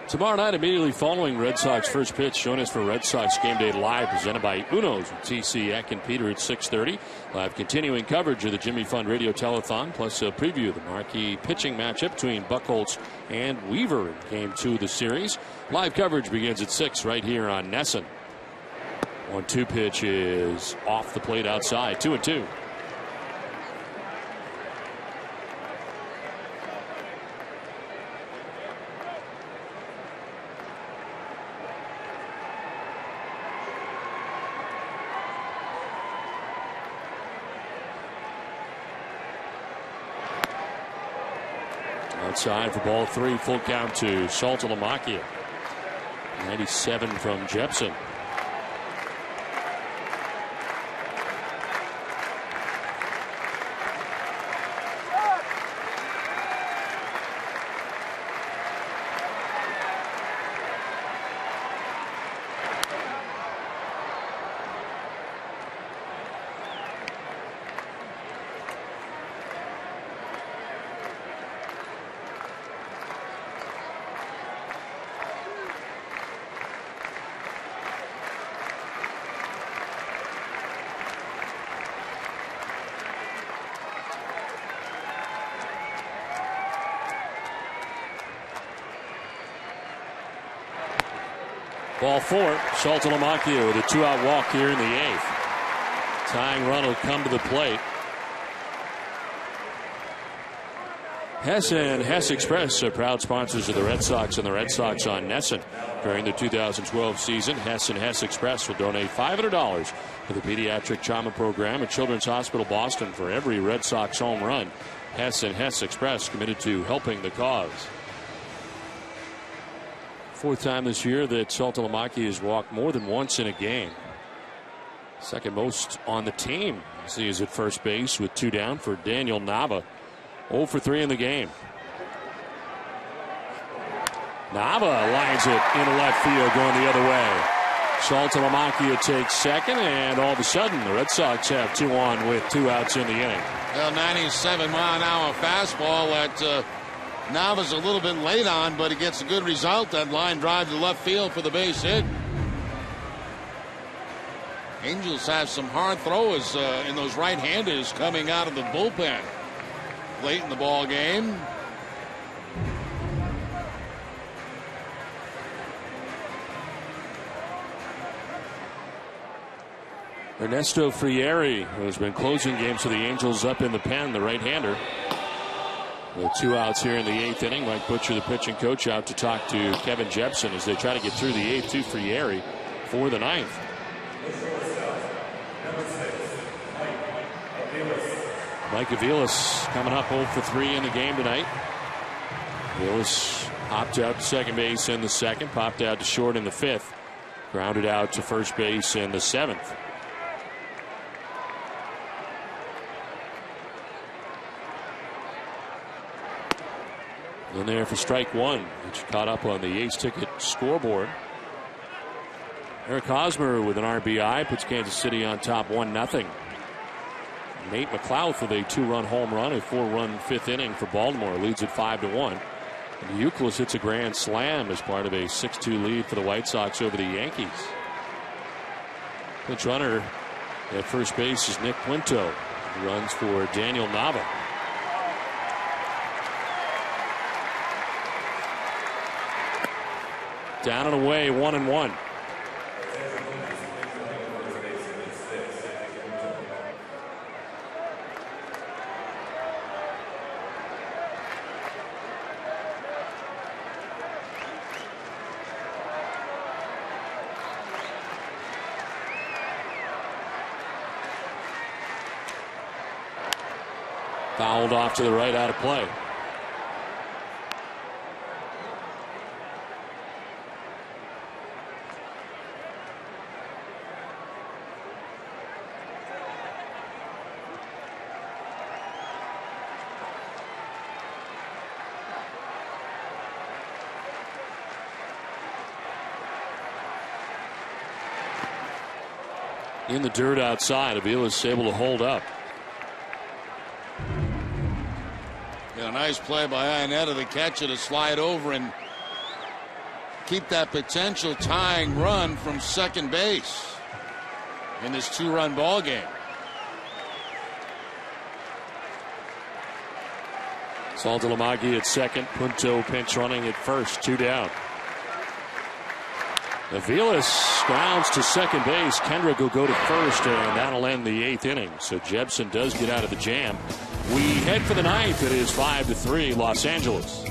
Tomorrow night, immediately following Red Sox first pitch, join us for Red Sox Game Day Live, presented by Uno's with TC Eck and Peter at 6:30. We'll have continuing coverage of the Jimmy Fund Radio Telethon, plus a preview of the marquee pitching matchup between Buchholz and Weaver in Game 2 of the series. Live coverage begins at 6 right here on NESN. 1-2 pitch is off the plate outside, 2-2. Outside for ball 3, full count to Saltalamacchia. 97 from Jepson. Ball 4, Saltalamacchia with a 2-out walk here in the 8th. Tying run will come to the plate. Hess and Hess Express are proud sponsors of the Red Sox and the Red Sox on NESN. During the 2012 season, Hess and Hess Express will donate $500 to the Pediatric Trauma Program at Children's Hospital Boston for every Red Sox home run. Hess and Hess Express committed to helping the cause. 4th time this year that Saltalamacchia has walked more than once in a game. Second most on the team. He is at first base with 2 down for Daniel Nava. 0 for 3 in the game. Nava lines it into left field, going the other way. Saltalamacchia takes second, and all of a sudden the Red Sox have 2 on with 2 outs in the inning. Well, 97-mile-an-hour fastball that Nava's a little bit late on, but he gets a good result. That line drive to left field for the base hit. Angels have some hard throwers in those right-handers coming out of the bullpen late in the ball game. Ernesto Frieri, who has been closing games for the Angels, up in the pen, the right-hander. With 2 outs here in the 8th inning. Mike Butcher, the pitching coach, out to talk to Kevin Jepson as they try to get through the 8th to Frieri for the 9th. Mike Aviles coming up 0 for 3 in the game tonight. Aviles popped out to second base in the 2nd, popped out to short in the 5th, grounded out to first base in the 7th. In there for strike 1, which caught up on the Ace Ticket scoreboard. Eric Hosmer with an RBI puts Kansas City on top 1-0. Nate McLeod with a 2-run home run, a 4-run 5th inning for Baltimore, leads at 5-1. And Euclid hits a grand slam as part of a 6-2 lead for the White Sox over the Yankees. Pinch runner at first base is Nick Quinto, who runs for Daniel Nava. Down and away, 1-1. Fouled off to the right, out of play. In the dirt outside, Aviles able to hold up. Yeah, nice play by Iannetta to catch it, to slide over and keep that potential tying run from second base in this 2-run ball game. Saltalamacchia at second. Punto pinch running at first. 2 down. Aviles grounds to second base. Kendrick will go to first, and that'll end the 8th inning. So Jepson does get out of the jam. We head for the 9th. It is 5-3 Los Angeles.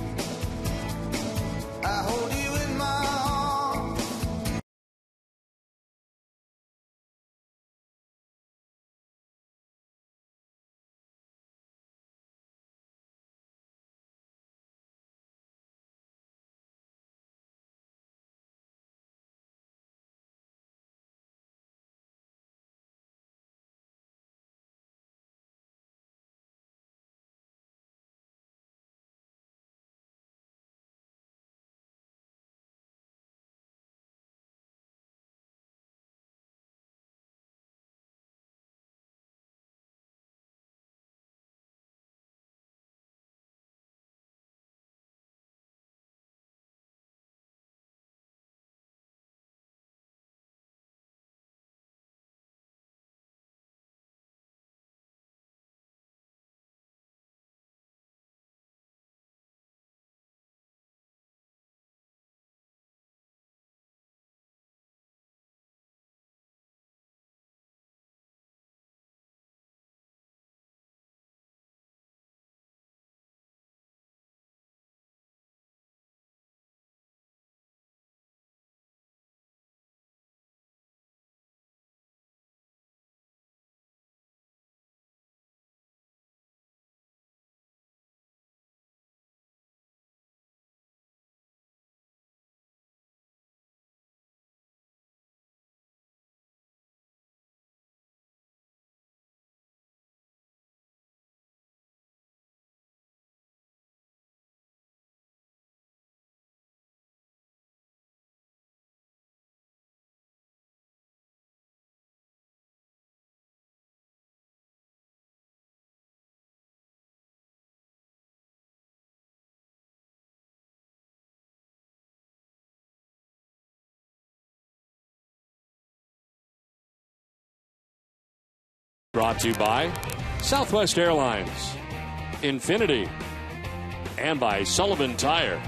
Brought to you by Southwest Airlines, Infinity, and by Sullivan Tire.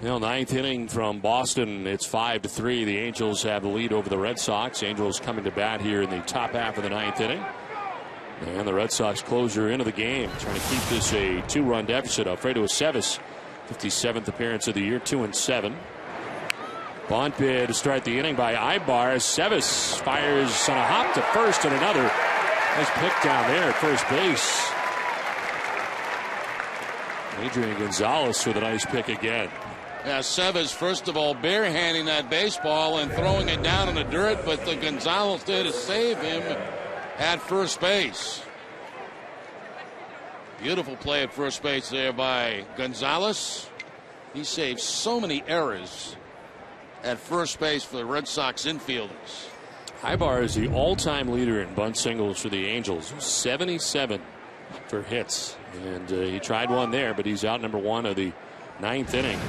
Well, 9th inning from Boston. It's 5-3. The Angels have the lead over the Red Sox. Angels coming to bat here in the top half of the 9th inning. And the Red Sox closer into the game, trying to keep this a 2-run deficit. Alfredo Aceves, 57th appearance of the year, 2-7. Bunt bid to start the inning by Ibar. Aceves fires on a hop to first, and another nice pick down there at first base. Adrian Gonzalez with a nice pick again. Yeah, Aceves, first of all, barehanding that baseball and throwing it down in the dirt, but the Gonzalez there to save him at first base. Beautiful play at first base there by Gonzalez. He saved so many errors at first base for the Red Sox infielders. Ibar is the all-time leader in bunt singles for the Angels, 77 for hits. And he tried one there, but he's out number 1 of the 9th inning.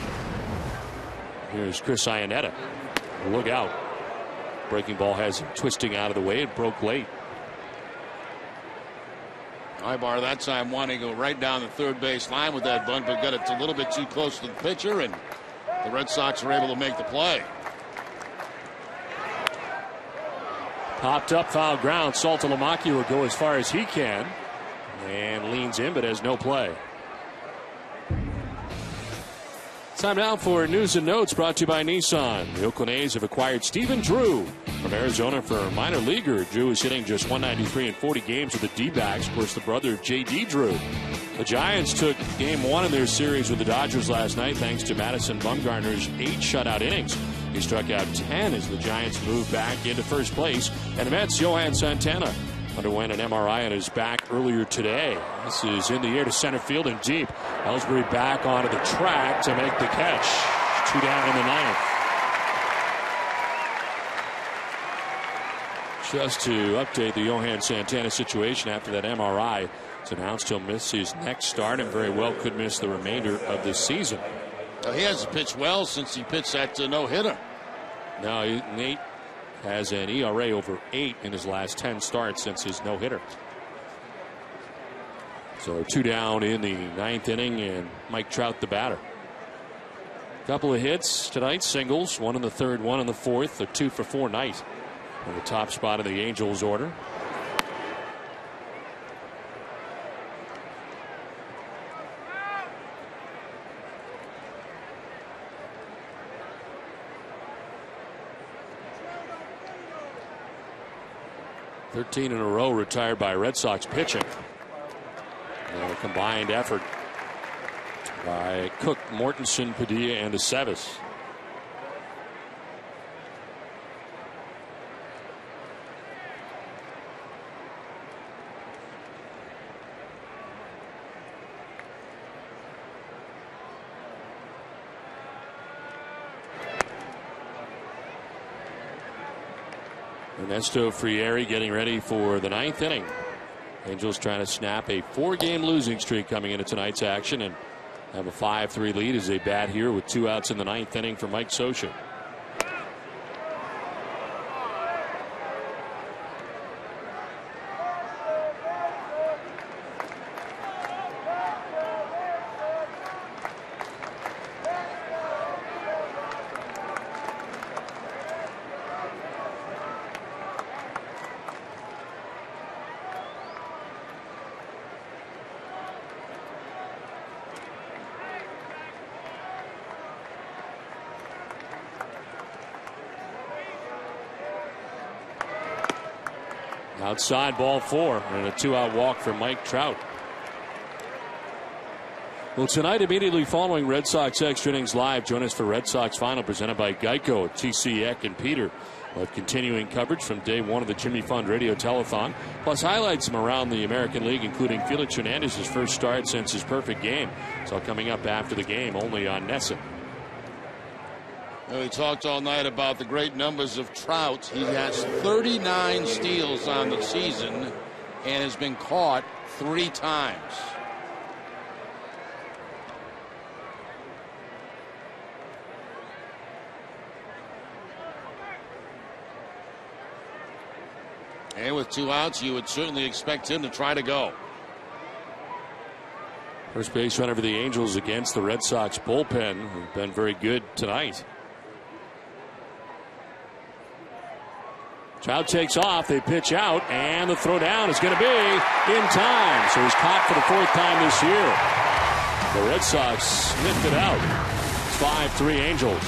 Here's Chris Iannetta. Look out. Breaking ball has him twisting out of the way. It broke late. Ibar that time wanting to go right down the third base line with that bunt, but got it a little bit too close to the pitcher, and the Red Sox were able to make the play. Popped up, foul ground. Saltalamacchia will go as far as he can and leans in, but has no play. Time now for news and notes, brought to you by Nissan. The Oakland A's have acquired Stephen Drew from Arizona for a minor leaguer. Drew is hitting just 193 in 40 games with the D-backs. Of course, the brother of J.D. Drew. The Giants took game 1 in their series with the Dodgers last night thanks to Madison Bumgarner's 8 shutout innings. He struck out 10 as the Giants moved back into first place. And the Mets' Johan Santana underwent an MRI on his back earlier today. This is in the air to center field and deep. Ellsbury back onto the track to make the catch. 2 down in the 9th. Just to update the Johan Santana situation after that MRI, It's announced he'll miss his next start and very well could miss the remainder of the season. Well, he hasn't pitched well since he pitched that no-hitter. No, Nate has an ERA over 8 in his last 10 starts since his no-hitter. So 2 down in the 9th inning, and Mike Trout the batter. Couple of hits tonight, singles, 1 in the 3rd, 1 in the 4th, a 2-for-4 night on the top spot of the Angels order. "13 in a row retired by Red Sox pitching." A combined effort by Cook, Mortensen, Padilla, and Aceves. Ernesto Frieri getting ready for the 9th inning. Angels trying to snap a 4-game losing streak coming into tonight's action and have a 5-3 lead as they bat here with 2 outs in the 9th inning for Mike Scioscia. Outside, ball 4, and a 2-out walk for Mike Trout. Well, tonight, immediately following Red Sox Extra Innings Live, join us for Red Sox Final presented by Geico, TC Eck and Peter. We'll have continuing coverage from day 1 of the Jimmy Fund Radio Telethon, plus highlights from around the American League, including Felix Hernandez's first start since his perfect game. It's all coming up after the game, only on NESN. We talked all night about the great numbers of Trout. He has 39 steals on the season and has been caught 3 times. And with 2 outs, you would certainly expect him to try to go. First base runner for the Angels against the Red Sox bullpen, who've been very good tonight. Trout takes off, they pitch out, and the throw down is going to be in time. So he's caught for the 4th time this year. The Red Sox sniffed it out. It's 5-3 Angels.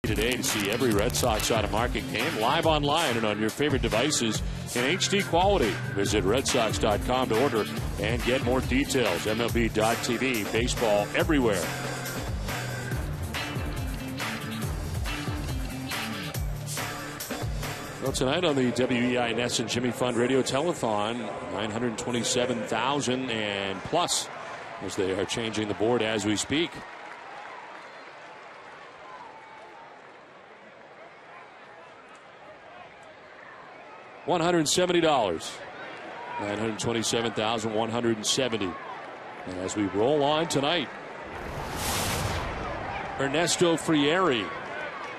today to see every Red Sox out-of-market game live online and on your favorite devices in HD quality. Visit RedSox.com to order and get more details. MLB.tv, baseball everywhere. Well, tonight on the WEI Ness and Jimmy Fund Radio Telethon, 927,000 and plus as they are changing the board as we speak. $170. 927,170. And as we roll on tonight, Ernesto Frieri,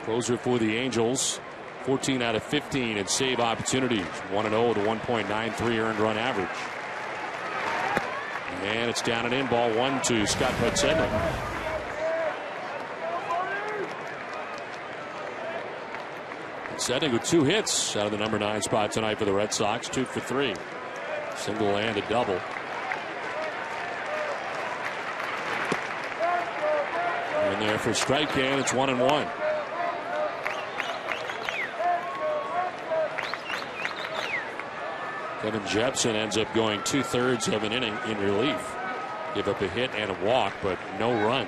closer for the Angels. 14 out of 15 in save opportunities. 1-0 with a 1.93 earned run average. And it's down and in. Ball 1 to Scott Podsednik. Podsednik with 2 hits out of the number 9 spot tonight for the Red Sox. 2 for 3. Single and a double. And there for strike, and it's 1-1. Kevin Jepson ends up going 2/3 of an inning in relief. Give up a hit and a walk, but no runs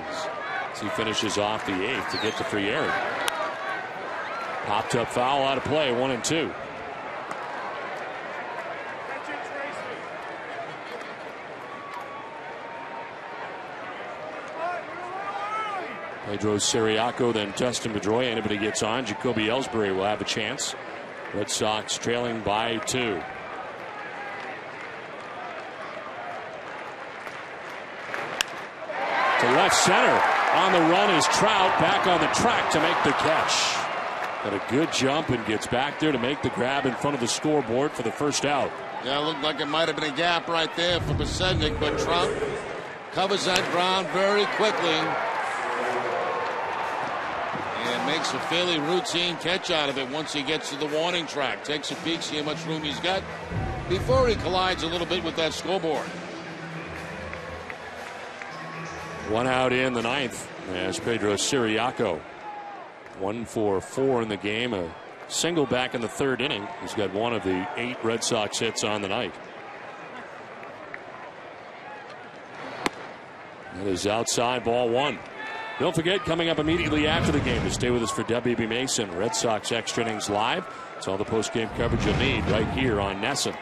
as he finishes off the 8th to get to Frieri. Popped up foul out of play, 1-2. Pedro Siriaco, then Dustin Pedroia. Anybody gets on, Jacoby Ellsbury will have a chance. Red Sox trailing by 2. To left center. On the run is Trout, back on the track to make the catch. Got a good jump and gets back there to make the grab in front of the scoreboard for the first out. Yeah, it looked like it might have been a gap right there for Podsednik, but Trout covers that ground very quickly and makes a fairly routine catch out of it once he gets to the warning track. Takes a peek, see how much room he's got before he collides a little bit with that scoreboard. 1 out in the 9th as Pedro Siriaco. 1 for 4 in the game. A single back in the 3rd inning. He's got 1 of the 8 Red Sox hits on the night. That is outside, ball 1. Don't forget, coming up immediately after the game, to stay with us for WB Mason, Red Sox Extra Innings Live. It's all the post-game coverage you'll need right here on NESN.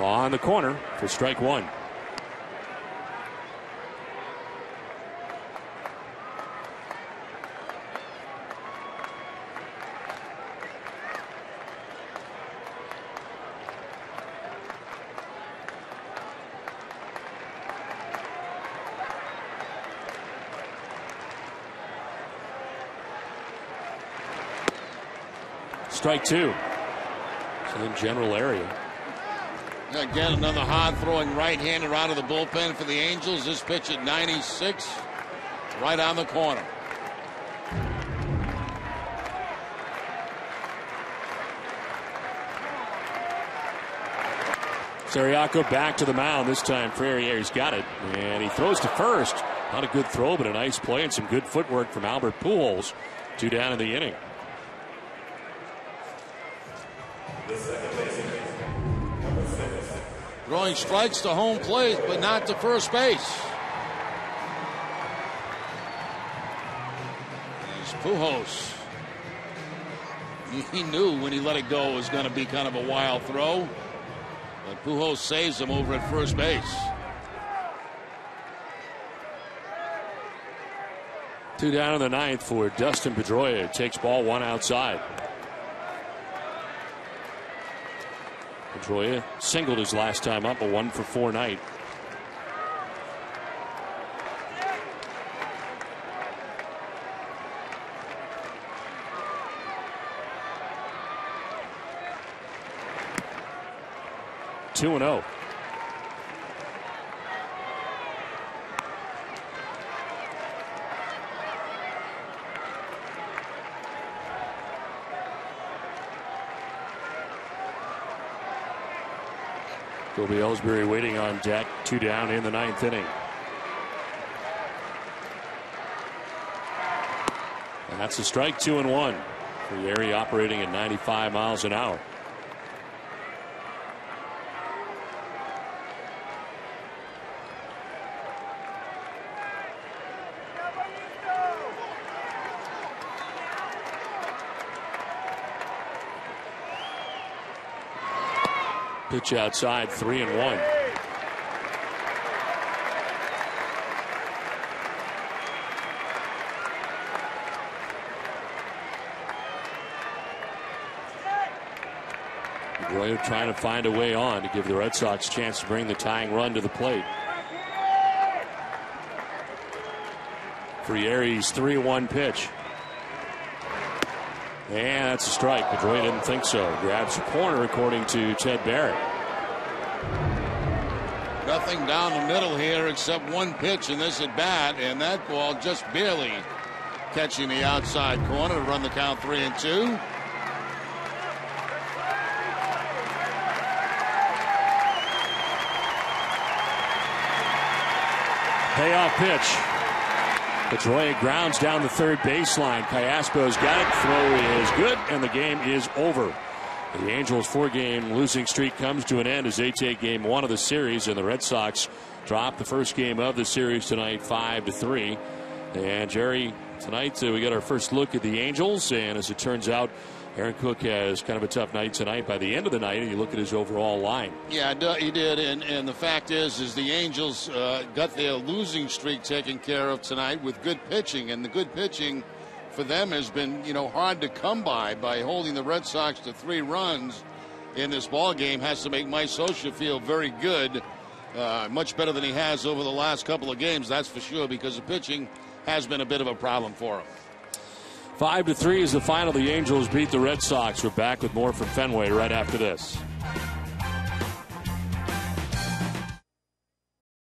On the corner for strike 1. Strike 2. Same general area. Again, another hard-throwing right-hander out of the bullpen for the Angels. This pitch at 96, right on the corner. Siriaco back to the mound. This time Frieri's got it, and he throws to first. Not a good throw, but a nice play and some good footwork from Albert Pujols. 2 down in the inning. Throwing strikes to home plate, but not to first base. Here's Pujols. He knew when he let it go it was going to be kind of a wild throw. But Pujols saves him over at first base. 2 down in the 9th for Dustin Pedroia. Takes ball 1 outside. Pedroia singled his last time up, a 1 for 4 night. Two and 0. Kobe Ellsbury waiting on deck. 2 down in the 9th inning. And that's a strike. 2-1. Frieri operating at 95 miles an hour. Pitch outside, 3-1. Pedroia trying to find a way on to give the Red Sox a chance to bring the tying run to the plate. Frieri's 3-1 pitch. And that's a strike. Pedroia didn't think so. Grabs the corner, according to Ted Barrett. Nothing down the middle here except one pitch in this at bat, and that ball just barely catching the outside corner to run the count 3-2. Payoff pitch. Pedroia grounds down the third baseline. Callaspo's got it. Throw is good, and the game is over. The Angels' 4-game losing streak comes to an end as they take game 1 of the series, and the Red Sox drop the first game of the series tonight 5-3. And Jerry, tonight we got our first look at the Angels, and as it turns out, Aaron Cook has kind of a tough night tonight. By the end of the night, and you look at his overall line. Yeah, he did, and the fact is the Angels got their losing streak taken care of tonight with good pitching, and the good pitching for them has been, hard to come by holding the Red Sox to 3 runs in this ball game. Has to make Mike Scioscia feel very good, much better than he has over the last couple of games, that's for sure, because the pitching has been a bit of a problem for him. 5-3 is the final. The Angels beat the Red Sox. We're back with more from Fenway right after this.